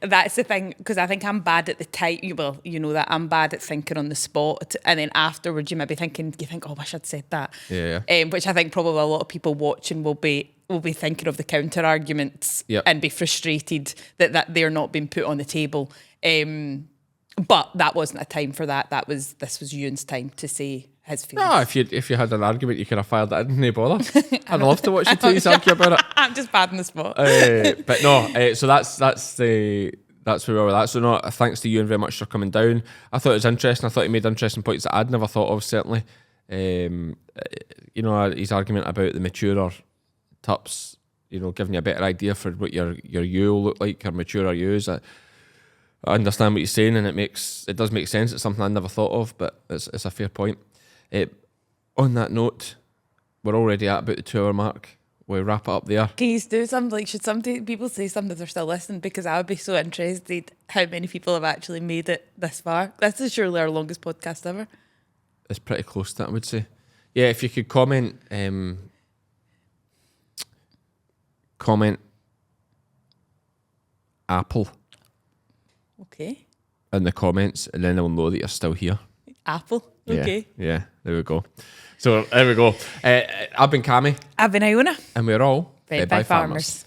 that's the thing, because I think I'm bad at the time. Well, you know that I'm bad at thinking on the spot, and then afterwards you might be thinking, oh, I wish I'd said that.
Yeah.
Which I think probably a lot of people watching will be thinking of the counter arguments and be frustrated that they're not being put on the table. But that wasn't a time for that. This was Ewan's time to say his feelings.
No, if you had an argument, you could have fired it in, no bother. I'd love to watch you two argue about it.
I'm just bad on the spot.
But no, so that's where we are with that. So no, thanks to Ewan very much for coming down. I thought it was interesting. I thought he made interesting points that I'd never thought of, certainly. His argument about the maturer tups, giving you a better idea for what your ewe will look like, or maturer ewes. I understand what you're saying, and it does make sense. It's something I never thought of, but it's a fair point. On that note, we're already at about the 2 hour mark. We'll wrap it up there.
Can you do something? Should some people say something if they're still listening? Because I would be so interested how many people have actually made it this far. This is surely our longest podcast ever.
It's pretty close to that, I would say. Yeah, if you could comment Apple.
Okay.
In the comments, and then they'll know that you're still here.
Apple. Okay.
Yeah, there we go. So there we go. I've been Cammy.
I've been Iona.
And we're all
Fed by farmers.